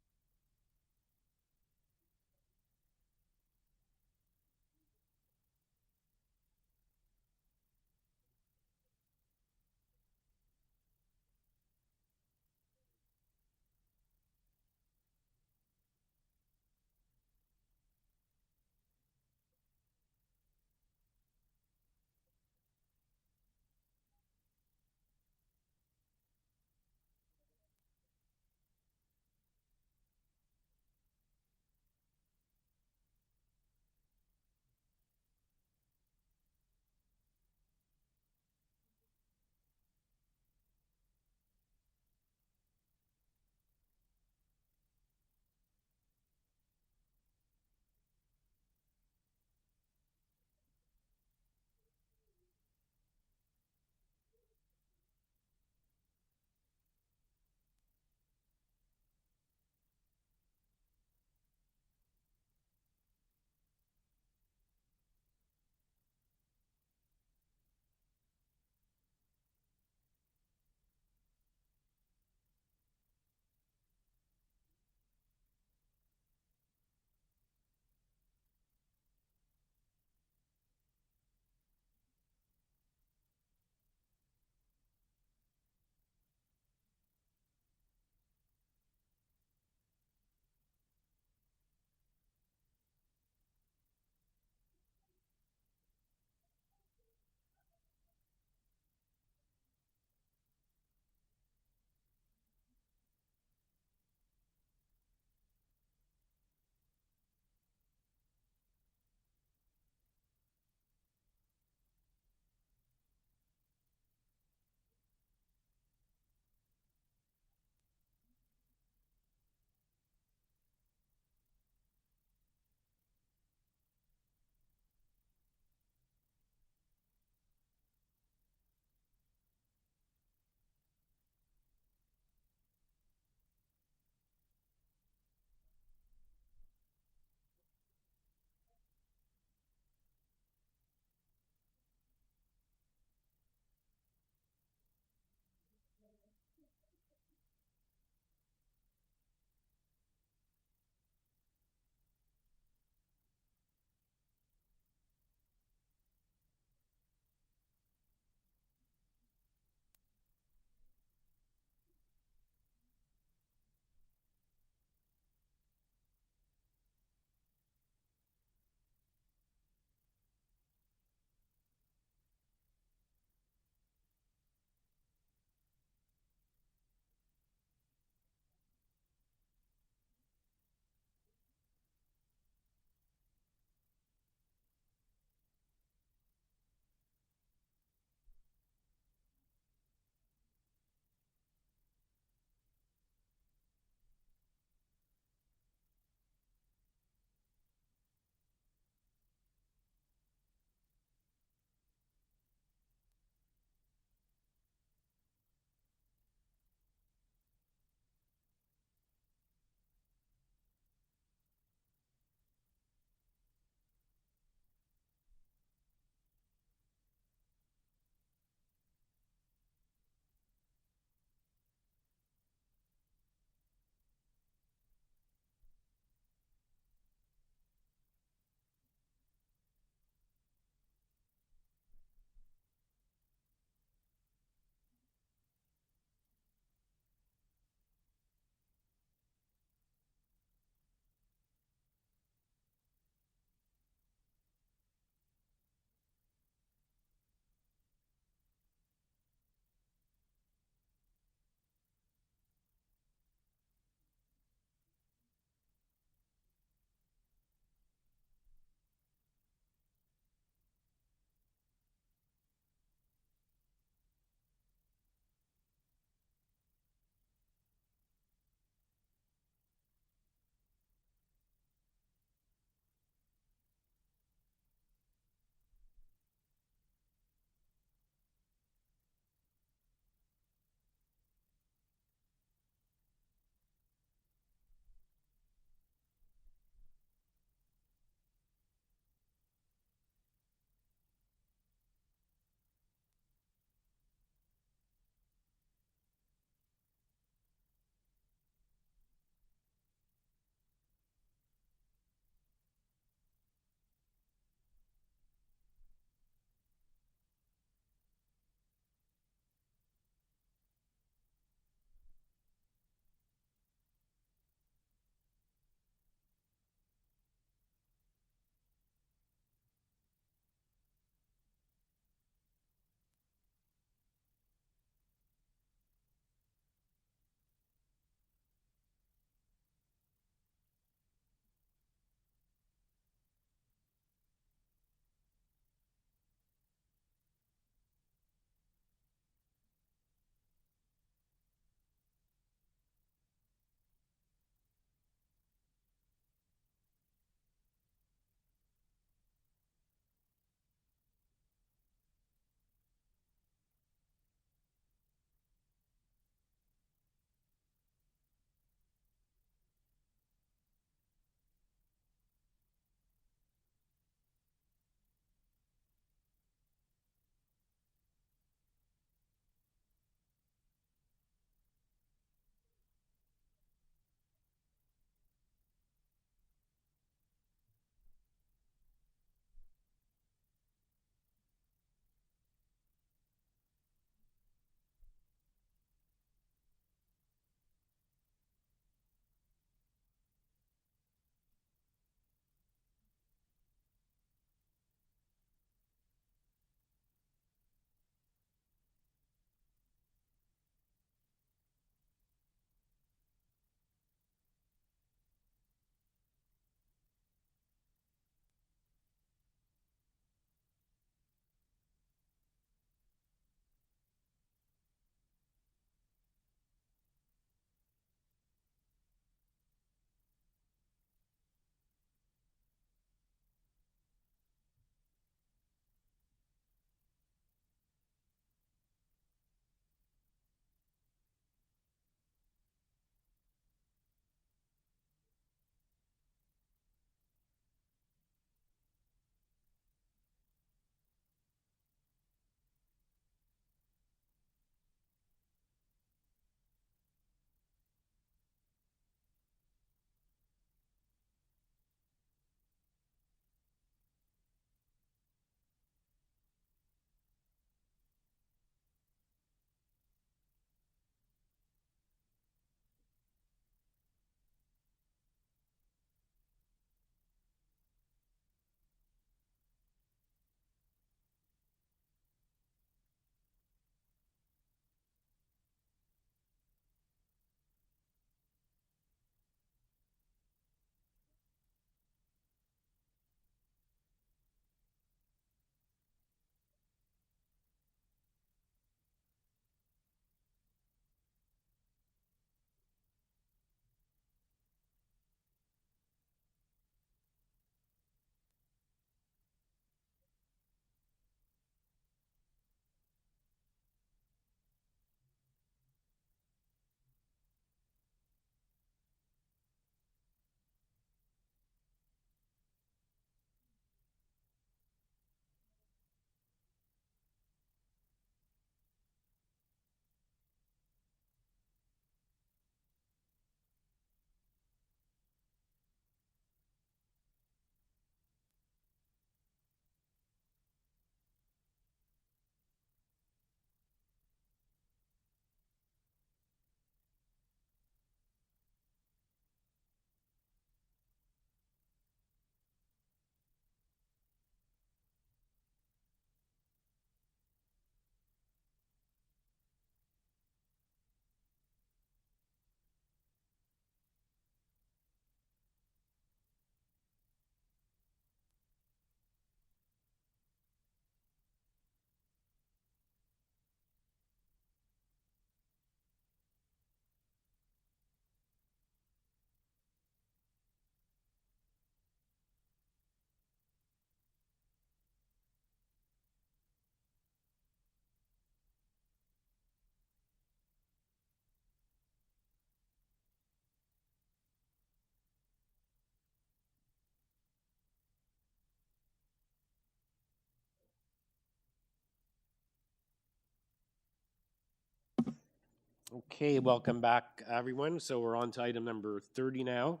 Okay, welcome back, everyone. So we're on to item number 30 now,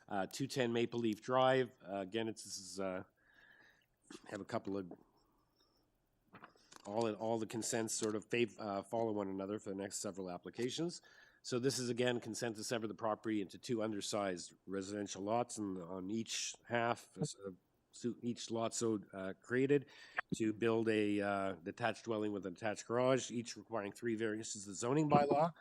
210 Maple Leaf Drive. Again, have a couple of, all the consents sort of follow one another for the next several applications. So this is, again, consent to sever the property into two undersized residential lots, and on each half, each lot created to build a detached dwelling with an attached garage, each requiring 3 variances of the zoning bylaw.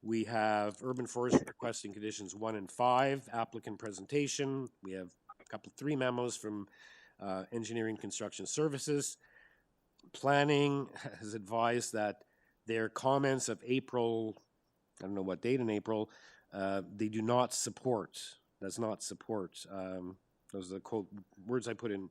We have urban forestry requesting conditions 1 and 5, applicant presentation. We have three memos from engineering construction services. Planning has advised that their comments of April, I don't know what date in April, they do not support, does not support. Those are the words I put in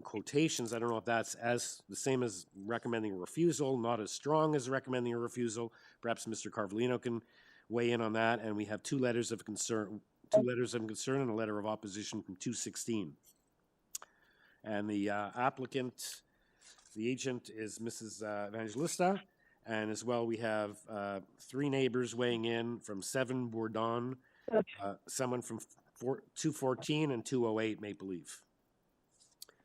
quotations. I don't know if that's as the same as recommending a refusal, not as strong as recommending a refusal. Perhaps Mr. Carvalino can weigh in on that. And we have two letters of concern and a letter of opposition from 216. And the applicant, the agent, is Mrs. Evangelista. And as well, we have 3 neighbors weighing in from 7 Bourdon, someone from 214 and 208 Maple Leaf.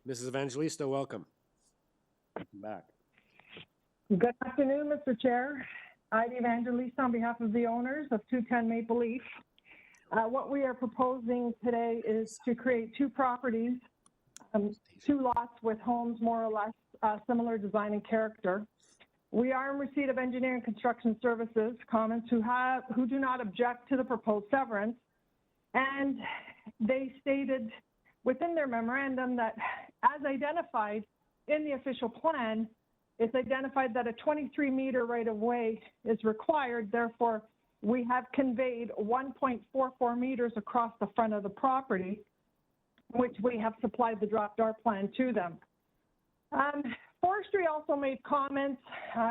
Mrs. Evangelista, welcome. Welcome back. Good afternoon, Mr. Chair. Heidi Evangelista on behalf of the owners of 210 Maple Leaf. What we are proposing today is to create 2 properties, 2 lots with homes more or less similar design and character. We are in receipt of engineering construction services comments who do not object to the proposed severance. And they stated within their memorandum that, as identified in the official plan, it's identified that a 23-meter right-of-way is required. Therefore, we have conveyed 1.44 meters across the front of the property, which we have supplied the draft-R plan to them. Forestry also made comments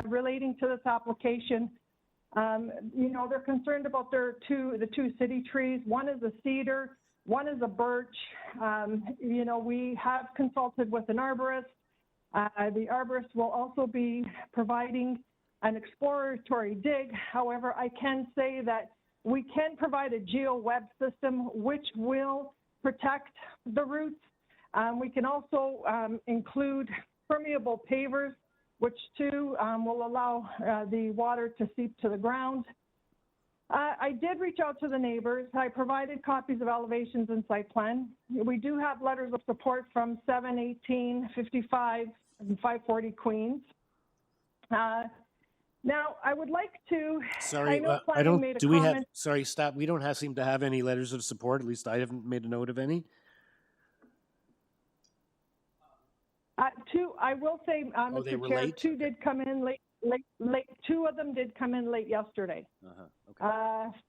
relating to this application. They're concerned about the 2 city trees. One is a cedar, one is a birch. We have consulted with an arborist. The arborist will also be providing an exploratory dig. However, I can say that we can provide a geo-web system which will protect the roots. We can also include permeable pavers, which too will allow the water to seep to the ground. I did reach out to the neighbors. I provided copies of elevations and site plan. We do have letters of support from 718, 55, and 540 Queens. Now, I would like to. Sorry, I don't. Do we have? Sorry, stop. We don't seem to have any letters of support. At least I haven't made a note of any. 2, I will say, Mr. Chair, late? 2 did come in late. 2 of them did come in late yesterday. Okay.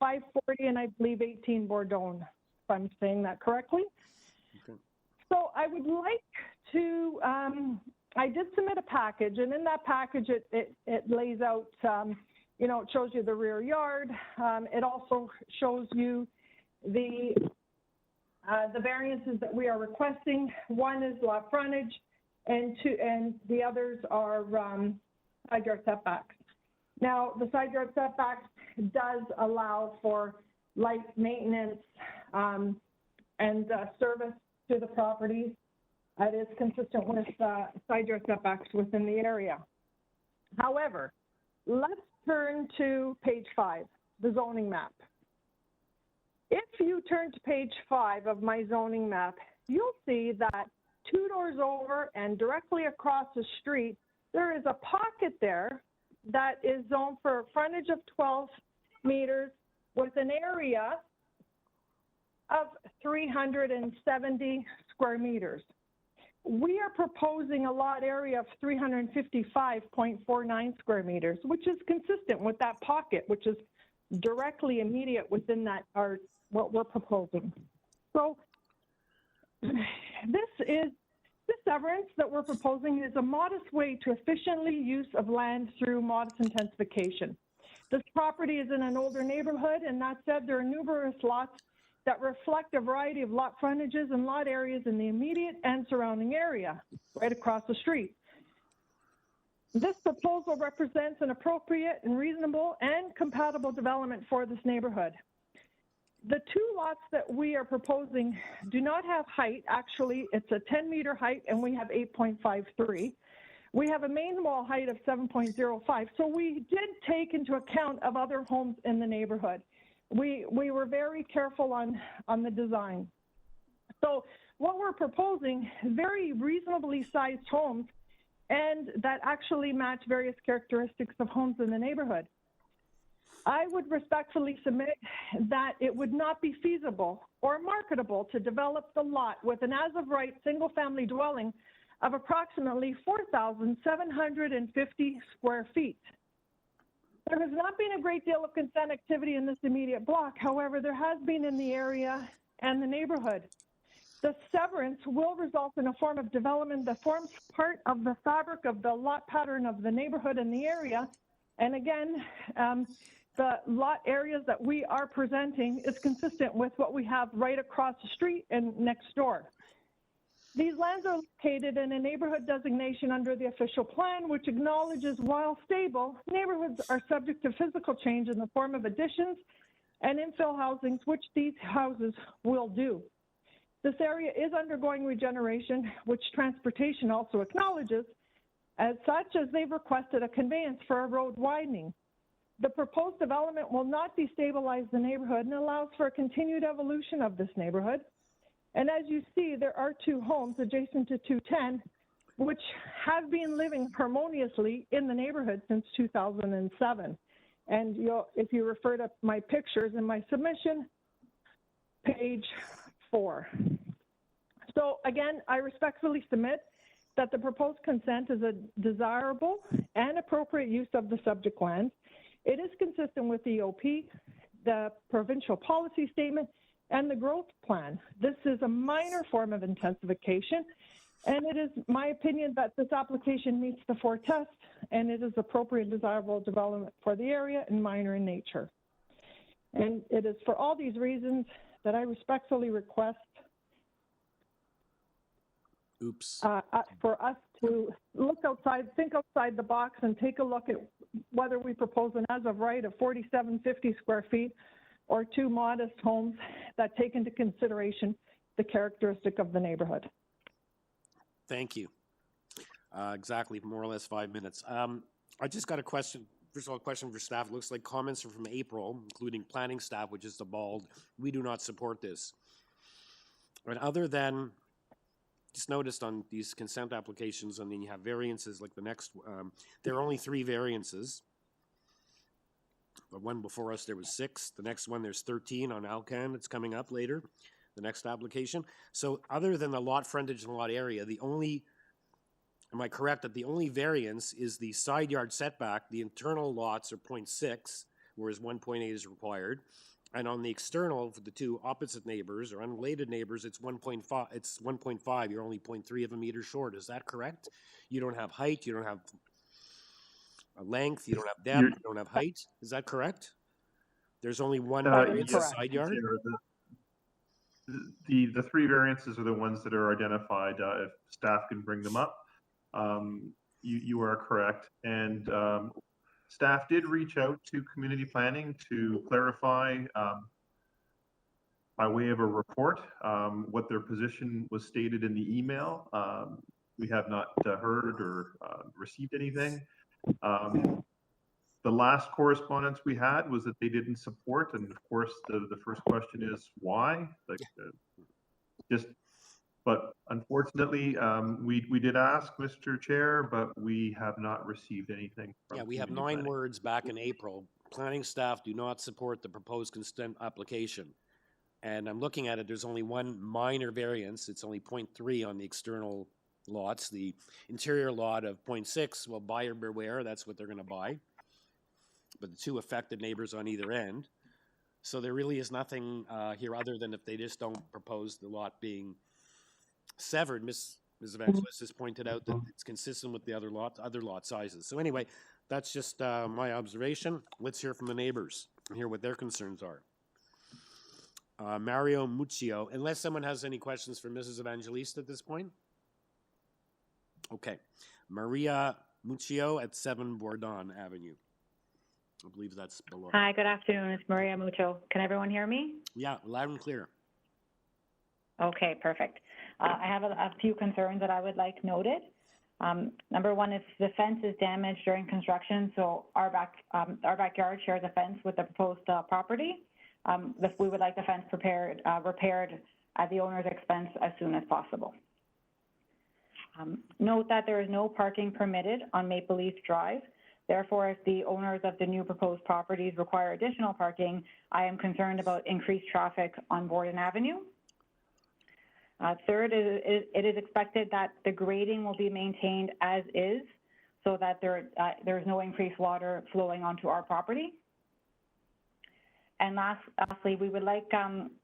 540 and I believe 18 Bourdon, if I'm saying that correctly. Okay. So I would like to. I did submit a package, and in that package, it lays out. It shows you the rear yard. It also shows you the variances that we are requesting. One is lot frontage, and the others are side yard setbacks. Now, the side yard setbacks does allow for light maintenance and service to the properties. It is consistent with side yard setbacks within the area. However, let's turn to page 5, the zoning map. If you turn to page 5 of my zoning map, you'll see that 2 doors over and directly across the street, there is a pocket there that is zoned for a frontage of 12 meters with an area of 370 square meters. We are proposing a lot area of 355.49 square meters, which is consistent with that pocket, which is directly immediate within that, what we're proposing. So this severance that we're proposing is a modest way to efficiently use of land through modest intensification. This property is in an older neighborhood, and that said, there are numerous lots that reflect a variety of lot frontages and lot areas in the immediate and surrounding area, right across the street. This proposal represents an appropriate and reasonable and compatible development for this neighborhood. The two lots that we are proposing do not have height. Actually, it's a 10-meter height, and we have 8.53. We have a main wall height of 7.05. So we did take into account of other homes in the neighborhood. We were very careful on the design. So what we're proposing is very reasonably sized homes, and that actually match various characteristics of homes in the neighborhood. I would respectfully submit that it would not be feasible or marketable to develop the lot with an as-of-right single-family dwelling of approximately 4,750 square feet. There has not been a great deal of consent activity in this immediate block. However, there has been in the area and the neighborhood. The severance will result in a form of development that forms part of the fabric of the lot pattern of the neighborhood and the area. And again, the lot areas that we are presenting is consistent with what we have right across the street and next door. These lands are located in a neighborhood designation under the official plan, which acknowledges while stable, neighborhoods are subject to physical change in the form of additions and infill housings, which these houses will do. This area is undergoing regeneration, which transportation also acknowledges. As such, as they've requested a conveyance for a road widening. The proposed development will not destabilize the neighborhood and allows for a continued evolution of this neighborhood. And as you see, there are two homes adjacent to 210, which have been living harmoniously in the neighborhood since 2007. And if you refer to my pictures in my submission, page 4. So again, I respectfully submit that the proposed consent is a desirable and appropriate use of the subject land. It is consistent with the OP, the provincial policy statement, and the growth plan. This is a minor form of intensification, and it is my opinion that this application meets the 4 tests, and it is appropriate and desirable development for the area and minor in nature. And it is for all these reasons that I respectfully request for us to look outside, think outside the box, and take a look at whether we propose an as-of-right of 4,750 square feet or 2 modest homes that take into consideration the characteristic of the neighborhood. Thank you. Exactly, more or less 5 minutes. I just got a question. First of all, a question for staff. It looks like comments are from April, including planning staff, which is the bald. We do not support this. And other than, just noticed on these consent applications, and then you have variances like the next, there are only 3 variances. The one before us, there was 6. The next one, there's 13 on ALCAN. It's coming up later, the next application. So other than the lot frontage and lot area, the only, am I correct that the only variance is the side yard setback? The internal lots are 0.6, whereas 1.8 is required. And on the external, for the 2 opposite neighbors or unrelated neighbors, it's 1.5. It's 1.5. You're only 0.3 of a meter short. Is that correct? You don't have height. You don't have a length. You don't have depth. You don't have height. Is that correct? There's only one side yard. The 3 variances are the ones that are identified. If staff can bring them up, you are correct. And staff did reach out to community planning to clarify by way of a report what their position was stated in the email. We have not heard or received anything. The last correspondence we had was that they didn't support, and of course the first question is why? Like, but unfortunately, we did ask, Mr. Chair, but we have not received anything. Yeah, we have 9 words back in April. Planning staff do not support the proposed consent application. And I'm looking at it, there's only one minor variance. It's only 0.3 on the external lots. The interior lot of 0.6, well, buyer beware, that's what they're going to buy. But the 2 affected neighbors on either end. So there really is nothing here other than if they just don't propose the lot being severed. Ms. Evangelist has pointed out that it's consistent with the other lot sizes. So anyway, that's just my observation. Let's hear from the neighbors and hear what their concerns are. Mario Muccio, unless someone has any questions for Mrs. Evangelista at this point. Okay. Maria Muccio at 7 Bordon Avenue. I believe that's below. Hi, good afternoon. It's Maria Mucho. Can everyone hear me? Yeah, loud and clear. Okay, perfect. I have a few concerns that I would like noted. Number one is the fence is damaged during construction, so our backyard shares a fence with the proposed property. We would like the fence repaired at the owner's expense as soon as possible. Note that there is no parking permitted on Maple Leaf Drive. Therefore, if the owners of the new proposed properties require additional parking, I am concerned about increased traffic on Borden Avenue. Third, it is expected that the grading will be maintained as is, so that there's no increased water flowing onto our property. And lastly, we would like to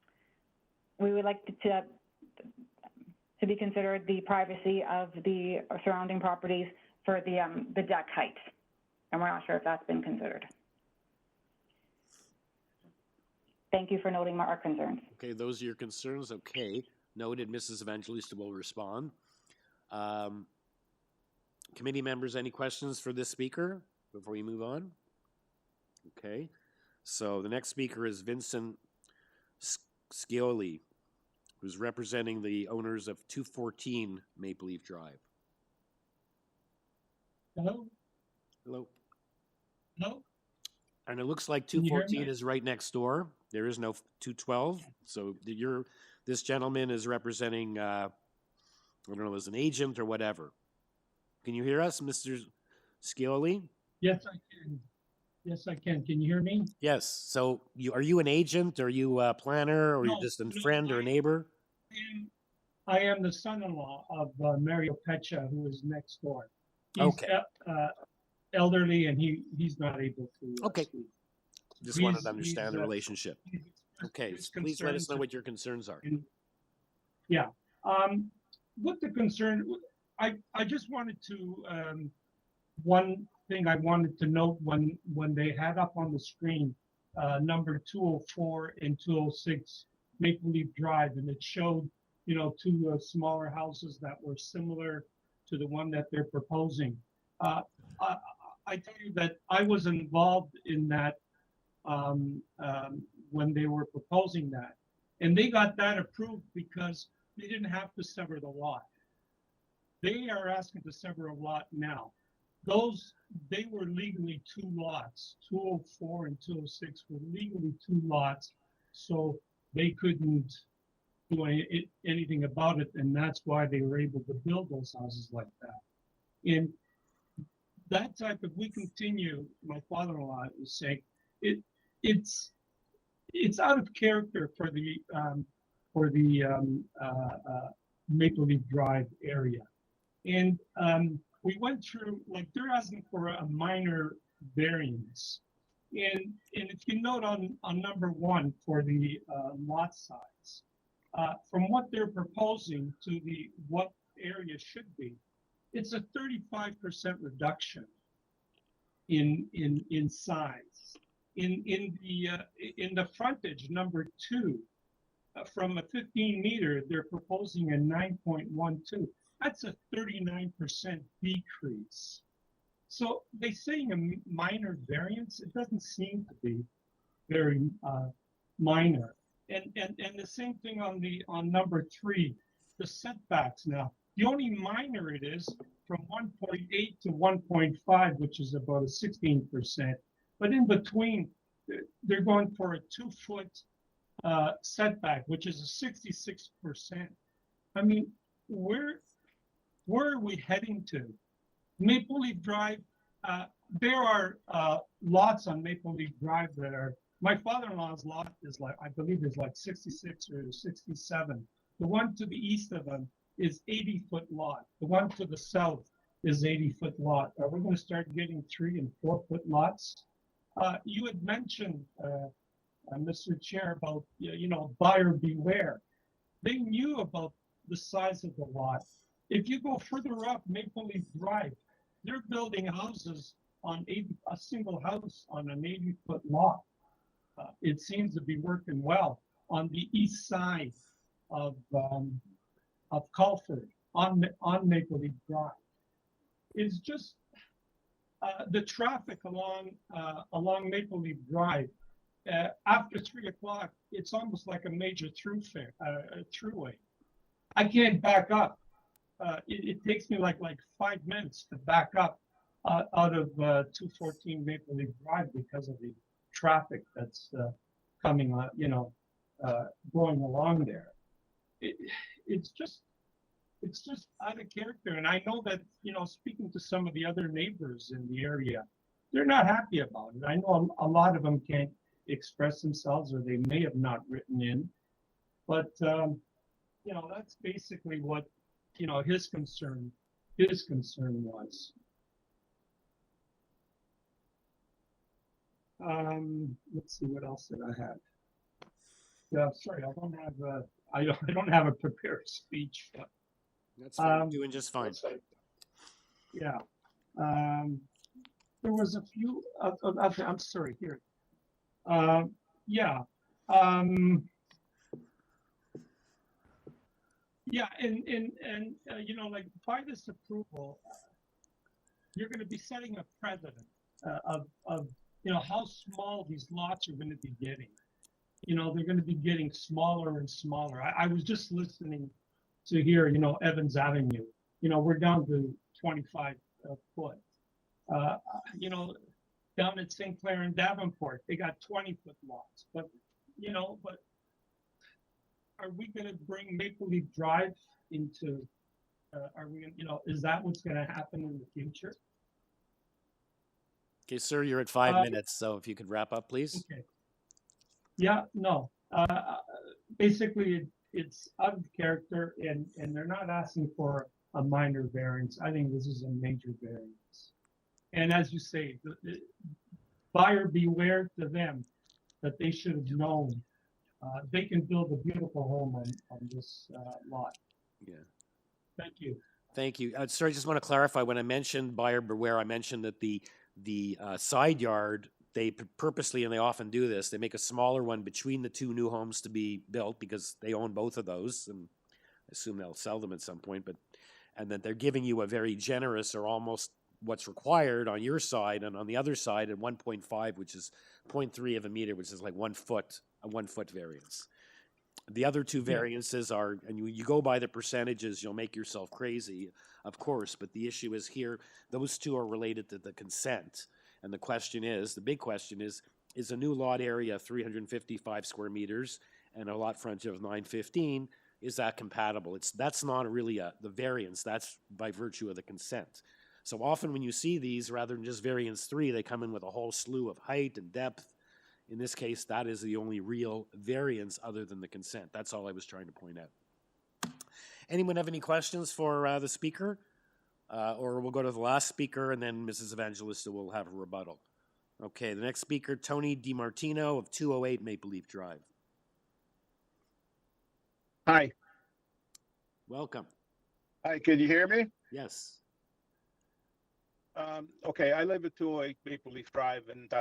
be considered the privacy of the surrounding properties for the deck height. And we're not sure if that's been considered. Thank you for noting our concerns. Okay, those are your concerns. Okay, noted. Mrs. Evangelista will respond. Committee members, any questions for this speaker before we move on? Okay, so the next speaker is Vincent Scioli, who's representing the owners of 214 Maple Leaf Drive. Hello? Hello? Hello? And it looks like Can you hear 214 me? is right next door. There is no 212. So this gentleman is representing, I don't know, as an agent or whatever. Can you hear us, Mr. Scioli? Yes, I can. Yes, I can. Can you hear me? Yes. So are you an agent? Are you a planner? Or No, you're just a no, friend or a neighbor? I am the son-in-law of Mario Pecha, who is next door. He's Okay. Elderly, and he's not able to Okay. speak. Just wanted to He's- understand the he's, relationship. Okay, his so please let us concerns know are- what your concerns are. Yeah. What the concern, I just wanted to, one thing I wanted to note when they had up on the screen, number 204 and 206 Maple Leaf Drive, and it showed, two smaller houses that were similar to the one that they're proposing. I tell you that I was involved in that when they were proposing that. And they got that approved because they didn't have to sever the lot. They are asking to sever a lot now. They were legally two lots. 204 and 206 were legally two lots, so they couldn't do anything about it, and that's why they were able to build those houses like that. And that type of, we continue, my father-in-law was saying, it's out of character for the Maple Leaf Drive area. And we went through, like, they're asking for a minor variance. And if you note on number 1 for the lot size, from what they're proposing to what area should be, it's a 35% reduction in size. In the frontage, number 2, from a 15 meter, they're proposing a 9.12. That's a 39% decrease. So they're saying a minor variance. It doesn't seem to be very minor. And the same thing on number 3, the setbacks now. The only minor it is from 1.8 to 1.5, which is about a 16%. But in between, they're going for a 2-foot setback, which is a 66%. I mean, where are we heading to? Maple Leaf Drive, there are lots on Maple Leaf Drive that are, my father-in-law's lot is like, I believe is like 66 or 67. The one to the east of them is 80-foot lot. The one to the south is 80-foot lot. Are we going to start getting 3- and 4-foot lots? You had mentioned, Mr. Chair, about, buyer beware. They knew about the size of the lot. If you go further up Maple Leaf Drive, they're building houses on a single house on an 80-foot lot. It seems to be working well on the east side of Culford on Maple Leaf Drive. It's just, the traffic along Maple Leaf Drive, after 3 o'clock, it's almost like a major throughway. I can't back up. It takes me like 5 minutes to back up out of 214 Maple Leaf Drive because of the traffic that's coming on, going along there. It's just out of character. And I know that, speaking to some of the other neighbors in the area, they're not happy about it. I know a lot of them can't express themselves, or they may have not written in, but that's basically what his concern was. Let's see, what else did I have? Yeah, sorry, I don't have a prepared speech. But, that's fine. You're doing just fine. Yeah. There was a few. I'm sorry. Here. Yeah. Yeah, and like by this approval, you're going to be setting a precedent of how small these lots are going to be getting. They're going to be getting smaller and smaller. I was just listening to here, Evans Avenue. We're down to 25 foot. Down at St. Clair and Davenport, they got 20-foot lots. But are we going to bring Maple Leaf Drive into? Are we? Is that what's going to happen in the future? Okay, sir, you're at 5 minutes, so if you could wrap up, please. Okay. Yeah, no. Basically, it's out of character, and they're not asking for a minor variance. I think this is a major variance. And as you say, the buyer beware to them that they should have known they can build a beautiful home on this lot. Yeah. Thank you. Thank you. Sir, I just want to clarify, when I mentioned buyer beware, I mentioned that the side yard, they purposely, and they often do this, they make a smaller one between the two new homes to be built because they own both of those, and I assume they'll sell them at some point, and then they're giving you a very generous, or almost what's required on your side, and on the other side at 1.5, which is 0.3 of a meter, which is like 1 foot, a 1 foot variance. The other two variances are, and you go by the percentages, you'll make yourself crazy, of course, but the issue is here, those two are related to the consent. And the question is, the big question is a new lot area 355 square meters and a lot frontage of 915, is that compatible? That's not really the variance, that's by virtue of the consent. So often when you see these, rather than just variance 3, they come in with a whole slew of height and depth. In this case, that is the only real variance other than the consent. That's all I was trying to point out. Anyone have any questions for the speaker? Or we'll go to the last speaker, and then Mrs. Evangelista will have a rebuttal. Okay, the next speaker, Tony DiMartino of 208 Maple Leaf Drive. Hi. Welcome. Hi, can you hear me? Yes. Okay, I live at 208 Maple Leaf Drive, and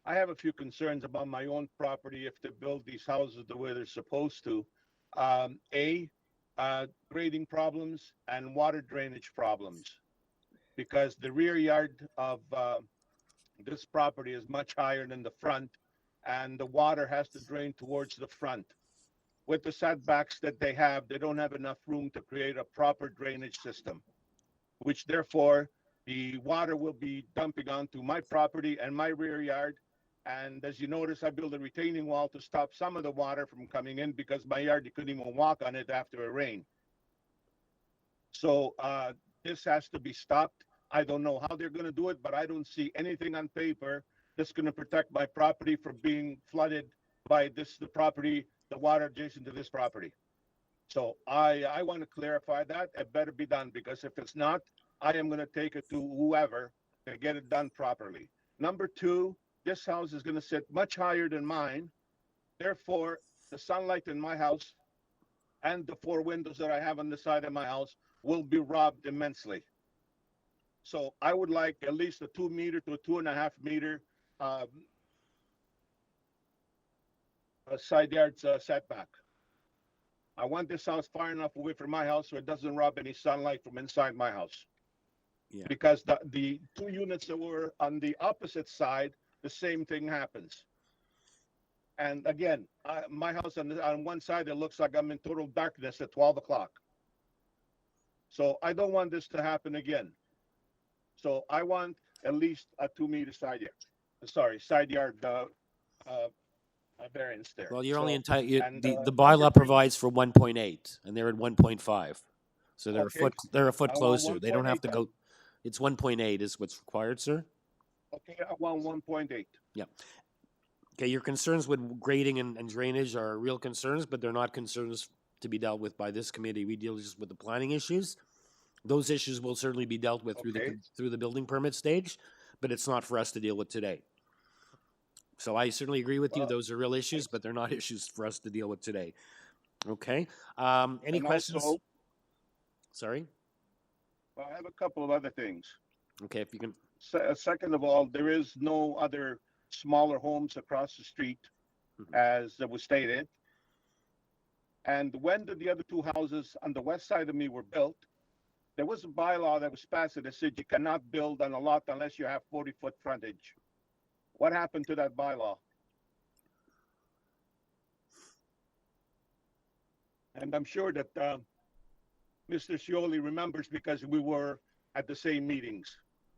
I have a few concerns about my own property if they build these houses the way they're supposed to. Grading problems and water drainage problems, because the rear yard of this property is much higher than the front, and the water has to drain towards the front. With the setbacks that they don't have enough room to create a proper drainage system, which therefore the water will be dumping onto my property and my rear yard. And as you notice, I built a retaining wall to stop some of the water from coming in, because my yard, you couldn't even walk on it after a rain. So this has to be stopped. I don't know how they're going to do it, but I don't see anything on paper that's going to protect my property from being flooded by the water adjacent to this property. So I want to clarify that. It better be done, because if it's not, I am going to take it to whoever to get it done properly. Number 2, this house is going to sit much higher than mine. Therefore, the sunlight in my house and the 4 windows that I have on the side of my house will be robbed immensely. So I would like at least a 2 meter to a 2.5 meter side yard setback. I want this house far enough away from my house so it doesn't rob any sunlight from inside my house. Yeah. Because the two units that were on the opposite side, the same thing happens. And again, my house on one side, it looks like I'm in total darkness at 12 o'clock. So I don't want this to happen again. So I want at least a 2-meter side yard variance there. Well, you're So, only entitled. and, The bylaw provides for 1.8, and they're at 1.5, so they're Okay. a foot I want closer. They don't have to 1.8 go. It's 1.8 is what's required, sir. Okay, I want 1.8. Yeah. Okay, your concerns with grading and drainage are real concerns, but they're not concerns to be dealt with by this committee. We deal just with the planning issues. Those issues will certainly be dealt with through the building permit stage, but it's not for us to deal with today. So I certainly agree with you. Those are real issues, but they're not issues for us to deal with today. Okay. Any And questions? also- Sorry. Well, I have a couple of other things. Okay, if you can. Second of all, there is no other smaller homes across the street, as was stated. And when the other two houses on the west side of me were built, there was a bylaw that was passed that said you cannot build on a lot unless you have 40-foot frontage. What happened to that bylaw? And I'm sure that Mr. Scioli remembers because we were at the same meetings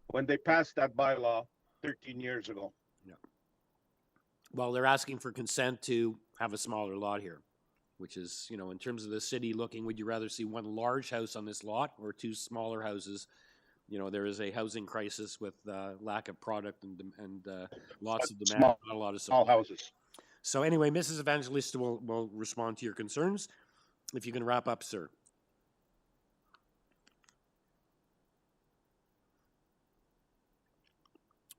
when they passed that bylaw 13 years ago. Yeah. Well, they're asking for consent to have a smaller lot here, which is, you know, in terms of the city looking, would you rather see one large house on this lot or two smaller houses? You know, there is a housing crisis with lack of product and lots of demand, not a lot of supply. Small houses. So anyway, Mrs. Evangelista will respond to your concerns. If you can wrap up, sir.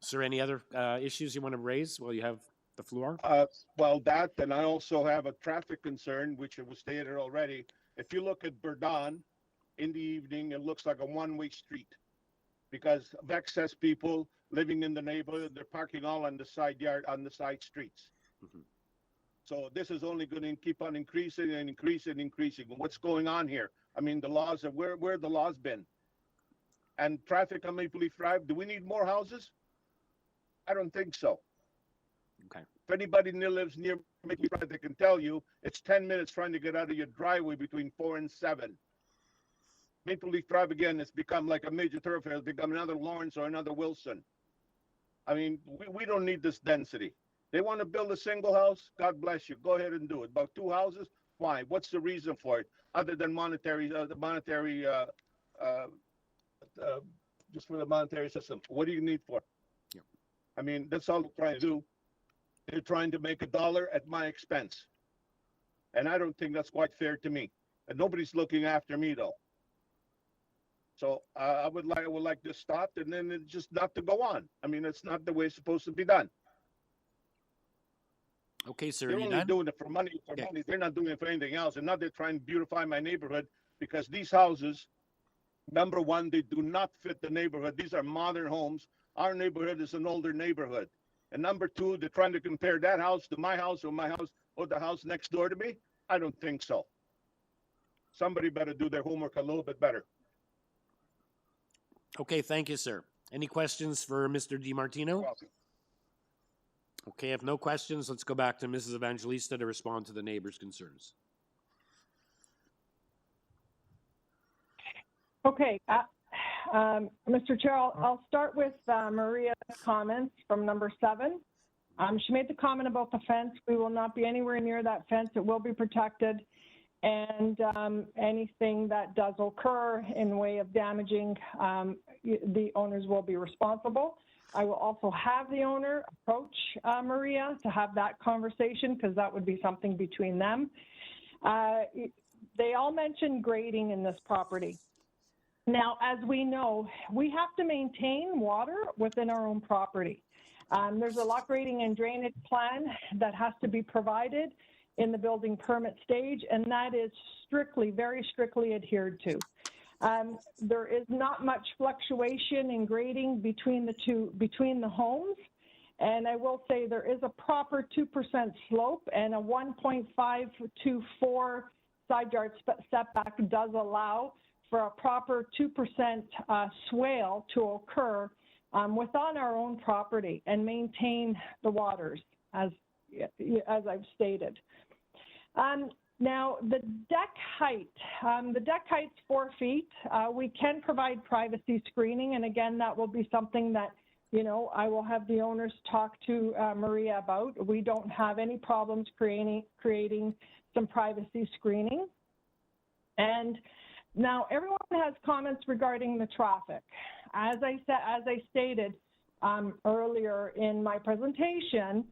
Sir, any other issues you want to raise while you have the floor? Well, that, and I also have a traffic concern, which was stated already. If you look at Verdun in the evening, it looks like a one-way street because of excess people living in the neighborhood. They're parking all on the side yard, on the side streets. So this is only going to keep on increasing and increasing and increasing. What's going on here? I mean, the laws are where the laws been? And traffic on Maple Leaf Drive, do we need more houses? I don't think so. Okay. If anybody lives near Maple Leaf Drive, they can tell you it's 10 minutes trying to get out of your driveway between 4 and 7. Maple Leaf Drive, again, it's become like a major thoroughfare. It's become another Lawrence or another Wilson. I mean, we don't need this density. They want to build a single house, God bless you. Go ahead and do it. About 2 houses, fine. What's the reason for it? Other than monetary, just for the monetary system. What do you need for it? Yeah. I mean, that's all they're trying to do. They're trying to make $1 at my expense. And I don't think that's quite fair to me. And nobody's looking after me, though. So I would like this stopped and then it's just not to go on. I mean, it's not the way it's supposed to be done. Okay, sir. They're only doing it for money. Money. They're not doing it for anything else. And now they're trying to beautify my neighborhood because these houses, number one, they do not fit the neighborhood. These are modern homes. Our neighborhood is an older neighborhood. And number two, they're trying to compare that house to my house or the house next door to me. I don't think so. Somebody better do their homework a little bit better. Okay, thank you, sir. Any questions for Mr. DiMartino? Okay, if no questions, let's go back to Mrs. Evangelista to respond to the neighbors' concerns. Okay, Mr. Chair, I'll start with Maria's comments from number 7. She made the comment about the fence. We will not be anywhere near that fence. It will be protected. And anything that does occur in way of damaging, the owners will be responsible. I will also have the owner approach Maria to have that conversation because that would be something between them. They all mentioned grading in this property. Now, as we know, we have to maintain water within our own property. There's a lot grading and drainage plan that has to be provided in the building permit stage, and that is strictly, very strictly adhered to. There is not much fluctuation in grading between the homes. And I will say there is a proper 2% slope and a 1.524 side yard setback does allow for a proper 2% swale to occur within our own property and maintain the waters, as I've stated. Now, the deck height's 4 feet. We can provide privacy screening, and again, that will be something that, you know, I will have the owners talk to Maria about. We don't have any problems creating some privacy screening. And now everyone has comments regarding the traffic. As I stated earlier in my presentation,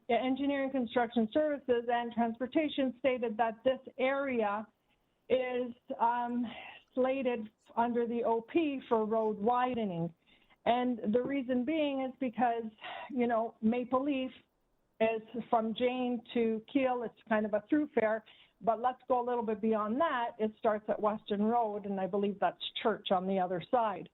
Engineering Construction Services and Transportation stated that this area is slated under the OP for road widening. And the reason being is because, you know, Maple Leaf is from Jane to Keel. It's kind of a throughfare, but let's go a little bit beyond that. It starts at Western Road, and I believe that's Church on the other side.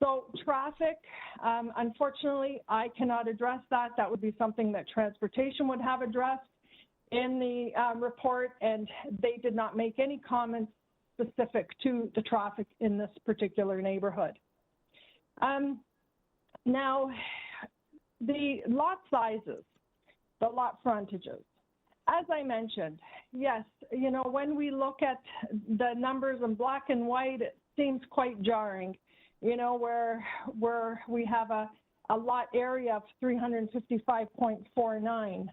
So traffic, unfortunately, I cannot address that. That would be something that Transportation would have addressed in the report, and they did not make any comments specific to the traffic in this particular neighborhood. Now, the lot sizes, the lot frontages. As I mentioned, yes, you know, when we look at the numbers in black and white, it seems quite jarring, you know, where we have a lot area of 355.49.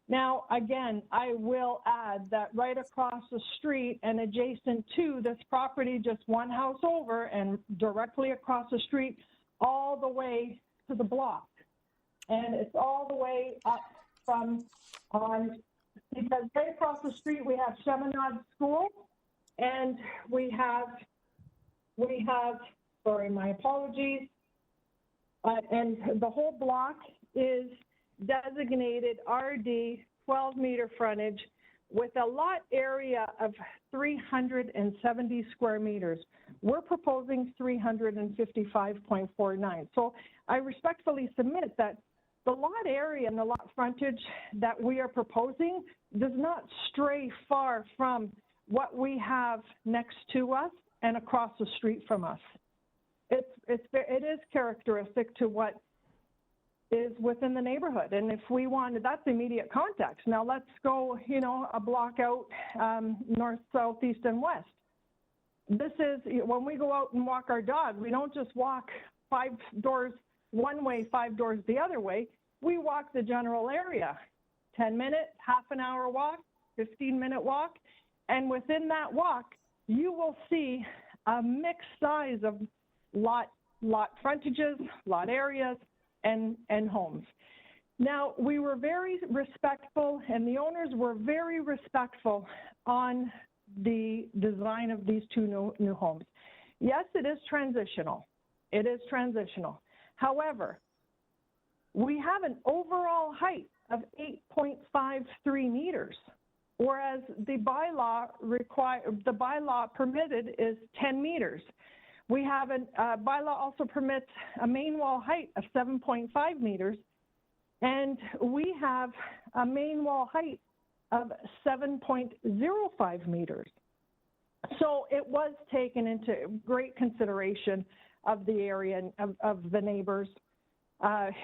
Now, again, I will add that right across the street and adjacent to this property, just one house over and directly across the street, all the way to the block. And it's all the way up from because right across the street we have Cheminade School, and we have, sorry, my apologies, and the whole block is designated RD 12-meter frontage with a lot area of 370 square meters. We're proposing 355.49. So I respectfully submit that the lot area and the lot frontage that we are proposing does not stray far from what we have next to us and across the street from us. It is characteristic to what is within the neighborhood. And if we wanted, that's immediate context. Now let's go, you know, a block out north, south, east, and west. This is, when we go out and walk our dog, we don't just walk 5 doors one way, 5 doors the other way. We walk the general area, 10-minute, half an hour walk, 15-minute walk. And within that walk, you will see a mixed size of lot frontages, lot areas, and homes. Now, we were very respectful, and the owners were very respectful on the design of these 2 new homes. Yes, it is transitional. It is transitional. However, we have an overall height of 8.53 meters, whereas the bylaw permitted is 10 meters. We have a bylaw also permits a main wall height of 7.5 meters, and we have a main wall height of 7.05 meters. So it was taken into great consideration of the area and of the neighbors.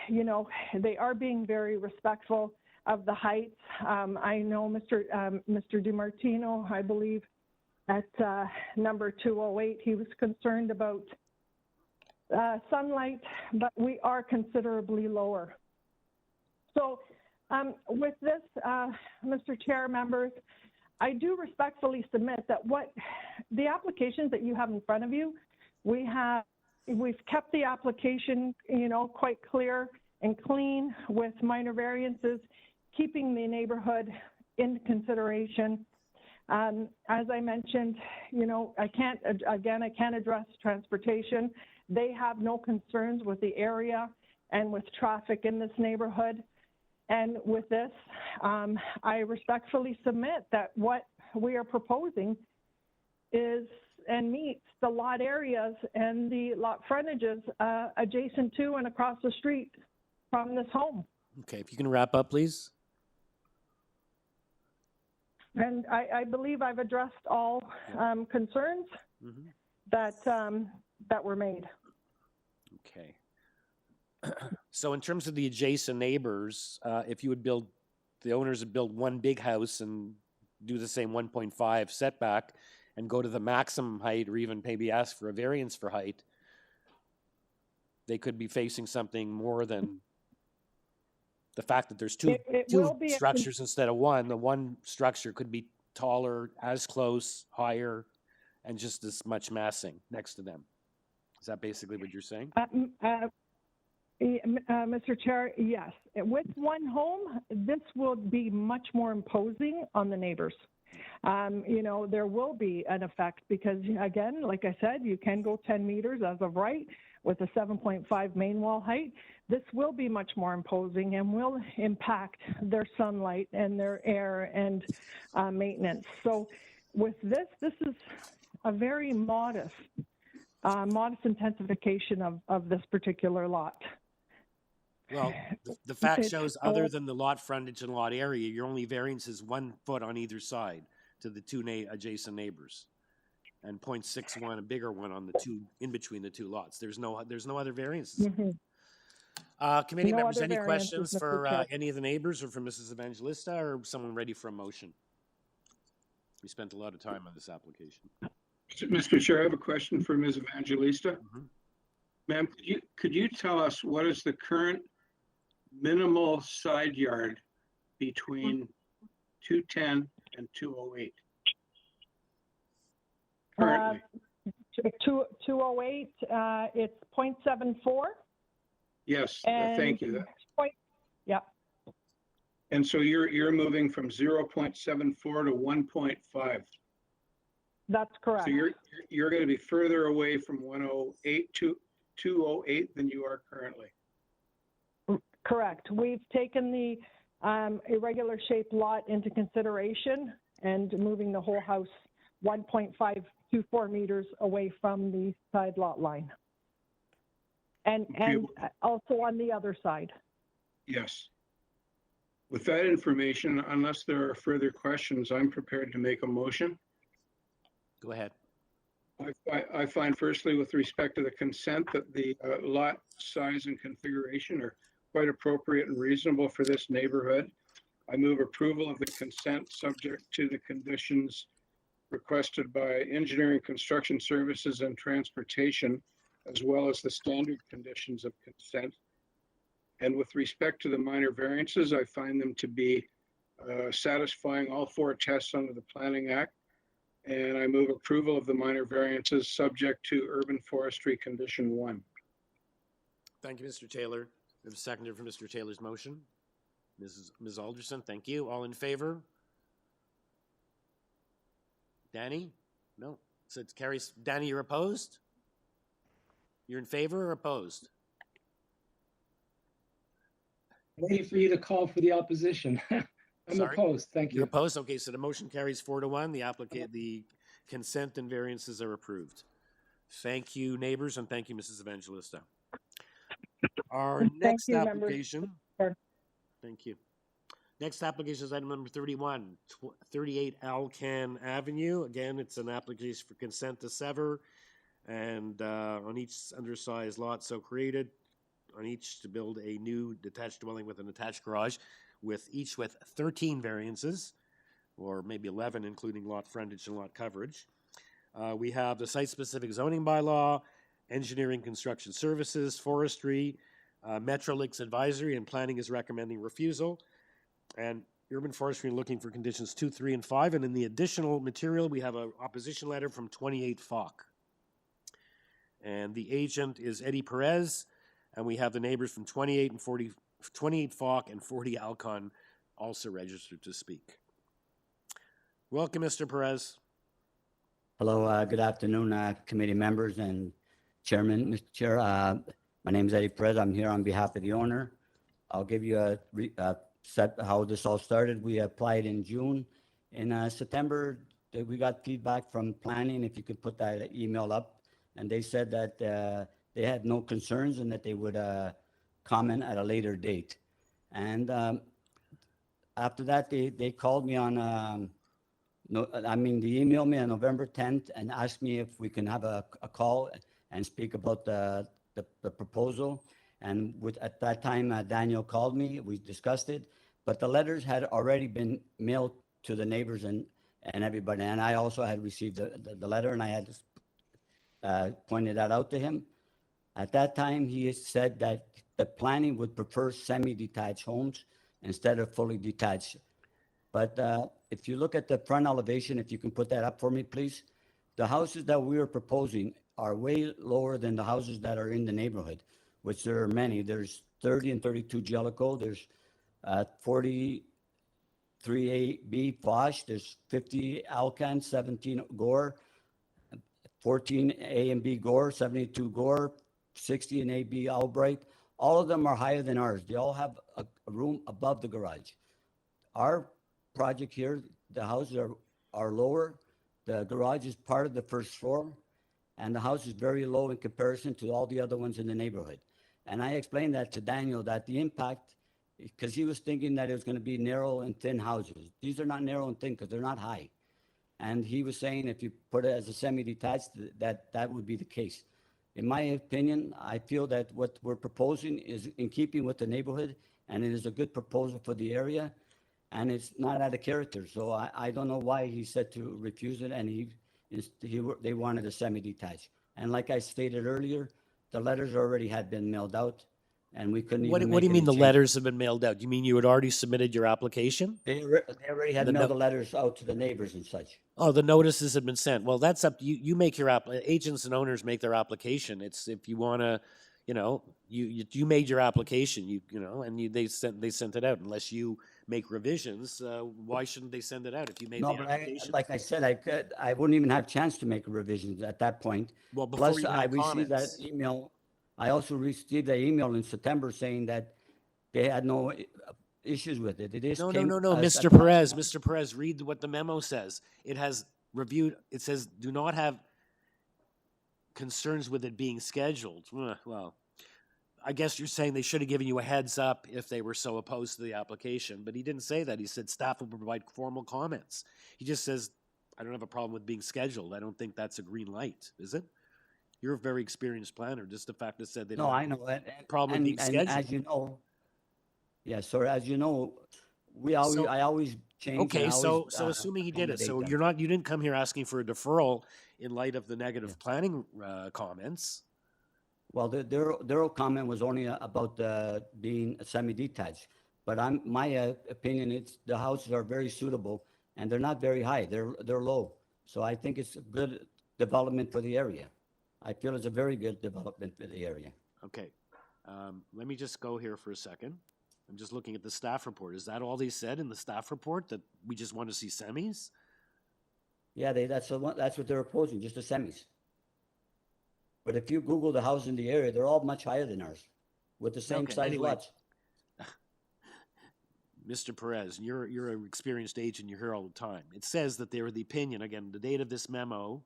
You know, they are being very respectful of the heights. I know Mr. DiMartino, I believe, at number 208, he was concerned about sunlight, but we are considerably lower. So with this, Mr. Chair, members, I do respectfully submit that what the applications that you have in front of you, we've kept the application, you know, quite clear and clean with minor variances, keeping the neighborhood in consideration. As I mentioned, you know, I can't address Transportation. They have no concerns with the area and with traffic in this neighborhood. And with this, I respectfully submit that what we are proposing is and meets the lot areas and the lot frontages adjacent to and across the street from this home. Okay, if you can wrap up, please. And I believe I've addressed all concerns that were made. Okay. So in terms of the adjacent neighbors, if you would build, the owners would build one big house and do the same 1.5 setback and go to the maximum height, or even maybe ask for a variance for height, they could be facing something more than the fact that there's two structures instead of one. The one structure could be taller, as close, higher, and just as much massing next to them. Is that basically what you're saying? Mr. Chair, yes. With one home, this will be much more imposing on the neighbors. You know, there will be an effect because, again, like I said, you can go 10 meters as of right with a 7.5 main wall height. This will be much more imposing and will impact their sunlight and their air and maintenance. So with this is a very modest intensification of this particular lot. Well, the fact shows, other than the lot frontage and lot area, your only variance is 1 foot on either side to the two adjacent neighbors, and 0.61, a bigger one on the two in between the two lots. There's no other variances. Committee members, any questions for any of the neighbors or for Mrs. Evangelista, or someone ready for a motion? We spent a lot of time on this application. Mr. Chair, I have a question for Ms. Evangelista. Ma'am, could you tell us what is the current minimal side yard between 210 and 208? Currently. 208, it's 0.74. Yes, thank you. Yeah. And so you're moving from 0.74 to 1.5. That's correct. So you're going to be further away from 108 to 208 than you are currently. Correct. We've taken the irregular shaped lot into consideration and moving the whole house 1.524 meters away from the side lot line. And also on the other side. Yes. With that information, unless there are further questions, I'm prepared to make a motion. Go ahead. I find firstly, with respect to the consent, that the lot size and configuration are quite appropriate and reasonable for this neighborhood. I move approval of the consent subject to the conditions requested by engineering, construction services, and transportation, as well as the standard conditions of consent. And with respect to the minor variances, I find them to be satisfying all 4 tests under the Planning Act. And I move approval of the minor variances subject to urban forestry condition 1. Thank you, Mr. Taylor. We have a seconder for Mr. Taylor's motion. Ms. Alderson, thank you. All in favor? Danny? No. So it carries. Danny, you're opposed? You're in favor or opposed? Waiting for you to call for the opposition. I'm opposed. Thank you. You're opposed? Okay, so the motion carries 4-1. The consent and variances are approved. Thank you, neighbors, and thank you, Mrs. Evangelista. Our next application. Thank you. Next application is item number 31, 38 ALCAN Avenue. Again, it's an application for consent to sever, and on each undersized lot so created, on each to build a new detached dwelling with an attached garage, with 13 variances, or maybe 11, including lot frontage and lot coverage. We have the site-specific zoning bylaw, engineering construction services, forestry, Metrolinx advisory, and planning is recommending refusal. And urban forestry looking for conditions 2, 3, and 5. And in the additional material, we have an opposition letter from 28 Falk. And the agent is Eddie Perez, and we have the neighbors from 28 Falk and 40 ALCAN also registered to speak. Welcome, Mr. Perez. Hello, good afternoon, committee members and chairman. Mr. Chair, my name is Eddie Perez. I'm here on behalf of the owner. I'll give you a set how this all started. We applied in June. In September, we got feedback from planning, if you could put that email up, and they said that they had no concerns and that they would comment at a later date. And after that, they called me on No, I mean, they emailed me on November 10th and asked me if we can have a call and speak about the proposal. And at that time, Daniel called me, we discussed it, but the letters had already been mailed to the neighbors and everybody. And I also had received the letter, and I had pointed that out to him. At that time, he said that the planning would prefer semi-detached homes instead of fully detached. But if you look at the front elevation, if you can put that up for me, please. The houses that we are proposing are way lower than the houses that are in the neighborhood, which there are many. There's 30 and 32 Jellicoe. There's 43A-B Foch. There's 50 Alcan, 17 Gore, 14 A and B Gore, 72 Gore, 60 and A-B Albright. All of them are higher than ours. They all have a room above the garage. Our project here, the houses are lower. The garage is part of the first floor, and the house is very low in comparison to all the other ones in the neighborhood. And I explained that to Daniel, that the impact, because he was thinking that it was going to be narrow and thin houses. These are not narrow and thin because they're not high. And he was saying if you put it as a semi-detached, that would be the case. In my opinion, I feel that what we're proposing is in keeping with the neighborhood, and it is a good proposal for the area, and it's not out of character. So I don't know why he said to refuse it, and they wanted a semi-detached. And like I stated earlier, the letters already had been mailed out, and we couldn't even What do you mean the changes. letters have been mailed out? You mean you had already submitted your application? They already had mailed the letters out to the neighbors and such. Oh, the notices have been sent. Well, that's up to you. You make your agents and owners make their application. It's if you want to, you made your application. They sent it out. Unless you make revisions, why shouldn't they send it out if you made the application? Like I said, I wouldn't even have a chance to make revisions at that point. Well, before Plus, you I had received that comments. email. I also received an email in September saying that they had no issues with it. No, Mr. Perez. Mr. Perez, read what the memo says. It has reviewed. It says do not have concerns with it being scheduled. Well, I guess you're saying they should have given you a heads up if they were so opposed to the application, but he didn't say that. He said staff will provide formal comments. He just says, I don't have a problem with being scheduled. I don't think that's a green light, is it? You're a very experienced planner. Just the fact that said they don't have a problem with being scheduled. And as you know, as you know, I always change. Okay, so assuming he did it, so you didn't come here asking for a deferral in light of the negative planning comments. Well, their comment was only about being semi-detached, but my opinion, it's the houses are very suitable and they're not very high. They're low, so I think it's a good development for the area. I feel it's a very good development for the area. Okay, let me just go here for a second. I'm just looking at the staff report. Is that all they said in the staff report, that we just want to see semis? Yeah, that's what they're opposing, just the semis. But if you Google the houses in the area, they're all much higher than ours, with the same size lots. Mr. Perez, you're an experienced agent. You're here all the time. It says that they were the opinion. Again, the date of this memo.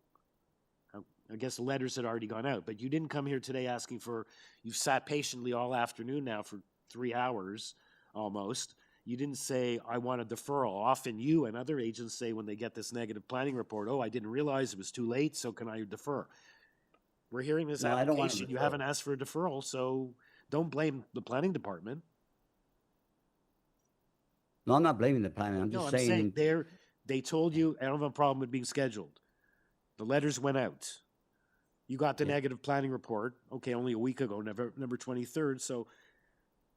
I guess the letters had already gone out, but you didn't come here today asking for. You've sat patiently all afternoon now for 3 hours almost. You didn't say, I want a deferral. Often you and other agents say when they get this negative planning report, oh, I didn't realize it was too late, so can I defer? We're hearing this application. You haven't asked for a deferral, so don't blame the planning department. No, I'm not blaming the planning. I'm just saying they told you, I don't have a problem with being scheduled. The letters went out. You got the negative planning report, okay, only a week ago, November 23rd, so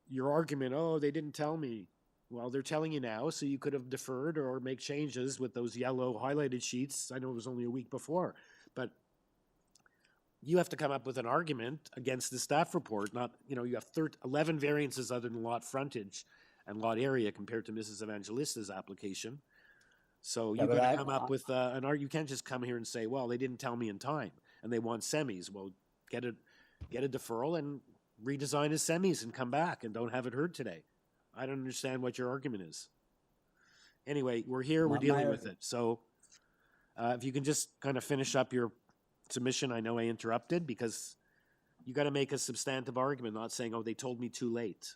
your argument, oh, they didn't tell me. Well, they're telling you now, so you could have deferred or make changes with those yellow highlighted sheets. I know it was only a week before, but you have to come up with an argument against the staff report. Not, you have 11 variances other than lot frontage and lot area compared to Mrs. Evangelista's application. So you've got to come up with an argument. You can't just come here and say, well, they didn't tell me in time and they want semis. Well, get a deferral and redesign his semis and come back and don't have it heard today. I don't understand what your argument is. Anyway, we're here, we're dealing with it. So if you can just kind of finish up your submission. I know I interrupted because you got to make a substantive argument, not saying, oh, they told me too late.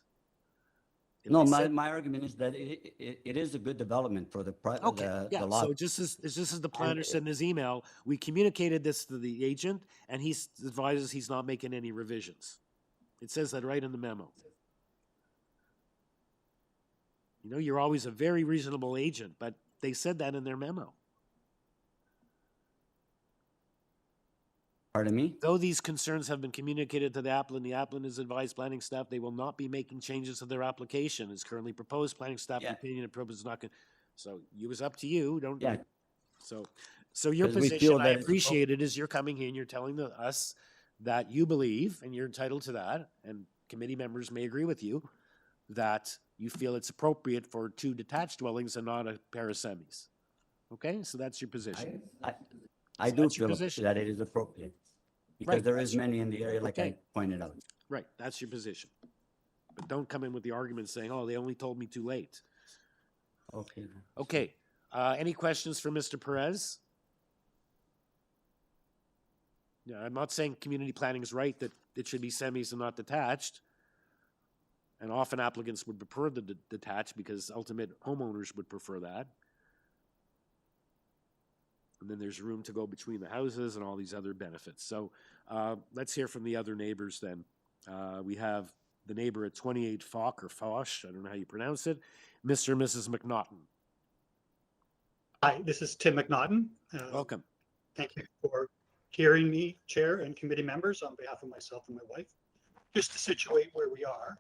If No, they my, said- my argument is that it is a good development for the, Okay, yeah, the lot. so just as the planner said in his email, we communicated this to the agent, and he advises he's not making any revisions. It says that right in the memo. You know, you're always a very reasonable agent, but they said that in their memo. Pardon me? Though these concerns have been communicated to the applicant has advised planning staff they will not be making changes to their application as currently proposed. Planning staff opinion and purpose is not going. So it was up to you. Don't. Yeah. So your 'Cause we position, feel I that it's appreciate it, is you're coming here and you're telling us that you believe, and you're entitled to that, and committee members may agree with you, that you feel it's appropriate for 2 detached dwellings and not a pair of semis. Okay, so that's your position. I So do that's your feel position. that it is appropriate. Because Right, there that's is your- many in the area, like okay. I pointed out. Right, that's your position. But don't come in with the argument saying, oh, they only told me too late. Okay. Okay, any questions for Mr. Perez? Yeah, I'm not saying community planning is right, that it should be semis and not detached. And often applicants would prefer the detached because ultimate homeowners would prefer that. And then there's room to go between the houses and all these other benefits. So let's hear from the other neighbors then. We have the neighbor at 28 Foch or Foch, I don't know how you pronounce it, Mr. and Mrs. McNaughton. Hi, this is Tim McNaughton. Welcome. Thank you for hearing me, Chair and committee members, on behalf of myself and my wife. Just to situate where we are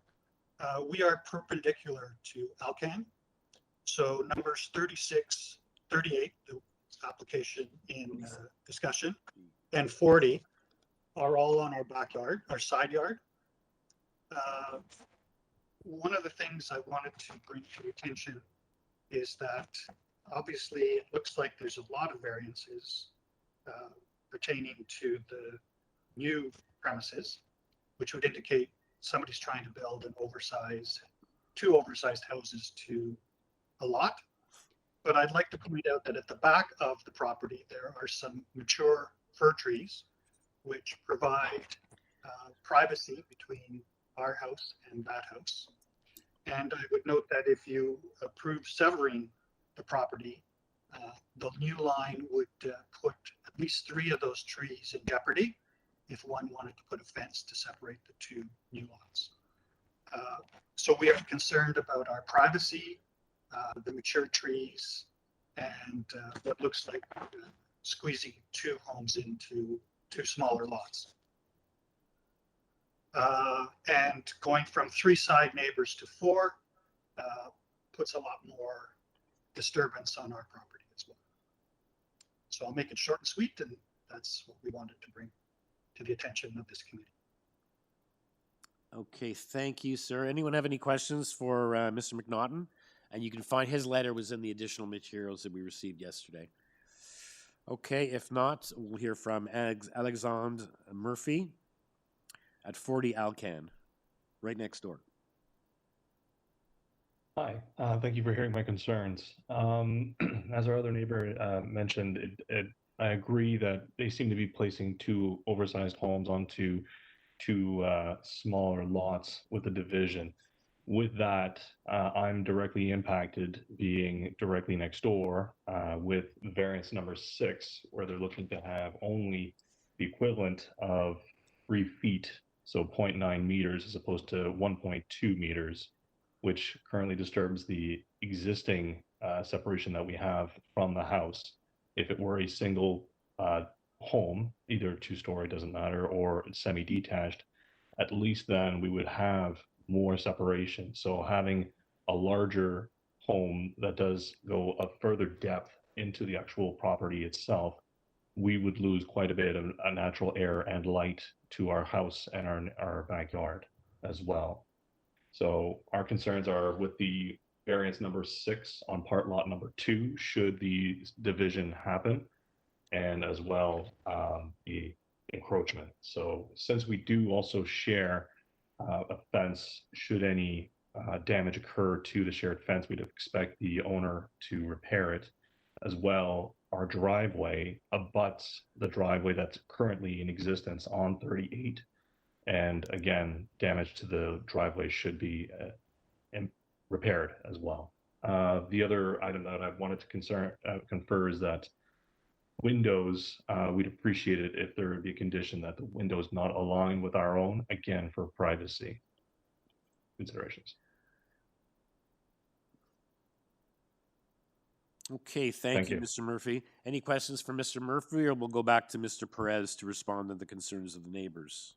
perpendicular to ALCAN. So numbers 36, 38, the application in discussion, and 40 are all on our backyard, our side yard. One of the things I wanted to bring to your attention is that obviously it looks like there's a lot of variances pertaining to the new premises, which would indicate somebody's trying to build two oversized houses to a lot. But I'd like to point out that at the back of the property, there are some mature fir trees, which provide privacy between our house and that house. And I would note that if you approve severing the property, the new line would put at least 3 of those trees in jeopardy if one wanted to put a fence to separate the 2 new lots. So we are concerned about our privacy, the mature trees, and what looks like squeezing 2 homes into 2 smaller lots. And going from 3 side neighbors to 4 puts a lot more disturbance on our property as well. So I'll make it short and sweet, and that's what we wanted to bring to the attention of this committee. Okay, thank you, sir. Anyone have any questions for Mr. McNaughton? And you can find his letter was in the additional materials that we received yesterday. Okay, if not, we'll hear from Alexandre Murphy at 40 Alcan, right next door. Hi, thank you for hearing my concerns. As our other neighbor mentioned, I agree that they seem to be placing 2 oversized homes onto 2 smaller lots with a division. With that, I'm directly impacted being directly next door with variance number 6, where they're looking to have only the equivalent of 3 feet, so 0.9 meters as opposed to 1.2 meters, which currently disturbs the existing separation that we have from the house. If it were a single home, either 2-story, doesn't matter, or semi-detached, at least then we would have more separation. So having a larger home that does go a further depth into the actual property itself, we would lose quite a bit of natural air and light to our house and our backyard as well. So our concerns are with the variance number 6 on part lot number 2, should the division happen, and as well the encroachment. So since we do also share a fence, should any damage occur to the shared fence, we'd expect the owner to repair it. As well, our driveway abuts the driveway that's currently in existence on 38. And again, damage to the driveway should be repaired as well. The other item that I wanted to confer is that windows, we'd appreciate it if there would be a condition that the windows not align with our own, again, for privacy considerations. Okay, thank you, Mr. Murphy. Any questions for Mr. Murphy, or we'll go back to Mr. Perez to respond to the concerns of the neighbors?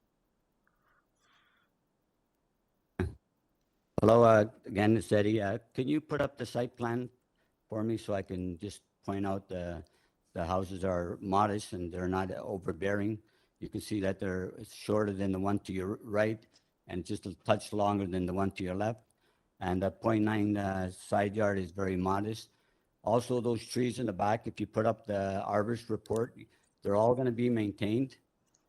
Hello, again, it's Eddie. Can you put up the site plan for me so I can just point out the houses are modest and they're not overbearing? You can see that they're shorter than the one to your right and just a touch longer than the one to your left. And the 0.9 side yard is very modest. Also, those trees in the back, if you put up the arborist report, they're all going to be maintained.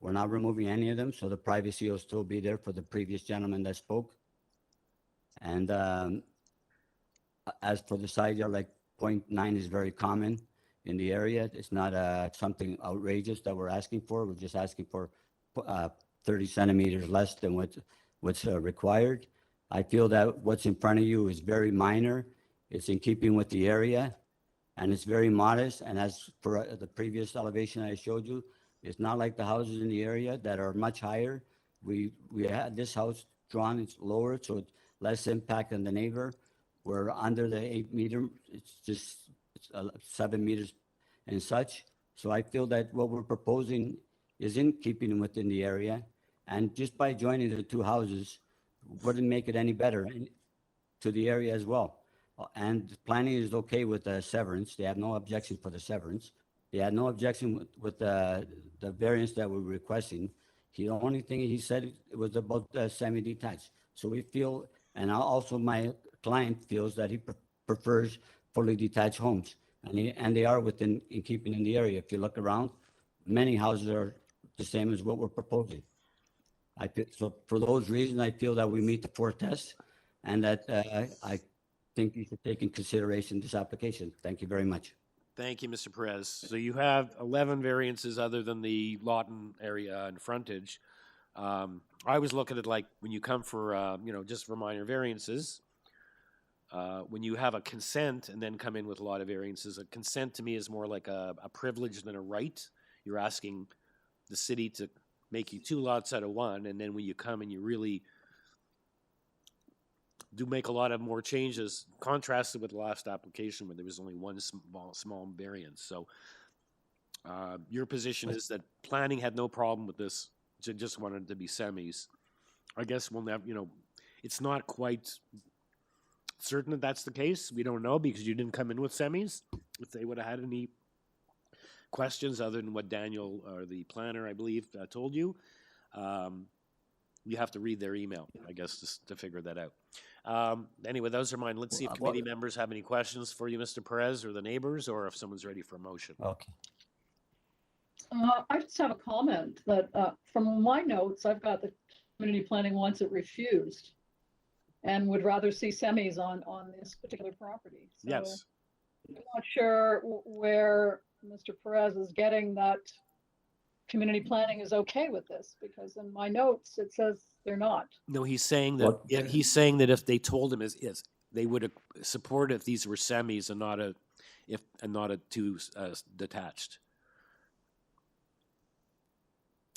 We're not removing any of them, so the privacy will still be there for the previous gentleman that spoke. And as for the side yard, like 0.9 is very common in the area. It's not something outrageous that we're asking for. We're just asking for 30 centimeters less than what's required. I feel that what's in front of you is very minor. It's in keeping with the area, and it's very modest. And as for the previous elevation I showed you, it's not like the houses in the area that are much higher. We had this house drawn, it's lower, so it's less impact on the neighbor. We're under the 8 meter, it's 7 meters and such. So I feel that what we're proposing is in keeping within the area. And just by joining the two houses, wouldn't make it any better to the area as well. And planning is okay with the severance. They have no objection for the severance. They had no objection with the variance that we're requesting. The only thing he said was about semi-detached. So we feel, and also my client feels that he prefers fully detached homes, and they are in keeping in the area. If you look around, many houses are the same as what we're proposing. So for those reasons, I feel that we meet the 4 tests, and that I think you should take in consideration this application. Thank you very much. Thank you, Mr. Perez. So you have 11 variances other than the Lawton area and frontage. I was looking at, like, when you come for, just for minor variances, when you have a consent and then come in with a lot of variances, a consent to me is more like a privilege than a right. You're asking the city to make you 2 lots out of 1, and then when you come and you really do make a lot of more changes, contrasted with the last application where there was only one small variance. So your position is that planning had no problem with this, just wanted it to be semis. I guess we'll never, it's not quite certain that that's the case. We don't know because you didn't come in with semis. If they would have had any questions other than what Daniel, or the planner, I believe, told you, you have to read their email, I guess, to figure that out. Anyway, those are mine. Let's see if committee members have any questions for you, Mr. Perez, or the neighbors, or if someone's ready for a motion. Okay. I just have a comment that from my notes, I've got the community planning wants it refused and would rather see semis on this particular property. So yes. I'm not sure where Mr. Perez is getting that community planning is okay with this, because in my notes it says they're not. No, he's saying that if they told him is they would have supported if these were semis and not a 2 detached.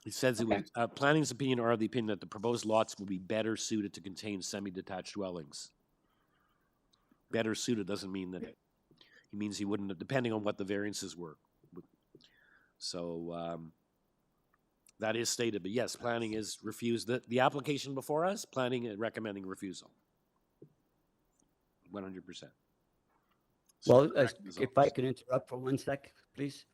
He says it was planning's opinion or the opinion that the proposed lots will be better suited to contain semi-detached dwellings. Better suited doesn't mean that he means he wouldn't, depending on what the variances were. So that is stated, but yes, planning is refused. The application before us, planning and recommending refusal. 100%. Well, if I can interrupt for 1 sec, please.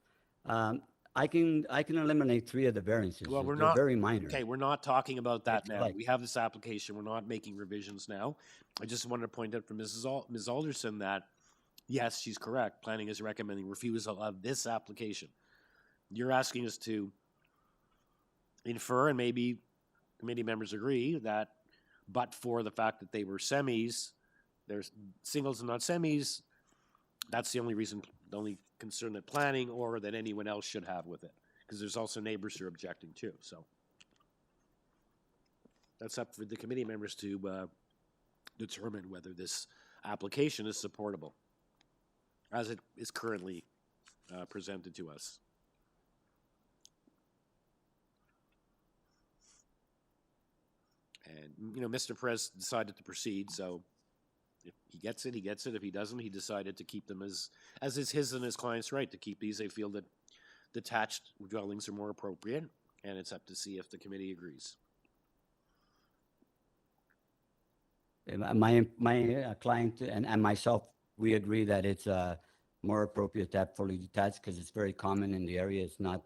I can eliminate 3 of the variances. Well, we're They're not very minor. Okay, we're not talking about that now. We have this application. We're not making revisions now. I just wanted to point out for Ms. Alderson that yes, she's correct. Planning is recommending refusal of this application. You're asking us to infer, and maybe committee members agree, that but for the fact that they were semis, there's singles and not semis, that's the only reason, the only concern that planning or that anyone else should have with it, because there's also neighbors who are objecting too. So that's up for the committee members to determine whether this application is supportable as it is currently presented to us. And, you know, Mr. Perez decided to proceed, so if he gets it, he gets it. If he doesn't, he decided to keep them as is his and his client's right to keep these. They feel that detached dwellings are more appropriate, and it's up to see if the committee agrees. My client and myself, we agree that it's more appropriate to have fully detached because it's very common in the area. It's not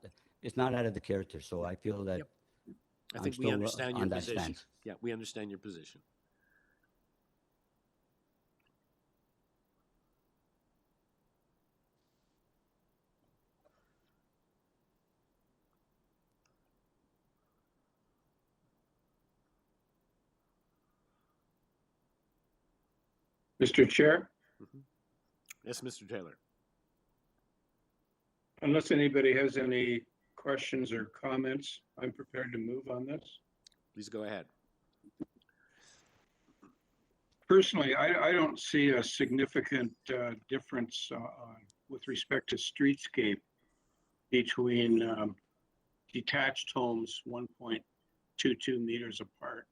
out of the character. So I feel that I think we understand your position. Yeah, we understand your position. Mr. Chair, Yes, Mr. Taylor. unless anybody has any questions or comments, I'm prepared to move on this. Please go ahead. Personally, I don't see a significant difference with respect to streetscape between detached homes 1.22 meters apart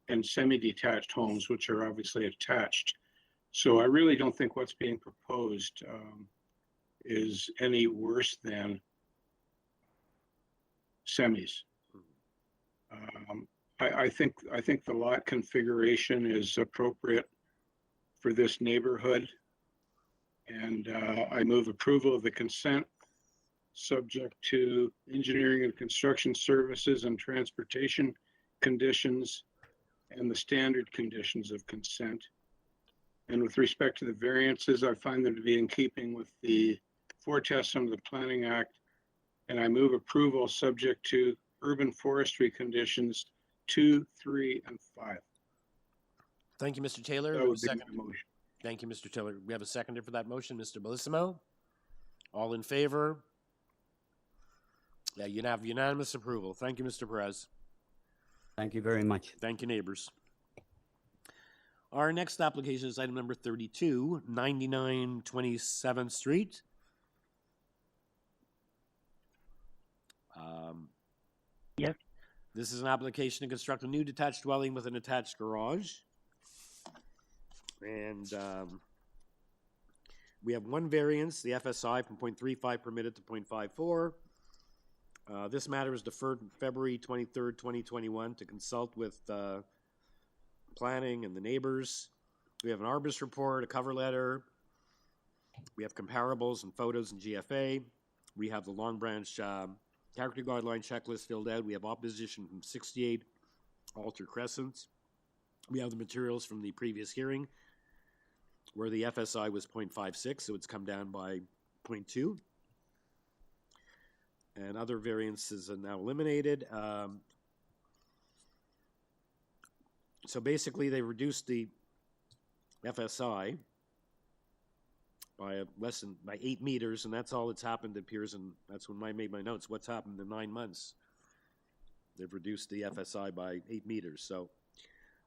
and semi-detached homes, which are obviously attached. So I really don't think what's being proposed is any worse than semis. I think the lot configuration is appropriate for this neighborhood, and I move approval of the consent, subject to engineering and construction services and transportation conditions and the standard conditions of consent. And with respect to the variances, I find them to be in keeping with the forecasts under the Planning Act, and I move approval subject to urban forestry conditions 2, 3, and 5. Thank you, Mr. Taylor. That would be my motion. Thank you, Mr. Taylor. We have a seconder for that motion, Mr. Bellissimo. All in favor? Yeah, you have unanimous approval. Thank you, Mr. Perez. Thank you very much. Thank you, neighbors. Our next application is item number 32, 99 27th Street. Yes. This is an application to construct a new detached dwelling with an attached garage. And we have one variance, the FSI from 0.35 permitted to 0.54. This matter was deferred February 23rd, 2021 to consult with planning and the neighbors. We have an Arbus report, a cover letter. We have comparables and photos in GFA. We have the Long Branch character guideline checklist filled out. We have opposition from 68 Alter Crescent. We have the materials from the previous hearing where the FSI was 0.56, so it's come down by 0.2. And other variances are now eliminated. So basically, they reduced the FSI by by 8 meters, and that's all that's happened. It appears, and that's when I made my notes. What's happened in 9 months? They've reduced the FSI by 8 meters. So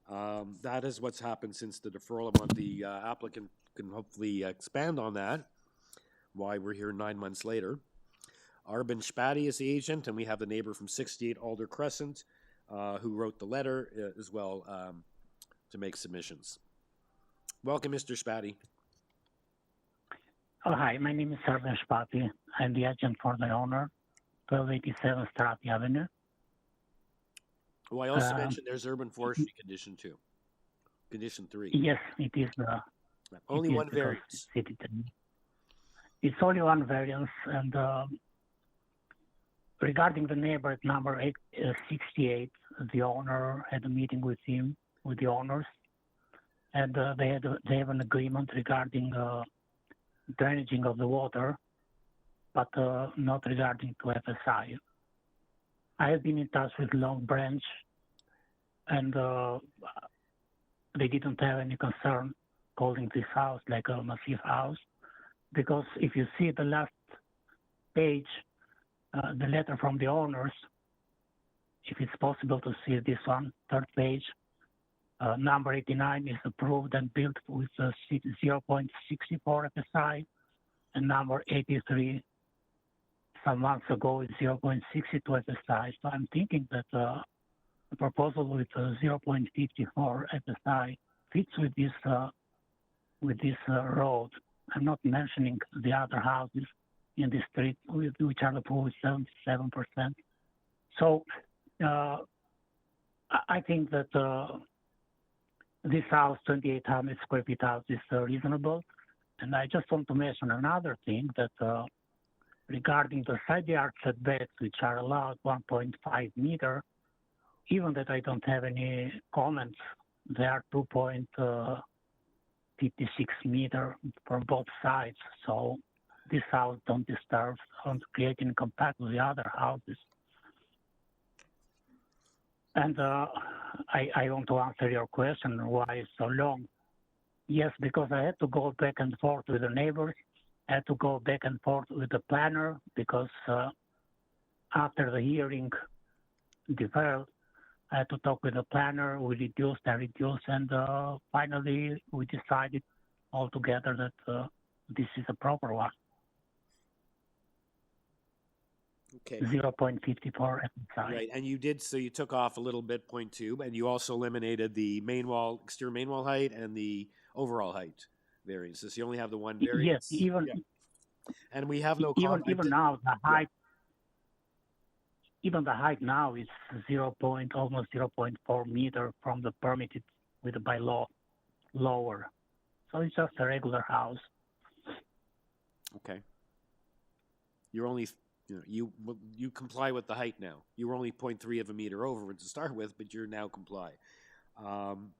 that is what's happened since the deferral. I want the applicant can hopefully expand on that. Why we're here 9 months later. Arben Spatty is the agent, and we have the neighbor from 68 Alder Crescent who wrote the letter as well to make submissions. Welcome, Mr. Spatty. Oh, hi, my name is Arben Spatty. I'm the agent for the owner, 1287 Strati Avenue. Oh, I also mentioned there's urban forestry condition 2. Condition 3. Yes, it is. Only one variance. It's only one variance, and regarding the neighbor at number 68, the owner had a meeting with him, with the owners, and they have an agreement regarding drainaging of the water, but not regarding to FSI. I have been in touch with Long Branch, and they didn't have any concern calling this house like a massive house, because if you see the last page, the letter from the owners, if it's possible to see this one, third page, number 89 is approved and built with 0.64 FSI, and number 83 some months ago is 0.62 FSI. So I'm thinking that the proposal with 0.54 FSI fits with this road. I'm not mentioning the other houses in the street which are approved with 77%. So I think that this house, 2,800 square feet house, is reasonable. And I just want to mention another thing that regarding the side yard setbacks, which are allowed 1.5 meter, even that I don't have any comments, they are 2.56 meter from both sides. So this house don't disturb, don't create any contact with the other houses. And I want to answer your question, why it's so long. Yes, because I had to go back and forth with the neighbors. I had to go back and forth with the planner because after the hearing deferred, I had to talk with the planner. We reduced, and finally we decided all together that this is a proper one. Okay. 0.54 FSI. Right, and you did, so you took off a little bit, 0.2, and you also eliminated the main wall, exterior main wall height and the overall height variances. So you only have the one variance. Yes, even and we have no even now the height. Even the height now is almost 0.4 meter from the permitted with by law lower. So it's just a regular house. Okay. You're only, you comply with the height now. You were only 0.3 of a meter over to start with, but you're now comply. And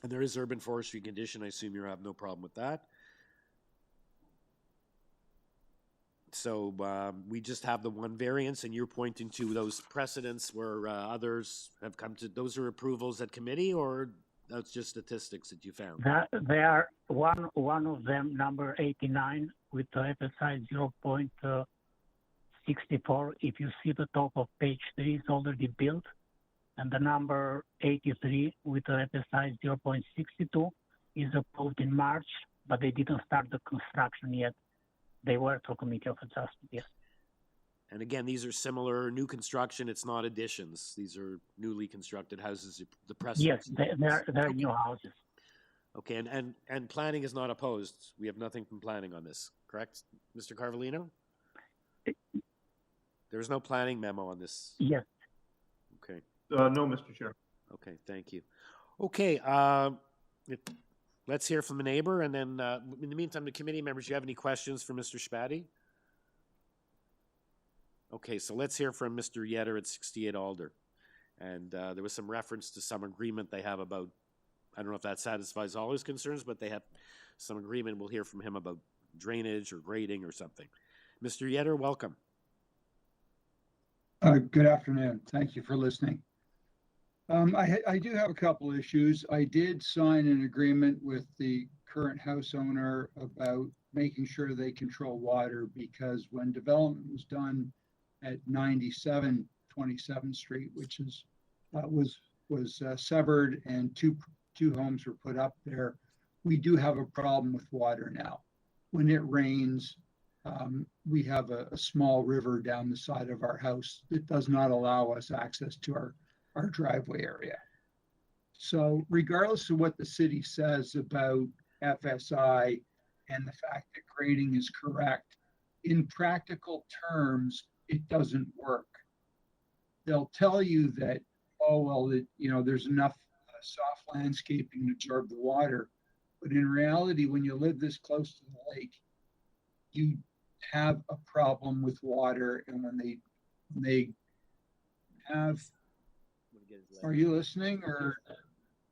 there is urban forestry condition. I assume you have no problem with that. So we just have the one variance, and you're pointing to those precedents where others have come to. Those are approvals at committee, or that's just statistics that you found? They are one of them, number 89, with the FSI 0.64. If you see the top of page 3, is already built, and the number 83 with the FSI 0.62 is approved in March, but they didn't start the construction yet. They were to committee of adjustment, yes. And again, these are similar, new construction. It's not additions. These are newly constructed houses. The precedents. Yes, they're new houses. Okay, and planning is not opposed. We have nothing from planning on this, correct, Mr. Carvalino? There's no planning memo on this. Yes. Okay. No, Mr. Chair. Okay, thank you. Okay, let's hear from the neighbor, and then in the meantime, the committee members, do you have any questions for Mr. Spatty? Okay, so let's hear from Mr. Yetter at 68 Alder. And there was some reference to some agreement they have about, I don't know if that satisfies all his concerns, but they have some agreement. We'll hear from him about drainage or grading or something. Mr. Yetter, welcome. Good afternoon. Thank you for listening. I do have a couple issues. I did sign an agreement with the current house owner about making sure they control water, because when development was done at 97 27th Street, which is was severed and two homes were put up there, we do have a problem with water now. When it rains, we have a small river down the side of our house that does not allow us access to our driveway area. So regardless of what the city says about FSI and the fact that grading is correct, in practical terms, it doesn't work. They'll tell you that, oh, well, there's enough soft landscaping to absorb the water. But in reality, when you live this close to the lake, you have a problem with water. And when they have, are you listening, or?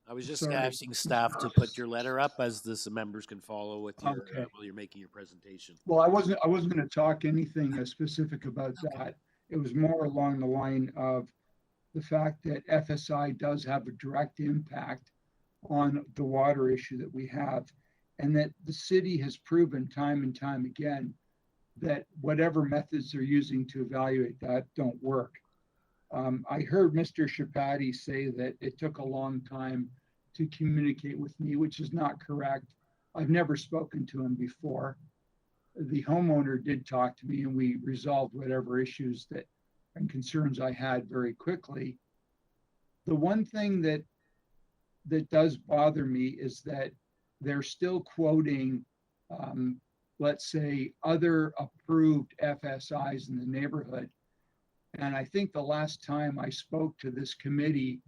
I was just asking staff to put your letter up as the members can follow with your, while you're making your presentation. Well, I wasn't going to talk anything specific about that. It was more along the line of the fact that FSI does have a direct impact on the water issue that we have, and that the city has proven time and time again that whatever methods they're using to evaluate that don't work. I heard Mr. Shapati say that it took a long time to communicate with me, which is not correct. I've never spoken to him before. The homeowner did talk to me and we resolved whatever issues that and concerns I had very quickly. The one thing that does bother me is that they're still quoting, let's say, other approved FSIs in the neighborhood. And I think the last time I spoke to this committee,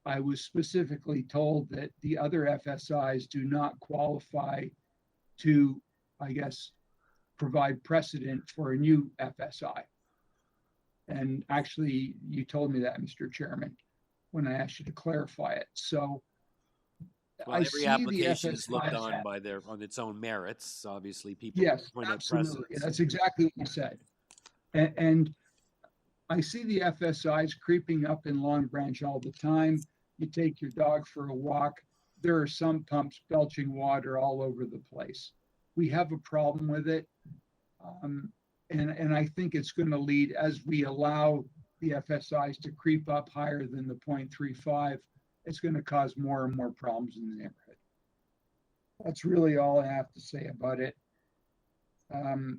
I was specifically told that the other FSIs do not qualify to, I guess, provide precedent for a new FSI. And actually, you told me that, Mr. Chairman, when I asked you to clarify it. So Well, I every see application the is looked FSIs on by on its own merits. Obviously, people Yes, point out absolutely. precedents. That's exactly what you said. And I see the FSIs creeping up in Long Branch all the time. You take your dog for a walk, there are some pumps belching water all over the place. We have a problem with it. And I think it's going to lead, as we allow the FSIs to creep up higher than the 0.35, it's going to cause more and more problems in the neighborhood. That's really all I have to say about it. If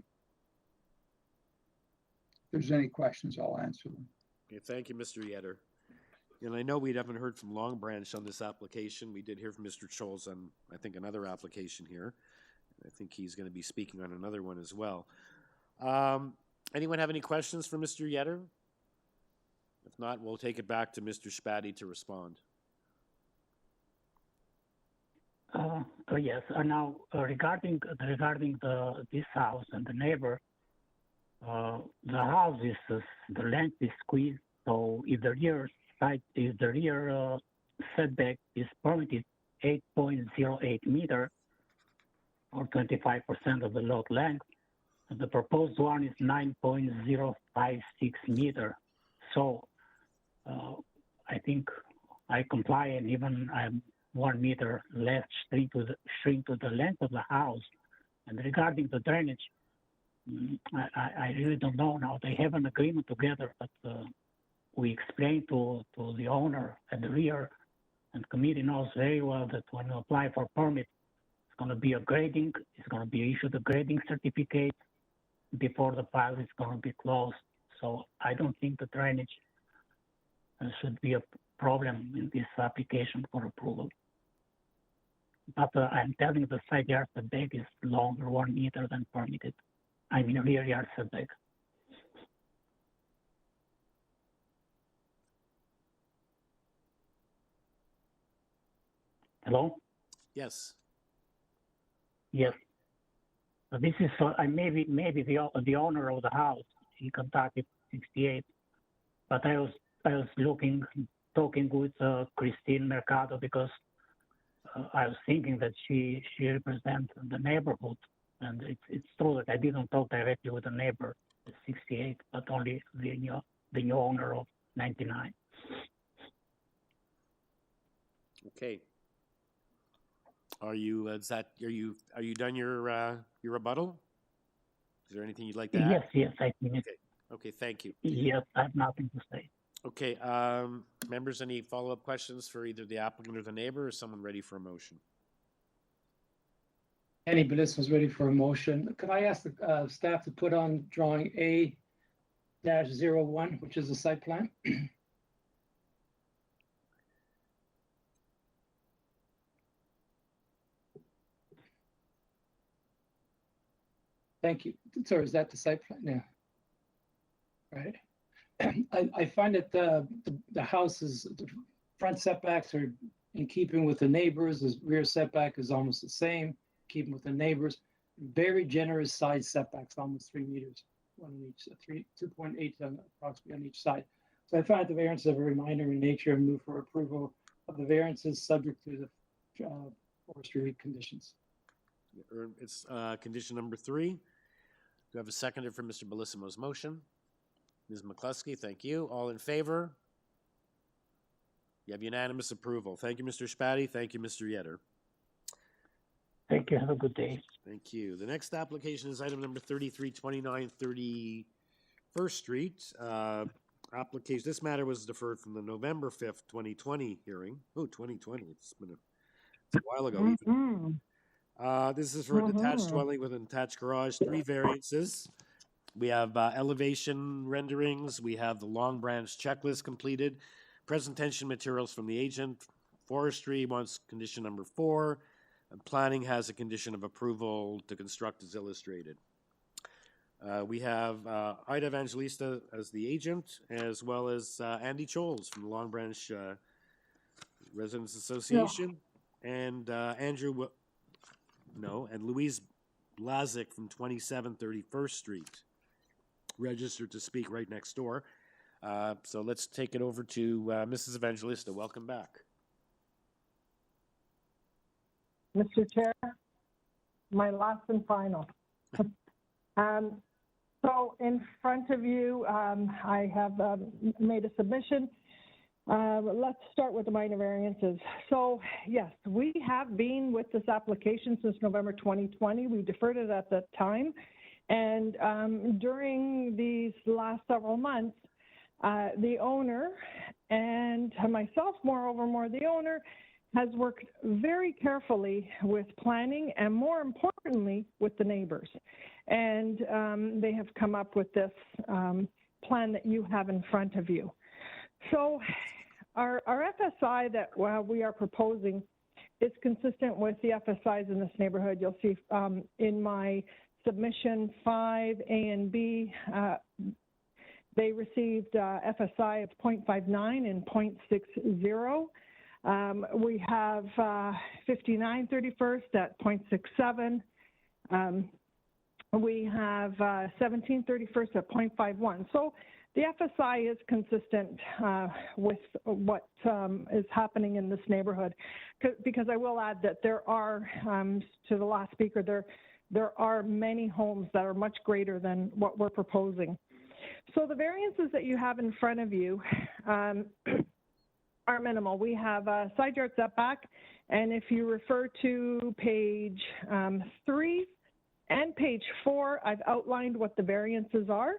there's any questions, I'll answer them. Okay, thank you, Mr. Yetter. And I know we haven't heard from Long Branch on this application. We did hear from Mr. Scholes on, I think, another application here. I think he's going to be speaking on another one as well. Anyone have any questions for Mr. Yetter? If not, we'll take it back to Mr. Spatty to respond. Yes. Now, regarding this house and the neighbor, the house is the length is squeezed. So if the rear setback is permitted 8.08 meter or 25% of the lot length, and the proposed one is 9.056 meter. So I think I comply, and even I'm 1 meter less shrink to the length of the house. And regarding the drainage, I really don't know now. They have an agreement together, but we explained to the owner at the rear, and committee knows very well that when you apply for permit, it's going to be a grading. It's going to be issued a grading certificate before the file is going to be closed. So I don't think the drainage should be a problem in this application for approval. But I'm telling the side yard setback is longer 1 meter than permitted. I mean rear yard setback. Hello? Yes. Yes. This is maybe the owner of the house. He contacted 68, but I was talking with Christine Mercado because I was thinking that she represents the neighborhood, and it's true that I didn't talk directly with the neighbor at 68, but only the new owner of 99. Okay. Are you done your rebuttal? Is there anything you'd like to add? Yes, I think. Okay, thank you. Yes, I have nothing to say. Okay, members, any follow-up questions for either the applicant or the neighbor, or someone ready for a motion? Annie Bliss was ready for a motion. Could I ask the staff to put on drawing A-01, which is the site plan? Thank you. Sorry, is that the site plan? Yeah. Right. I find that the house's the front setbacks are in keeping with the neighbors. The rear setback is almost the same, keeping with the neighbors. Very generous side setbacks, almost 3 meters, one on each, 2.8 approximately on each side. So I find the variances are very minor in nature and move for approval of the variances subject to the forestry conditions. It's condition number 3. Do you have a seconder for Mr. Bellissimo's motion? Ms. McCluskey, thank you. All in favor? You have unanimous approval. Thank you, Mr. Spatty. Thank you, Mr. Yetter. Thank you. Have a good day. Thank you. The next application is item number 3329 31st Street. application, this matter was deferred from the November 5th, 2020 hearing. Oh, 2020, it's a while ago even. This is for a detached dwelling with an attached garage, 3 variances. We have elevation renderings, we have the Long Branch checklist completed, presentation materials from the agent, forestry wants condition number 4, and planning has a condition of approval to construct as illustrated. We have Ida Evangelista as the agent, as well as Andy Choles from the Long Branch Residents Association, and and Louise Blazik from 2731st Street, registered to speak right next door. So let's take it over to Mrs. Evangelista. Welcome back. Mr. Chair, my last and final. So in front of you, I have made a submission. Let's start with the minor variances. So yes, we have been with this application since November 2020. We deferred it at that time. And during these last several months, the owner and myself, the owner has worked very carefully with planning and, more importantly, with the neighbors. And they have come up with this plan that you have in front of you. So our FSI that we are proposing is consistent with the FSIs in this neighborhood. You'll see in my submission 5A and B, they received FSI of 0.59 and 0.60. We have 5931st at 0.67. We have 1731st at 0.51. So the FSI is consistent with what is happening in this neighborhood. Because I will add that there are, to the last speaker, there are many homes that are much greater than what we're proposing. So the variances that you have in front of you are minimal. We have a side yard setback, and if you refer to page 3 and page 4, I've outlined what the variances are.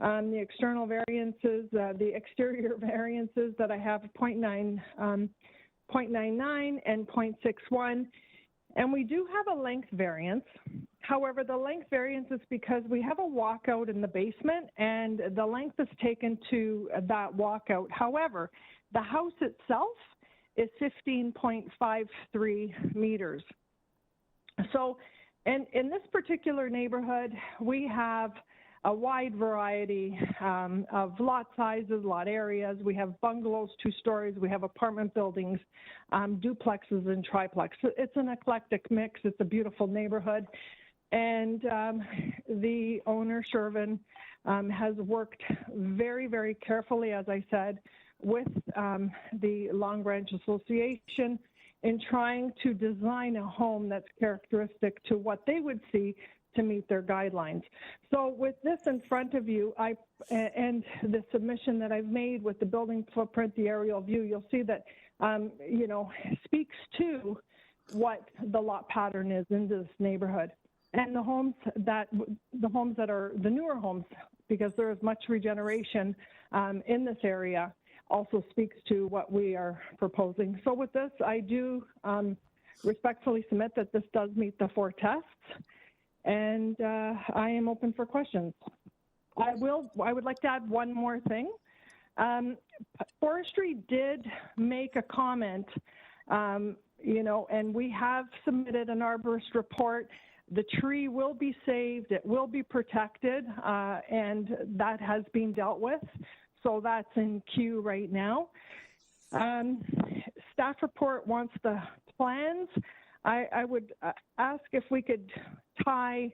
The external variances, the exterior variances that I have 0.99 and 0.61. And we do have a length variance. However, the length variance is because we have a walkout in the basement and the length is taken to that walkout. However, the house itself is 15.53 meters. So in this particular neighborhood, we have a wide variety of lot sizes, lot areas. We have bungalows, 2 stories. We have apartment buildings, duplexes and triplexes. It's an eclectic mix. It's a beautiful neighborhood. And the owner, Shervin, has worked very, very carefully, as I said, with the Long Branch Association in trying to design a home that's characteristic to what they would see to meet their guidelines. So with this in front of you, and the submission that I've made with the building footprint, the aerial view, you'll see that, speaks to what the lot pattern is in this neighborhood. And the homes that are the newer homes, because there is much regeneration in this area, also speaks to what we are proposing. So with this, I do respectfully submit that this does meet the 4 tests. And I am open for questions. I would like to add one more thing. Forestry did make a comment, and we have submitted an arborist report. The tree will be saved, it will be protected, and that has been dealt with. So that's in queue right now. Staff report wants the plans. I would ask if we could tie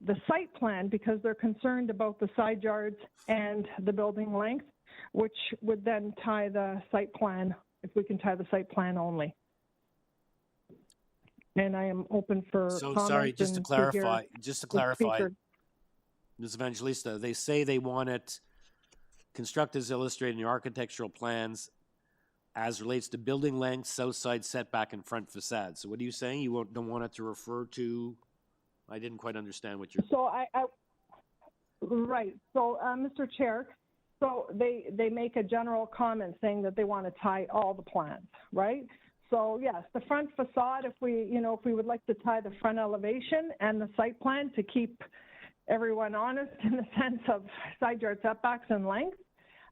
the site plan, because they're concerned about the side yards and the building length, which would then tie the site plan, if we can tie the site plan only. And I am open for comments. Sorry, just to clarify, Ms. Evangelista, they say they want it constructed as illustrated in your architectural plans as relates to building length, south side setback, and front facade. So what are you saying? You don't want it to refer to? I didn't quite understand what you're. So right. So, Mr. Chair, So they make a general comment saying that they want to tie all the plans, right? So yes, the front facade, if we would like to tie the front elevation and the site plan to keep everyone honest in the sense of side yard setbacks and length,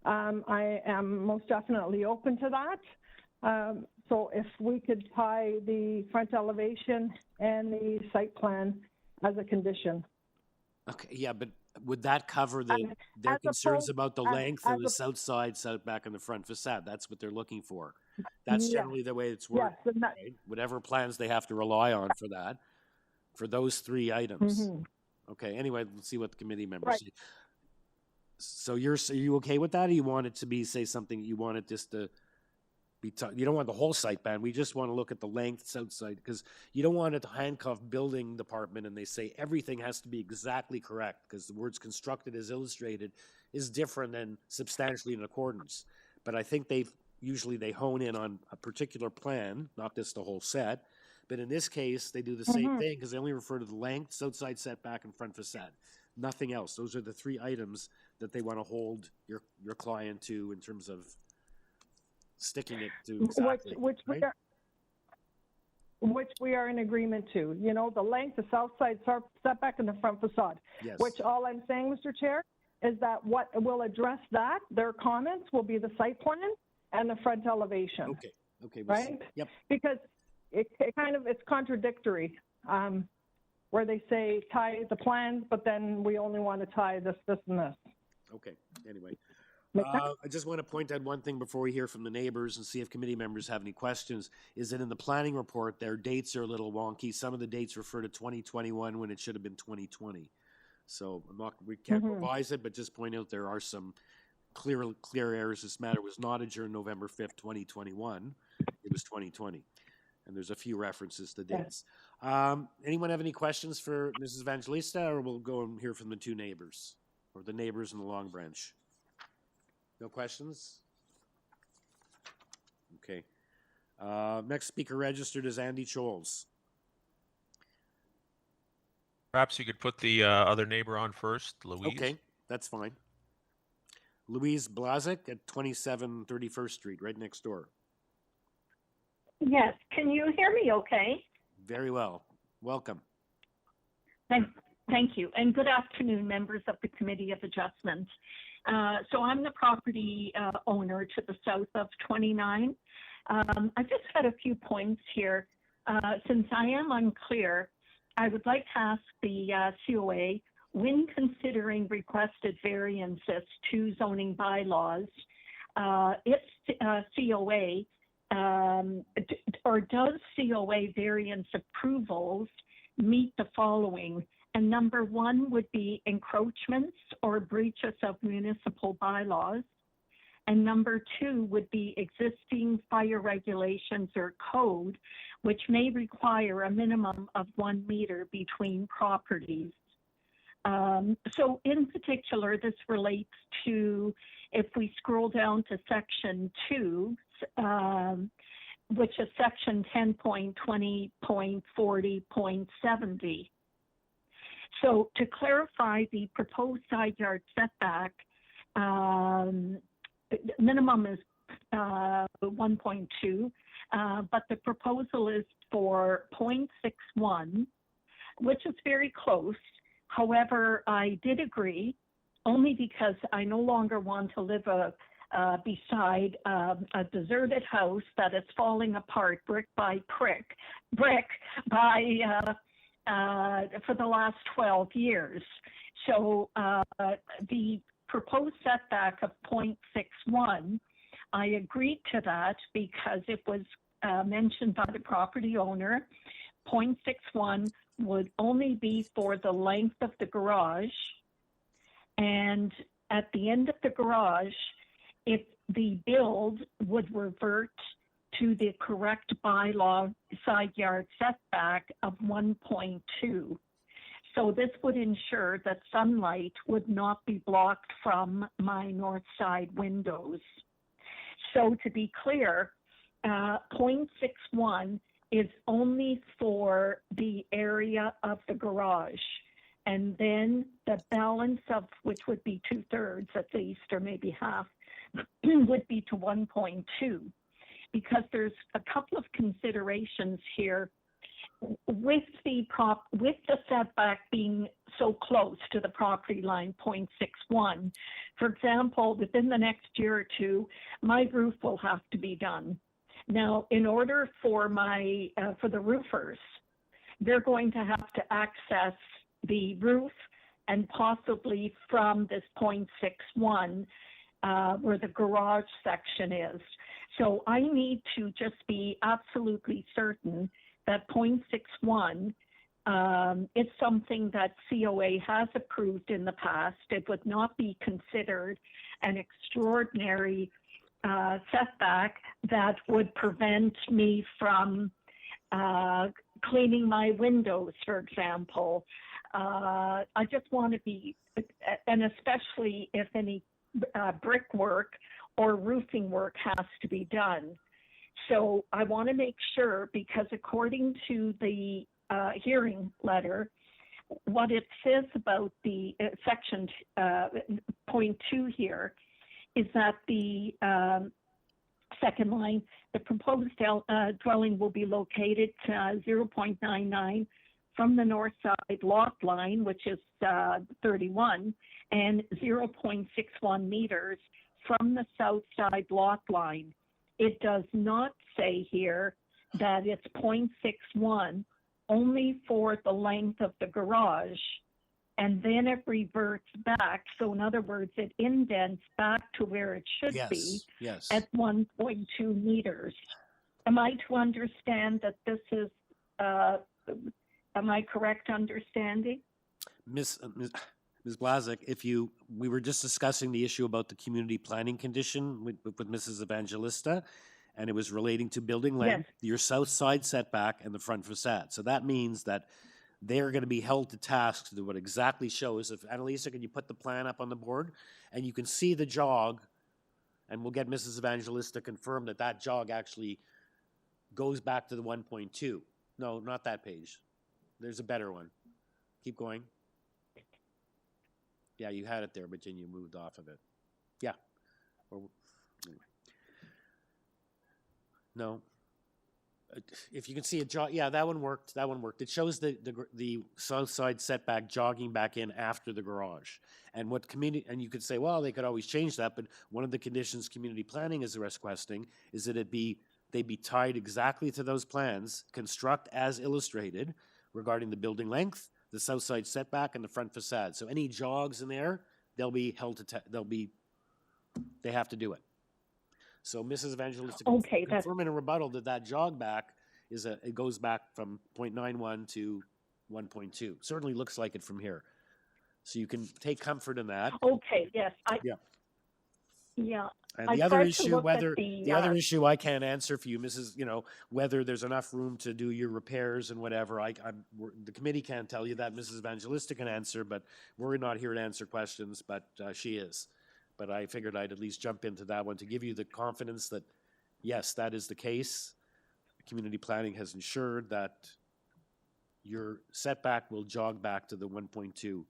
I am most definitely open to that. So if we could tie the front elevation and the site plan as a condition. Okay, yeah, but would that cover their concerns about the length and the south side setback and the front facade? That's what they're looking for. That's generally the way it's worked, right? Whatever plans they have to rely on for that, for those three items. Okay, anyway, let's see what the committee members say. So are you okay with that, or you want it to be, say, something, you want it just to be, you don't want the whole site plan, we just want to look at the length south side, because you don't want it to handcuff building department and they say everything has to be exactly correct, because the words constructed as illustrated is different than substantially in accordance. But I think usually they hone in on a particular plan, not just the whole set. But in this case, they do the same thing, because they only refer to the length, south side setback, and front facade. Nothing else. Those are the three items that they want to hold your client to in terms of sticking it to exactly. Which we are in agreement to. You know, the length, the south side setback, and the front facade. Yes. Which all I'm saying, Mr. Chair, is that what will address that, their comments will be the site plan and the front elevation. Okay. Right? Yep. Because it's contradictory, where they say tie the plans, but then we only want to tie this, and this. Okay, anyway. I just want to point out one thing before we hear from the neighbors and see if committee members have any questions, is that in the planning report, their dates are a little wonky. Some of the dates refer to 2021 when it should have been 2020. So we can't revise it, but just point out there are some clear errors. This matter was not adjourned November 5th, 2021. It was 2020. And there's a few references to dates. Anyone have any questions for Mrs. Evangelista, or we'll go and hear from the two neighbors, or the neighbors in the Long Branch? No questions? Okay. Next speaker registered is Andy Choles. Perhaps you could put the other neighbor on first, Louise. Okay, that's fine. Louise Blazek at 27 31st Street, right next door. Yes, can you hear me okay? Very well. Welcome. Thank you, and good afternoon, members of the Committee of Adjustment. So I'm the property owner to the south of 29. I just had a few points here. Since I am unclear, I would like to ask the COA, when considering requested variances to zoning bylaws, if COA or does COA variance approvals meet the following? And number one would be encroachments or breaches of municipal bylaws. And number two would be existing fire regulations or code, which may require a minimum of 1 meter between properties. So in particular, this relates to, if we scroll down to section 2, which is section 10.20.40.70. So to clarify, the proposed side yard setback minimum is 1.2, but the proposal is for 0.61, which is very close. However, I did agree, only because I no longer want to live beside a deserted house that is falling apart brick by brick for the last 12 years. So the proposed setback of 0.61, I agreed to that because it was mentioned by the property owner. 0.61 would only be for the length of the garage. And at the end of the garage, if the build would revert to the correct bylaw side yard setback of 1.2. So this would ensure that sunlight would not be blocked from my north side windows. So to be clear, 0.61 is only for the area of the garage. and then the balance of, which would be 2/3 at least, or maybe half, would be to 1.2, because there's a couple of considerations here with the setback being so close to the property line, 0.61. For example, within the next year or two, my roof will have to be done. Now, in order for for the roofers, they're going to have to access the roof and possibly from this 0.61 where the garage section is. So I need to just be absolutely certain that 0.61 is something that COA has approved in the past. It would not be considered an extraordinary setback that would prevent me from cleaning my windows, for example. I just want to be, and especially if any brickwork or roofing work has to be done. So I want to make sure, because according to the hearing letter, what it says about the section 0.2 here is that the second line, the proposed dwelling will be located 0.99 from the north side lot line, which is 31, and 0.61 meters from the south side lot line. It does not say here that it's 0.61 only for the length of the garage, and then it reverts back. So in other words, it indents back to where it should be at 1.2 meters. Am I to understand that this is, am I correct understanding? Ms. Blazek, we were just discussing the issue about the community planning condition with Mrs. Evangelista, and it was relating to building length, your south side setback, and the front facade. So that means that they're going to be held to task to do what exactly shows. If Annalisa, can you put the plan up on the board? And you can see the jog, and we'll get Mrs. Evangelista confirm that that jog actually goes back to the 1.2. No, not that page. There's a better one. Keep going. Yeah, you had it there, but then you moved off of it. Yeah. Anyway. No. If you can see a jog, yeah, that one worked. That one worked. It shows the south side setback jogging back in after the garage. And what community, and you could say, well, they could always change that, but one of the conditions community planning is requesting is that they be tied exactly to those plans, construct as illustrated regarding the building length, the south side setback, and the front facade. So any jogs in there, they'll be held to, they have to do it. So Mrs. Evangelista, confirm in a rebuttal that jog back it goes back from 0.91 to 1.2. Certainly looks like it from here. So you can take comfort in that. Okay, yes. And the other issue, the other issue I can't answer for you, Mrs., whether there's enough room to do your repairs and whatever. The committee can't tell you that. Mrs. Evangelista can answer, but we're not here to answer questions, but she is. But I figured I'd at least jump into that one to give you the confidence that, yes, that is the case. Community planning has ensured that your setback will jog back to the 1.2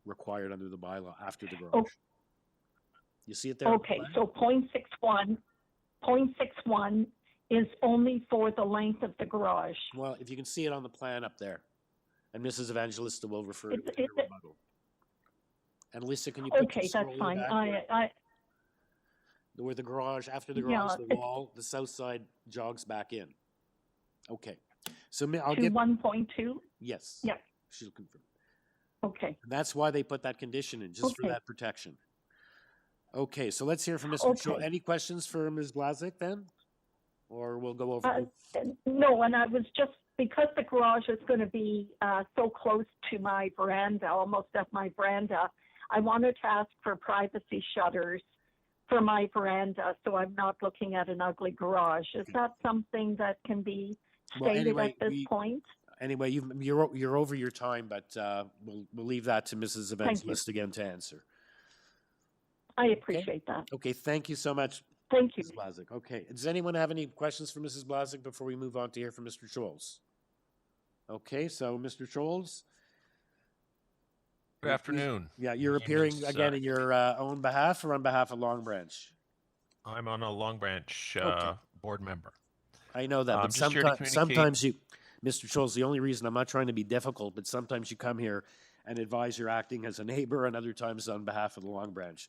required under the bylaw after the garage. You see it there? Okay, so 0.61 is only for the length of the garage. Well, if you can see it on the plan up there, and Mrs. Evangelista will refer to it in her rebuttal. And Lisa, can you put okay, that's fine. Where the garage, after the garage, the wall, the south side jogs back in. Okay. So I'll get 1.2? Yes. Yeah. She'll confirm. Okay. And that's why they put that condition in, just for that protection. Okay, so let's hear from Mr. Mitchell. Any questions for Ms. Blazek then? Or we'll go over No, and I was just, because the garage is going to be so close to my veranda, almost at my veranda, I wanted to ask for privacy shutters for my veranda, so I'm not looking at an ugly garage. Is that something that can be stated at this point? Anyway, you're over your time, but we'll leave that to Mrs. Evangelista again to answer. I appreciate that. Okay, thank you so much. Thank you. Ms. Blazek. Okay, does anyone have any questions for Mrs. Blazek before we move on to hear from Mr. Scholz? Okay, so Mr. Scholz, Good afternoon. Yeah, you're My name appearing is, again in your own behalf or on behalf of Long Branch? I'm on a Long Branch Okay. board member. I know that, but I'm just here to communicate. sometimes you, Mr. Scholes, the only reason I'm not trying to be difficult, but sometimes you come here and advise you're acting as a neighbor, and other times on behalf of the Long Branch.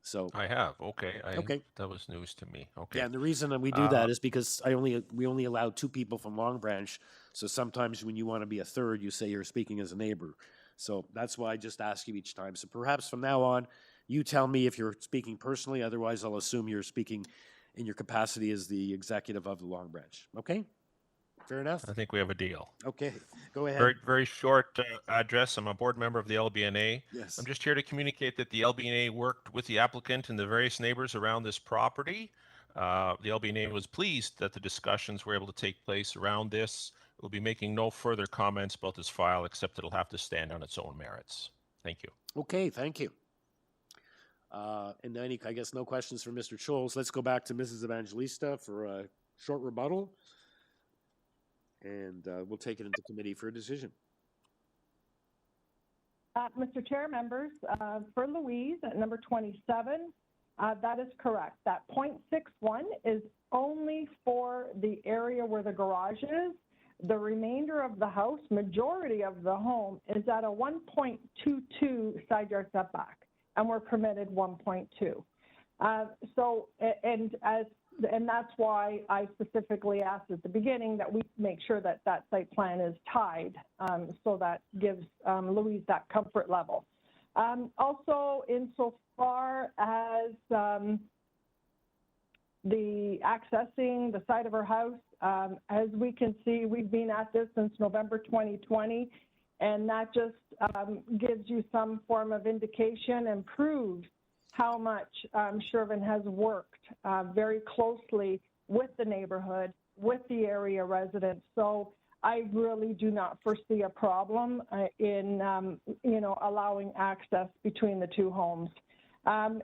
So I have. Okay. Okay. That was news to me. Okay. yeah, and the reason that we do that is because we only allow 2 people from Long Branch. So sometimes when you want to be a third, you say you're speaking as a neighbor. So that's why I just ask you each time. So perhaps from now on, you tell me if you're speaking personally. Otherwise, I'll assume you're speaking in your capacity as the executive of the Long Branch. Okay? Fair enough? I think we have a deal. Okay, go ahead. Very, very short address. I'm a board member of the LBNA. Yes. I'm just here to communicate that the LBNA worked with the applicant and the various neighbors around this property. The LBNA was pleased that the discussions were able to take place around this. We'll be making no further comments about this file, except it'll have to stand on its own merits. Thank you. Okay, thank you. And then I guess no questions for Mr. Scholes. Let's go back to Mrs. Evangelista for a short rebuttal. And we'll take it into committee for a decision. Mr. Chair, members, for Louise at number 27, that is correct. That 0.61 is only for the area where the garage is. The remainder of the house, majority of the home, is at a 1.22 side yard setback, and we're permitted 1.2. And that's why I specifically asked at the beginning that we make sure that that site plan is tied, so that gives Louise that comfort level. Also, insofar as the accessing the side of her house, as we can see, we've been at this since November 2020, and that just gives you some form of indication and proves how much Shervin has worked very closely with the neighborhood, with the area residents. So I really do not foresee a problem in allowing access between the 2 homes.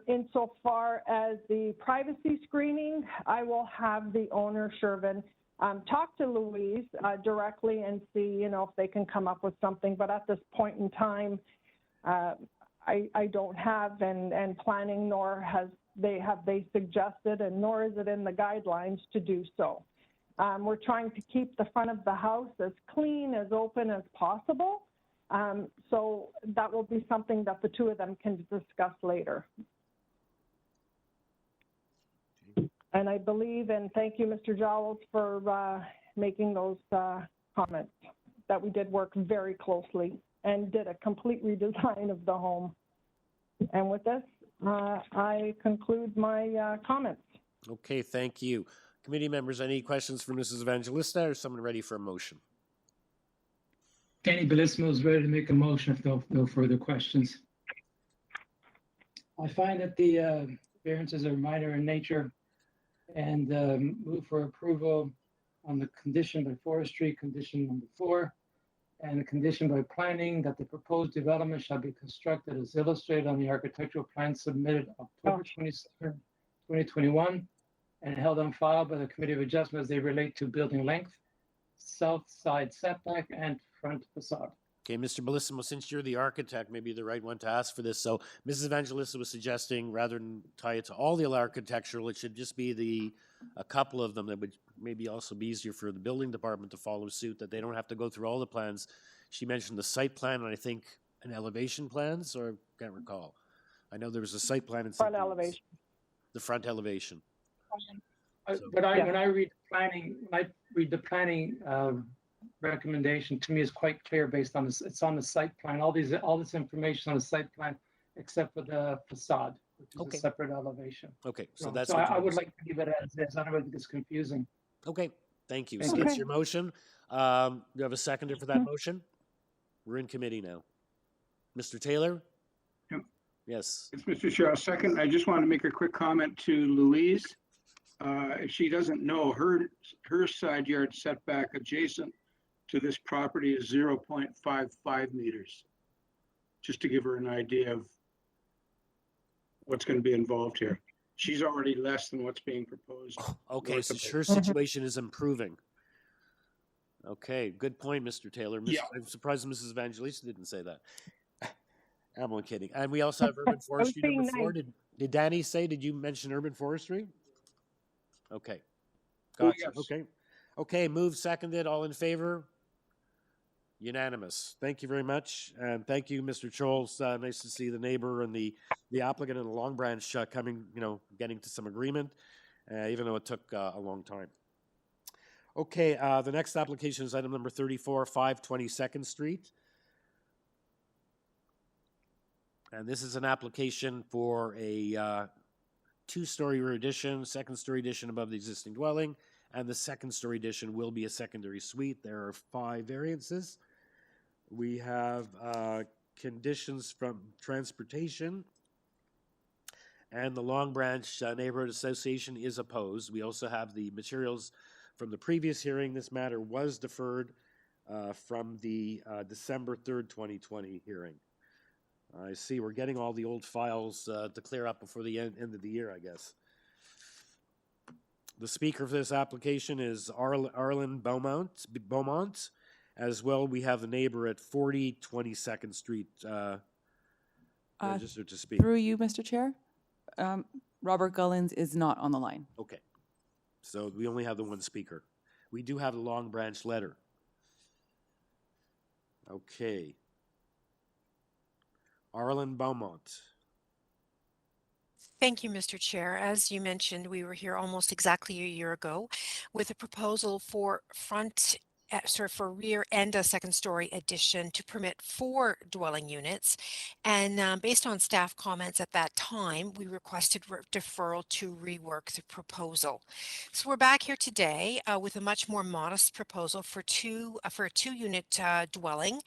Insofar as the privacy screening, I will have the owner, Shervin, talk to Louise directly and see, if they can come up with something. But at this point in time, I don't have, and planning nor have they suggested, and nor is it in the guidelines to do so. We're trying to keep the front of the house as clean, as open as possible. So that will be something that the 2 of them can discuss later. And I believe, and thank you, Mr. Jowls, for making those comments, that we did work very closely and did a complete redesign of the home. And with this, I conclude my comments. Okay, thank you. Committee members, any questions for Mrs. Evangelista, or someone ready for a motion? Kenny Bellissimo is ready to make a motion if no further questions. I find that the variances are minor in nature, and move for approval on the condition by forestry, condition number 4, and a condition by planning that the proposed development shall be constructed as illustrated on the architectural plan submitted October 27, 2021, and held on file by the Committee of Adjustment as they relate to building length, south side setback, and front facade. Okay, Mr. Bellissimo, since you're the architect, maybe you're the right one to ask for this. So Mrs. Evangelista was suggesting, rather than tie it to all the architectural, it should just be a couple of them that would maybe also be easier for the building department to follow suit, that they don't have to go through all the plans. She mentioned the site plan, and I think an elevation plans, or I can't recall. I know there was a site plan and front elevation. The front elevation. When I read the planning recommendation, to me is quite clear based on this. It's on the site plan. All this information on the site plan, except for the facade, which is a separate elevation. Okay, so that's. So I would like to leave it as is. Otherwise, it gets confusing. Okay, thank you. Thank So you. that's your motion. Do you have a seconder for that motion? We're in committee now. Mr. Taylor? Yep. Yes. It's Mr. Chair. Second, I just want to make a quick comment to Louise. If she doesn't know, her side yard setback adjacent to this property is 0.55 meters. Just to give her an idea of what's going to be involved here. She's already less than what's being proposed. Okay, so her situation is improving. Okay, good point, Mr. Taylor. Yeah. I'm surprised Mrs. Evangelista didn't say that. I'm only kidding. And we also have urban I was forestry being number 4. nice. Did Danny say, did you mention urban forestry? Okay. Oh, Gotcha. yes. Okay. Okay, moved, seconded, all in favor? Unanimous. Thank you very much. And thank you, Mr. Choles. Nice to see the neighbor and the applicant and the Long Branch coming, getting to some agreement, even though it took a long time. Okay, the next application is item number 34, 522nd Street. And this is an application for a two-story rear addition, second-story addition above the existing dwelling, and the second-story addition will be a secondary suite. There are 5 variances. We have conditions from transportation, and the Long Branch Neighborhood Association is opposed. We also have the materials from the previous hearing. This matter was deferred from the December 3rd, 2020 hearing. I see we're getting all the old files to clear up before the end of the year, I guess. The speaker for this application is Arlen Beaumont. As well, we have the neighbor at 40 22nd Street registered to speak. Through you, Mr. Chair, Robert Gullins is not on the line. Okay. So we only have the one speaker. We do have the Long Branch letter. Okay. Arlen Beaumont. Thank you, Mr. Chair. As you mentioned, we were here almost exactly a year ago with a proposal for for rear and a second-story addition to permit 4 dwelling units. And based on staff comments at that time, we requested deferral to rework the proposal. So we're back here today with a much more modest proposal for a 2-unit dwelling.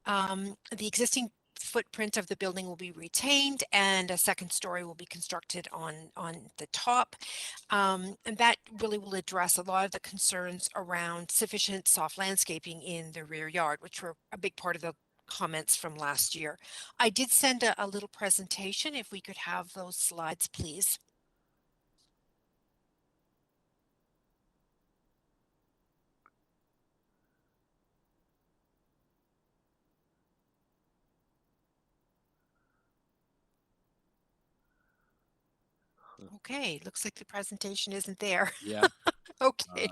The existing footprint of the building will be retained and a second story will be constructed on the top. And that really will address a lot of the concerns around sufficient soft landscaping in the rear yard, which were a big part of the comments from last year. I did send a little presentation. If we could have those slides, please. Okay, looks like the presentation isn't there. Yeah. Okay.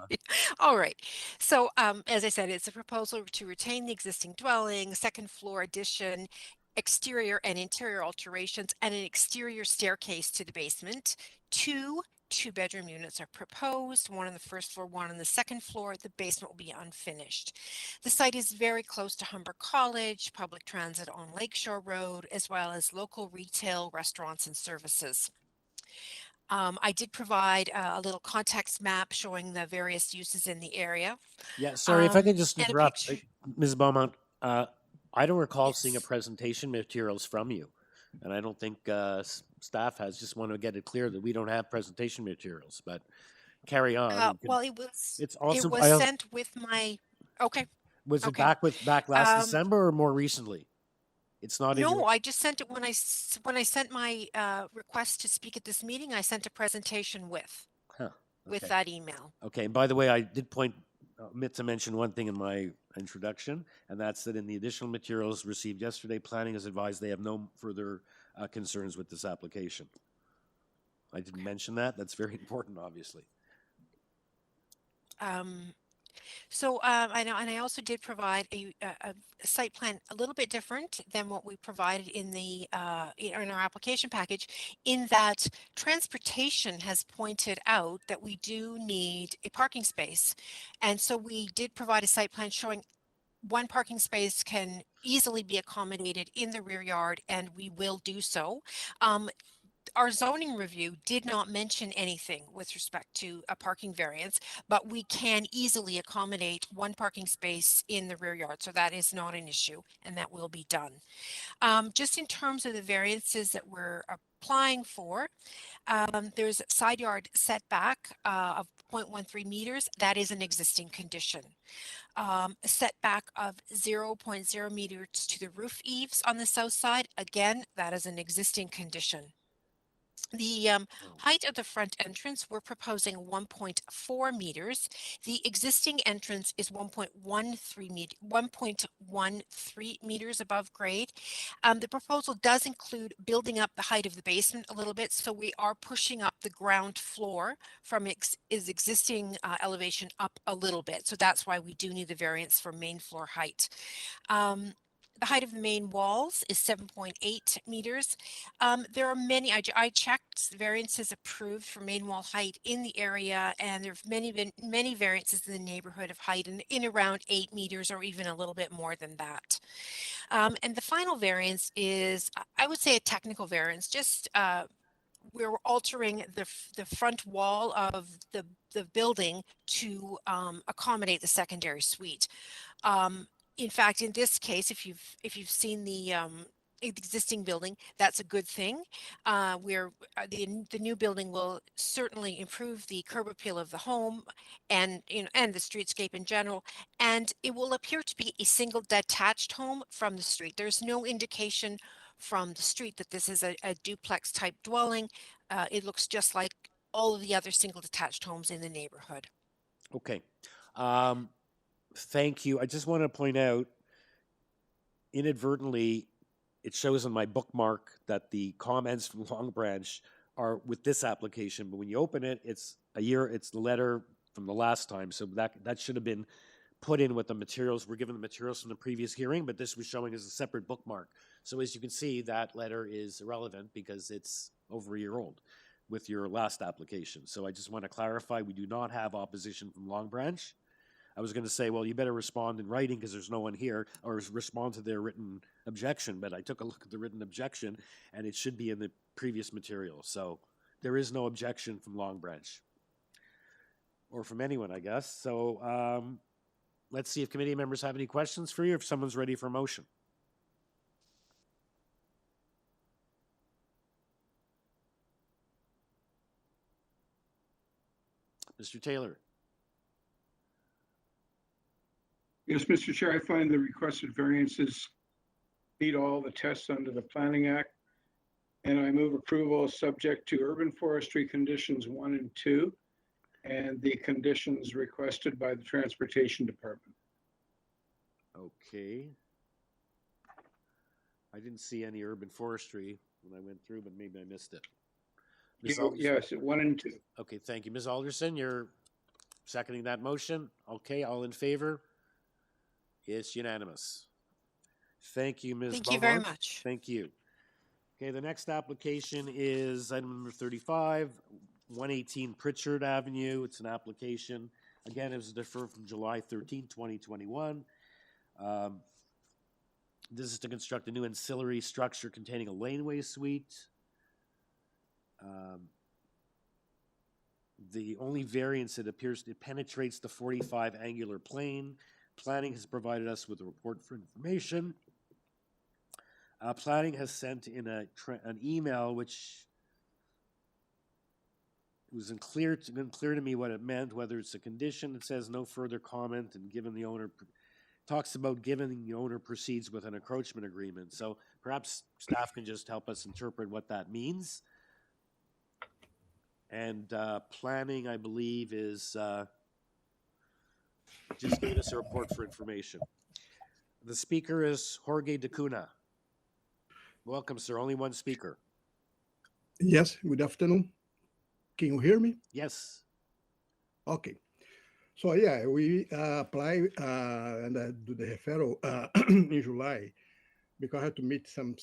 All right. So as I said, it's a proposal to retain the existing dwelling, second floor addition, exterior and interior alterations, and an exterior staircase to the basement. 2 2-bedroom units are proposed, 1 on the first floor, 1 on the second floor. The basement will be unfinished. The site is very close to Humber College, public transit on Lakeshore Road, as well as local retail, restaurants, and services. I did provide a little context map showing the various uses in the area. Yeah, sorry, if I could just and a interrupt, picture. Ms. Beaumont. I don't recall seeing a presentation materials from you, and I don't think staff has. Just want to get it clear that we don't have presentation materials. But carry on. Well, it was. It's also. It was sent with my. Okay. Was it Okay. back last December or more recently? It's not. No, I just sent it when I sent my request to speak at this meeting. I sent a presentation with that email. Okay. And by the way, I did omit to mention one thing in my introduction, and that's that in the additional materials received yesterday, planning has advised they have no further concerns with this application. I didn't mention that. That's very important, obviously. So I know, and I also did provide a site plan a little bit different than what we provided in the in our application package, in that transportation has pointed out that we do need a parking space, and so we did provide a site plan showing 1 parking space can easily be accommodated in the rear yard, and we will do so. Our zoning review did not mention anything with respect to a parking variance, but we can easily accommodate 1 parking space in the rear yard. So that is not an issue, and that will be done. Just in terms of the variances that we're applying for, there's side yard setback of 0.13 meters. That is an existing condition. A setback of 0.0 meters to the roof eaves on the south side. Again, that is an existing condition. The height of the front entrance, we're proposing 1.4 meters. The existing entrance is 1.13 meters above grade. The proposal does include building up the height of the basement a little bit, so we are pushing up the ground floor from its existing elevation up a little bit. So that's why we do need the variance for main floor height. The height of the main walls is 7.8 meters. There are many, I checked variances approved for main wall height in the area, and there have many variances in the neighborhood of height in around 8 meters or even a little bit more than that. And the final variance is, I would say, a technical variance, just we're altering the front wall of the building to accommodate the secondary suite. In fact, in this case, if you've seen the existing building, that's a good thing. The new building will certainly improve the curb appeal of the home, and and the streetscape in general. And it will appear to be a single detached home from the street. There's no indication from the street that this is a duplex type dwelling. It looks just like all of the other single detached homes in the neighborhood. Okay. Thank you. I just want to point out, inadvertently, it shows on my bookmark that the comments from Long Branch are with this application, but when you open it, it's the letter from the last time. So that should have been put in with the materials. We're given the materials from the previous hearing, but this was showing as a separate bookmark. So as you can see, that letter is irrelevant because it's over a year old with your last application. So I just want to clarify, we do not have opposition from Long Branch. I was going to say, well, you better respond in writing because there's no one here, or respond to their written objection. But I took a look at the written objection, and it should be in the previous material. So there is no objection from Long Branch, or from anyone, I guess. So let's see if committee members have any questions for you, if someone's ready for a motion. Mr. Taylor. Yes, Mr. Chair, I find the requested variances meet all the tests under the Planning Act, and I move approval subject to urban forestry conditions 1 and 2 and the conditions requested by the Transportation Department. Okay. I didn't see any urban forestry when I went through, but maybe I missed it. Yes, 1 and 2. Okay, thank you. Ms. Alderson, you're seconding that motion? Okay, all in favor? It's unanimous. Thank you, Ms. Thank you very Beaumont. much. Thank you. Okay, the next application is item number 35, 118 Pritchard Avenue. It's an application. Again, it was deferred from July 13, 2021. This is to construct a new ancillary structure containing a laneway suite. The only variance, it appears, it penetrates the 45 angular plane. Planning has provided us with a report for information. Planning has sent in an email which was unclear to me what it meant, whether it's a condition. It says no further comment, and given the owner talks about given the owner proceeds with an encroachment agreement. So perhaps staff can just help us interpret what that means. And planning, I believe, is just giving us a report for information. The speaker is Jorge de Cuna. Welcome, sir. Only one speaker. Yes, good afternoon. Can you hear me? Yes. Okay. So yeah, we apply and do the referral in July because I had to meet some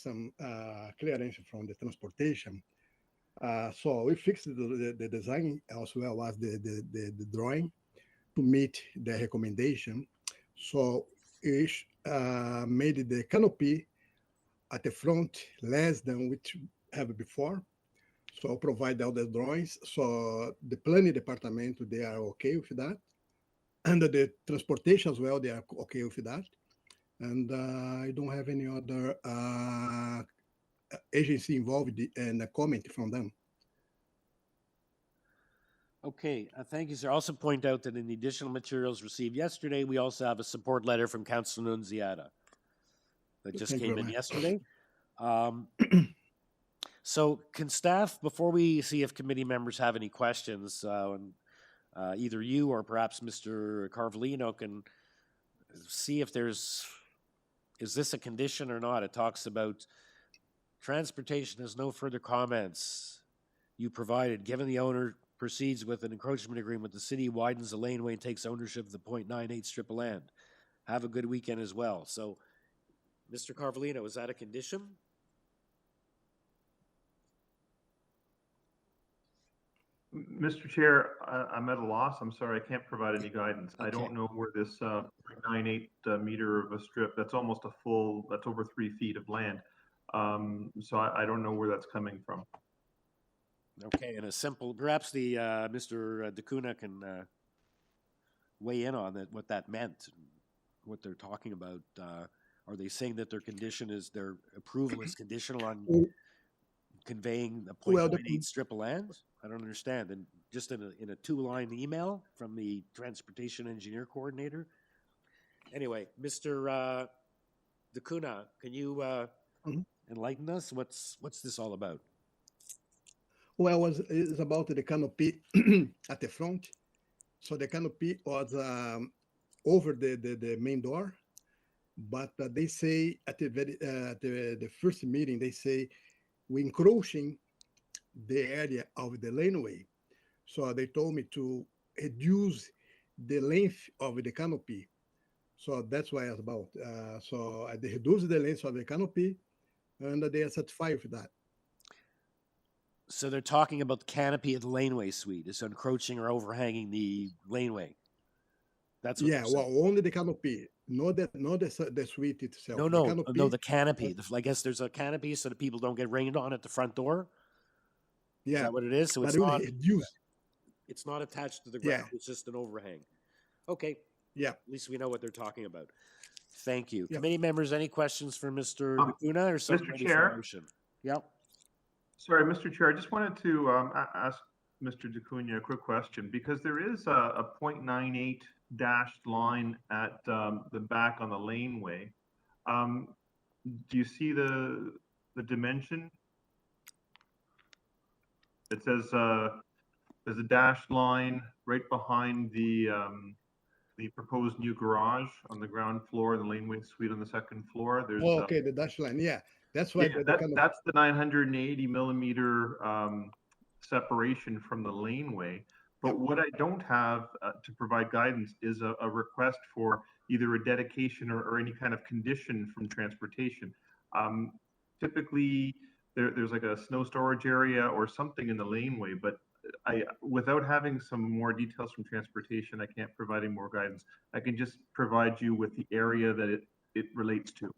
clearance from the transportation. So we fixed the design as well as the drawing to meet the recommendation. So it made the canopy at the front less than which have before. So provide all the drawings. So the planning department, they are okay with that. And the transportation as well, they are okay with that. And I don't have any other agency involved and a comment from them. Okay, thank you, sir. Also point out that in the additional materials received yesterday, we also have a support letter from Councilor Nunziata that just came in yesterday. So can staff, before we see if committee members have any questions, either you or perhaps Mr. Carvalino can see if is this a condition or not? It talks about transportation has no further comments you provided. Given the owner proceeds with an encroachment agreement, the city widens the laneway and takes ownership of the 0.98 strip of land. Have a good weekend as well. So, Mr. Carvalino, is that a condition? Mr. Chair, I'm at a loss. I'm sorry, I can't provide any guidance. I don't know where this 0.98 meter of a strip, that's almost a full, that's over 3 feet of land. So I don't know where that's coming from. Okay, and a simple, perhaps the Mr. DeCuna can weigh in on that, what that meant, what they're talking about. Are they saying that their condition is, their approval is conditional on conveying a 0.98 strip of land? I don't understand. And just in a 2-line email from the transportation engineer coordinator. Anyway, Mr. DeCuna, can you enlighten us? What's this all about? Well, it's about the canopy at the front. So the canopy was over the main door, but they say at the first meeting, they say we're encroaching the area of the laneway. So they told me to reduce the length of the canopy. So that's why it's about. So they reduce the length of the canopy, and they are satisfied with that. So they're talking about the canopy of the laneway suite. It's encroaching or overhanging the laneway. That's what well, only the canopy, not the suite itself. The canopy. I guess there's a canopy so that people don't get rained on at the front door. Yeah, is that what it is? So it's not attached to the ground. It's just an overhang. Okay. Yeah. At least we know what they're talking about. Thank you. Committee members, any questions for Mr. DeCuna or something? Mr. Chair. Yep. Sorry, Mr. Chair, I just wanted to ask Mr. DeCuna a quick question, because there is a 0.98 dashed line at the back on the laneway. Do you see the dimension? It says there's a dashed line right behind the proposed new garage on the ground floor, the laneway suite on the second floor. There's the dashed line. Yeah, that's why. That's the 980 millimeter separation from the laneway. But what I don't have to provide guidance is a request for either a dedication or any kind of condition from transportation. Typically, there's like a snow storage area or something in the laneway, but without having some more details from transportation, I can't provide any more guidance. I can just provide you with the area that it relates to.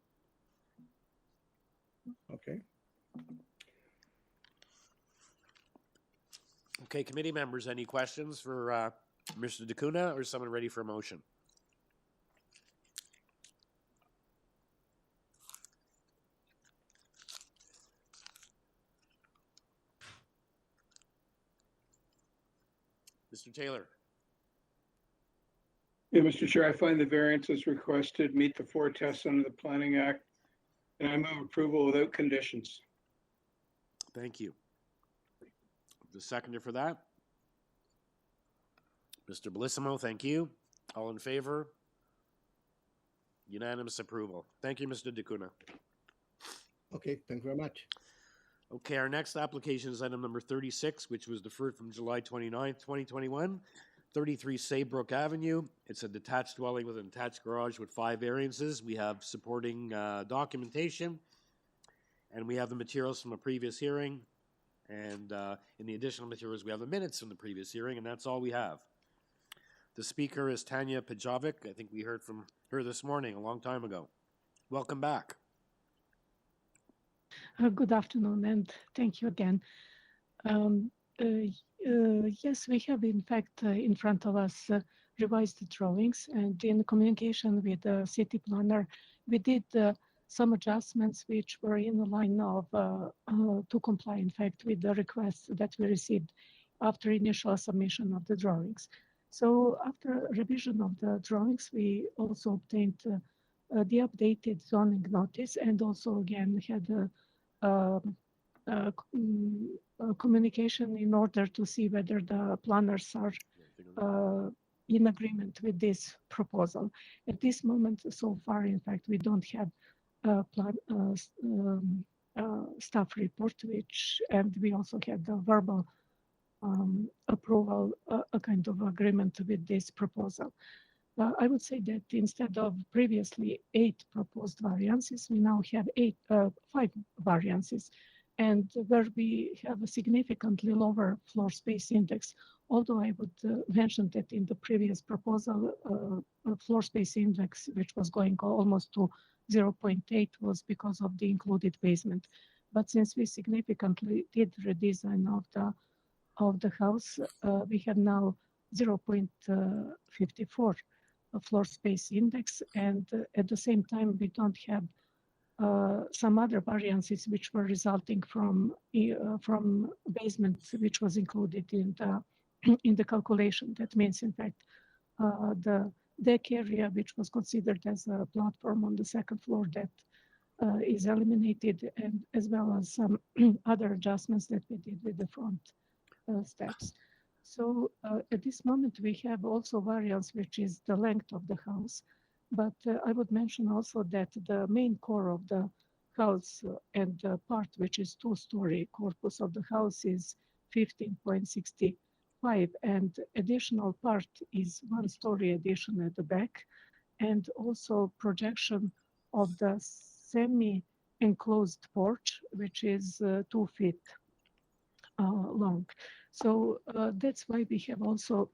Okay. Okay, committee members, any questions for Mr. DeCuna, or is someone ready for a motion? Mr. Taylor. Yeah, Mr. Chair, I find the variances requested meet the 4 tests under the Planning Act, and I move approval without conditions. Thank you. The seconder for that? Mr. Bellissimo, thank you. All in favor? Unanimous approval. Thank you, Mr. DeCuna. Okay, thank you very much. Okay, our next application is item number 36, which was deferred from July 29th, 2021. 33 Saybrook Avenue. It's a detached dwelling with an attached garage with 5 variances. We have supporting documentation, and we have the materials from a previous hearing. And in the additional materials, we have the minutes from the previous hearing, and that's all we have. The speaker is Tanya Pajovic. I think we heard from her this morning, a long time ago. Welcome back. Good afternoon, and thank you again. Yes, we have, in fact, in front of us revised drawings, and in communication with the city planner, we did some adjustments which were in the line of to comply, in fact, with the requests that we received after initial submission of the drawings. So after revision of the drawings, we also obtained the updated zoning notice, and also again had communication in order to see whether the planners are in agreement with this proposal. At this moment, so far, in fact, we don't have a staff report, and we also had the verbal approval, a kind of agreement with this proposal. I would say that instead of previously 8 proposed variances, we now have 5 variances, and where we have a significantly lower floor space index. Although I would mention that in the previous proposal, floor space index, which was going almost to 0.8, was because of the included basement. But since we significantly did redesign of the house, we have now 0.54 floor space index, and at the same time we don't have some other variances which were resulting from basement, which was included in the calculation. That means, in fact, the deck area, which was considered as a platform on the second floor, that is eliminated, and as well as some other adjustments that we did with the front steps. So at this moment, we have also variance, which is the length of the house. But I would mention also that the main core of the house and the part which is 2-story corpus of the house is 15.65, and additional part is 1-story addition at the back, and also projection of the semi-enclosed porch, which is 2 feet long. So that's why we have also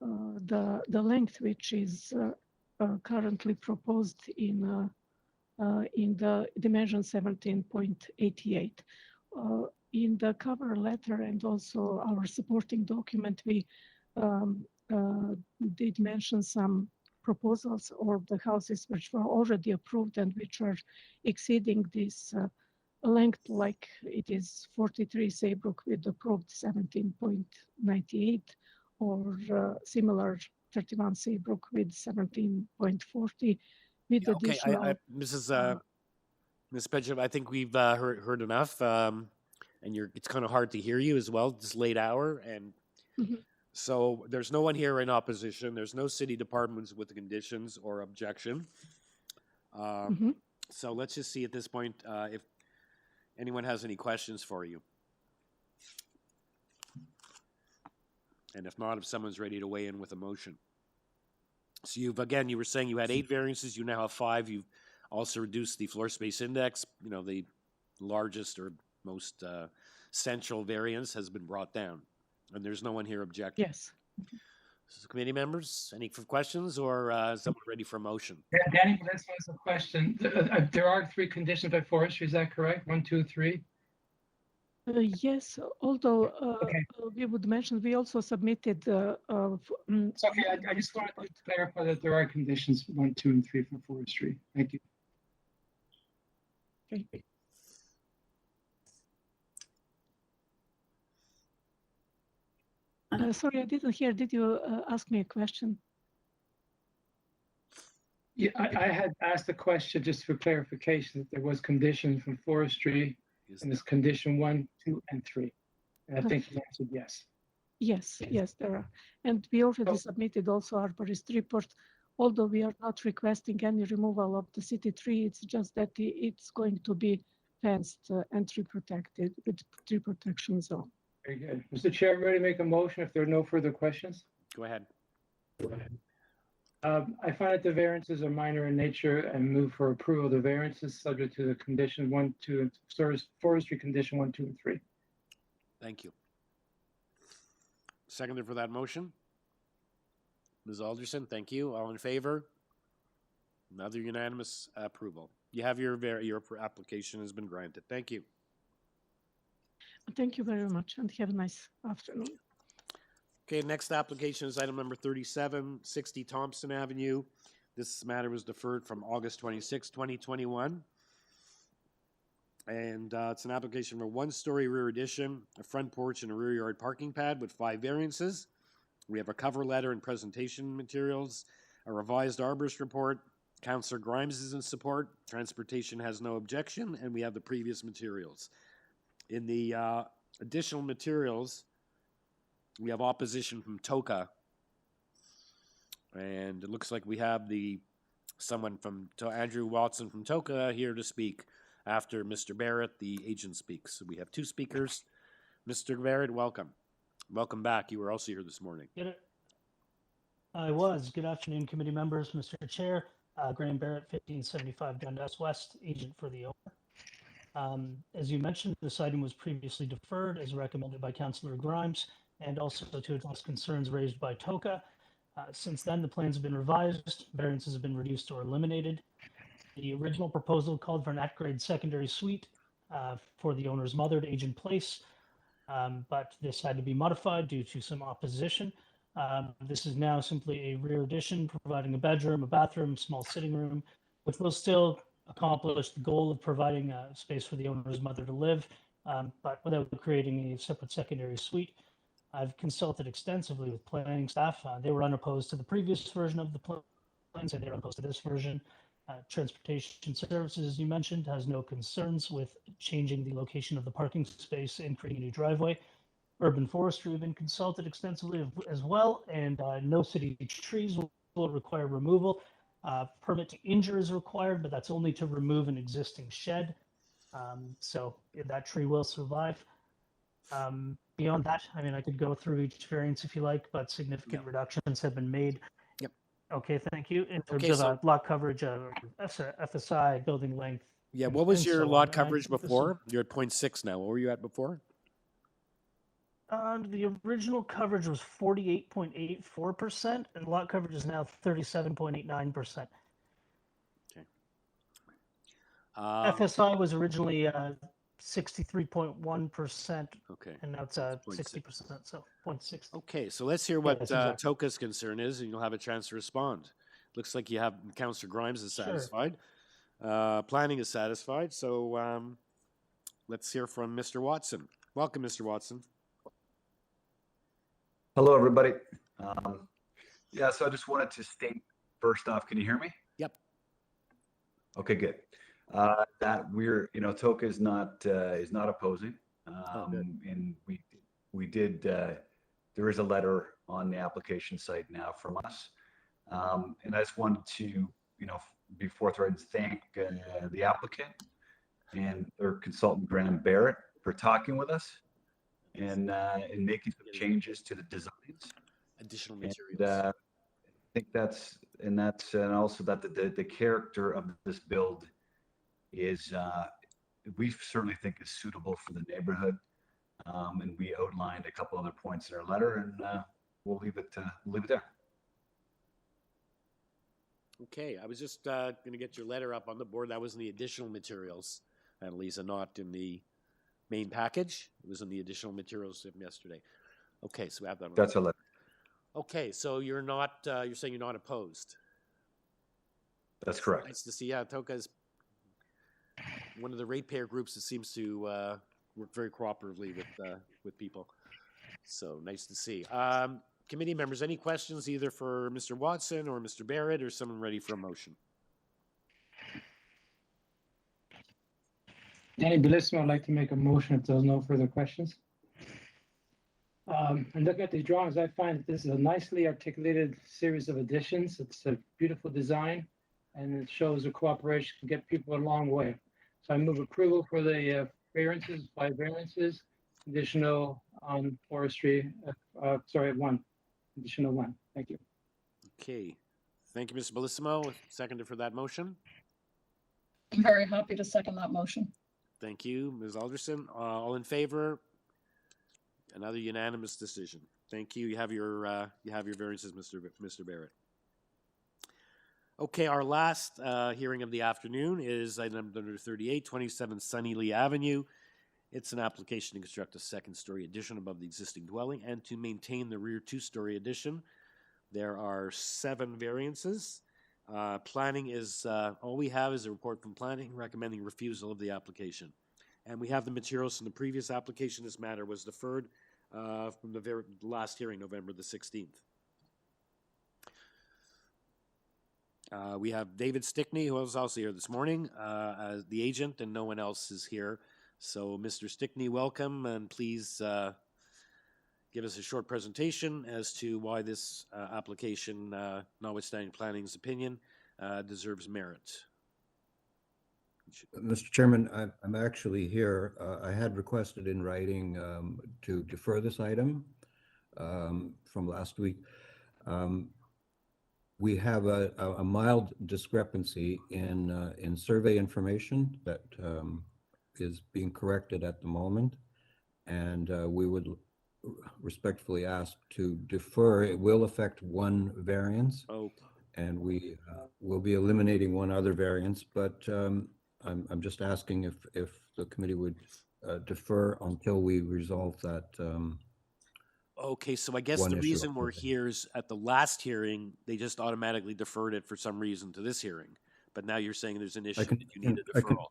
the length, which is currently proposed in the dimension 17.88. In the cover letter and also our supporting document, we did mention some proposals or the houses which were already approved and which are exceeding this length, like it is 43 SAYBROOK with approved 17.98, or similar 31 SAYBROOK with 17.40 with additional. Ms. Pedro, I think we've heard enough, and it's kind of hard to hear you as well. This late hour, and so there's no one here in opposition. There's no city departments with conditions or objection. So let's just see at this point if anyone has any questions for you. And if not, if someone's ready to weigh in with a motion. So you were saying you had 8 variances, you now have 5. You've also reduced the floor space index. You know, the largest or most central variance has been brought down. And there's no one here objecting. Yes. So committee members, any questions, or is someone ready for a motion? Danny, this was a question. There are 3 conditions by forestry, is that correct? 1, 2, 3? Yes, although we would mention we also submitted. Okay, I just wanted to clarify that there are conditions 1, 2, and 3 for forestry. Thank you. Okay. Sorry, I didn't hear. Did you ask me a question? Yeah, I had asked a question just for clarification that there was conditions from forestry, and this condition 1, 2, and 3. And I think you answered yes. Yes, there are. And we already submitted also arborist report, although we are not requesting any removal of the city tree. It's just that it's going to be fenced and tree protected with tree protection zone. Very good. Mr. Chair, ready to make a motion if there are no further questions? Go ahead. I find that the variances are minor in nature and move for approval of the variances subject to the condition 1, 2, and forestry condition 1, 2, and 3. Thank you. Seconder for that motion? Ms. Alderson, thank you. All in favor? Another unanimous approval. You have your application has been granted. Thank you. Thank you very much, and have a nice afternoon. Okay, next application is item number 3760 Thompson Avenue. This matter was deferred from August 26, 2021. And it's an application for a 1-story rear addition, a front porch, and a rear yard parking pad with 5 variances. We have a cover letter and presentation materials, a revised arborist report, Councillor Grimes is in support. Transportation has no objection, and we have the previous materials. In the additional materials, we have opposition from TOCA, and it looks like we have someone from Andrew Watson from TOCA here to speak after Mr. Barrett, the agent, speaks. So we have two speakers. Mr. Barrett, welcome. Welcome back. You were also here this morning. I was. Good afternoon, committee members, Mr. Chair. Graham Barrett, 1575 Dundas West, agent for the owner. As you mentioned, this item was previously deferred as recommended by Councillor Grimes and also to address concerns raised by TOCA. Since then, the plans have been revised, variances have been reduced or eliminated. The original proposal called for an at-grade secondary suite for the owner's mother to age in place, but this had to be modified due to some opposition. This is now simply a rear addition, providing a bedroom, a bathroom, small sitting room, which will still accomplish the goal of providing space for the owner's mother to live, but without creating a separate secondary suite. I've consulted extensively with planning staff. They were unopposed to the previous version of the plans, and they're opposed to this version. Transportation Services, as you mentioned, has no concerns with changing the location of the parking space and creating a new driveway. Urban Forestry have been consulted extensively as well, and no city trees will require removal. Permit to injure is required, but that's only to remove an existing shed. So that tree will survive. Beyond that, I mean, I could go through each variance if you like, but significant reductions have been made. Yep. Okay, thank you. In terms Okay, of lot coverage, FSI, building length. Yeah, what was and your so lot on. coverage And this is- before? You're at 0.6 now. What were you at before? The original coverage was 48.84%, and lot coverage is now 37.89%. Okay. FSI was originally 63.1%. Okay. And now it's 60%, so 0.6. Okay, so let's hear what Yes, exactly. TOCA's concern is, and you'll have a chance to respond. Looks like you have Councillor Grimes is Sure. satisfied. Planning is satisfied, so let's hear from Mr. Watson. Welcome, Mr. Watson. Hello, everybody. Yeah, so I just wanted to state first off, can you hear me? Yep. Okay, good. That we're, TOCA is not opposing. And we did, there is a letter on the application site now from us. And I just wanted to, be forthright and thank the applicant and their consultant, Graham Barrett, for talking with us and making some changes to the designs. Additional materials. And, I think and also that the character of this build is, we certainly think is suitable for the neighborhood. And we outlined a couple other points in our letter, and we'll leave it there. Okay, I was just going to get your letter up on the board. That was in the additional materials, Annalisa, not in the main package. It was in the additional materials from yesterday. Okay, so we have that. That's a letter. Okay, so you're not, you're saying you're not opposed? That's correct. Nice to see. Yeah, TOCA is one of the ratepayer groups that seems to work very cooperatively with people. So nice to see. Committee members, any questions either for Mr. Watson or Mr. Barrett, or someone ready for a motion? Danny Bellissimo would like to make a motion if there's no further questions. And looking at these drawings, I find that this is a nicely articulated series of additions. It's a beautiful design, and it shows the cooperation to get people a long way. So I move approval for the variances, 5 variances, additional on forestry, one, additional 1. Thank you. Okay, thank you, Mr. Bellissimo. Seconded for that motion. I'm very happy to second that motion. Thank you, Ms. Alderson. All in favor? Another unanimous decision. Thank you. You have your variances, Mr. Barrett. Okay, our last hearing of the afternoon is item number 38, 27 SUNNYLEA Avenue. It's an application to construct a second-story addition above the existing dwelling and to maintain the rear 2-story addition. There are 7 variances. Planning is, all we have is a report from planning recommending refusal of the application. And we have the materials from the previous application. This matter was deferred from the last hearing, November the 16th. We have David Stickney, who was also here this morning, as the agent, and no one else is here. So, Mr. Stickney, welcome, and please give us a short presentation as to why this application, notwithstanding planning's opinion, deserves merit. Mr. Chairman, I'm actually here. I had requested in writing to defer this item from last week. We have a mild discrepancy in survey information that is being corrected at the moment, and we would respectfully ask to defer. It will affect one variance, and we will be eliminating one other variance, but I'm just asking if the committee would defer until we resolve that. Okay, so I guess one the issue. reason we're here is at the last hearing, they just automatically deferred it for some reason to this hearing. But now you're saying there's an issue that you need a deferral.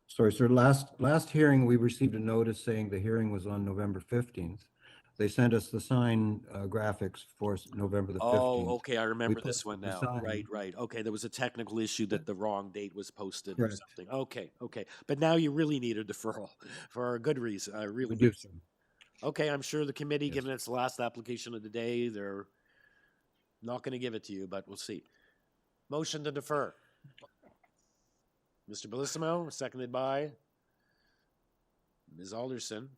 Sorry, sir. Last hearing, we received a notice saying the hearing was on November 15th. They sent us the sign graphics for November the 15th. Oh, okay, I remember put this one the now. sign. Right. Okay, there was a technical issue that the wrong date was posted or Correct. something. Okay. But now you really need a deferral for a good reason. I really We do. do. Okay, I'm sure the committee, given its last application of the day, they're not going to give it to you, but we'll see. Motion to defer. Mr. Bellissimo, seconded by Ms. Alderson.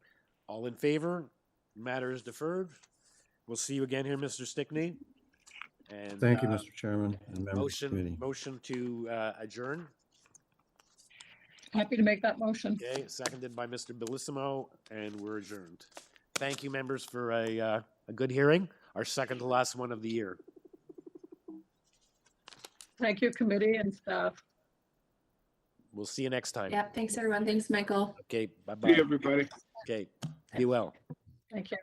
All in favor? Matter is deferred. We'll see you again here, Mr. Stickney. And Thank you, Mr. Chairman and members of the committee. motion to adjourn. Happy to make that motion. Okay, seconded by Mr. Bellissimo, and we're adjourned. Thank you, members, for a good hearing, our second to last one of the year. Thank you, committee and staff. We'll see you next time. Yep. Thanks, everyone. Thanks, Michael. Okay, bye-bye. See you, everybody. Okay, be well. Thank you.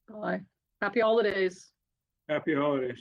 Bye. Happy holidays. Happy holidays.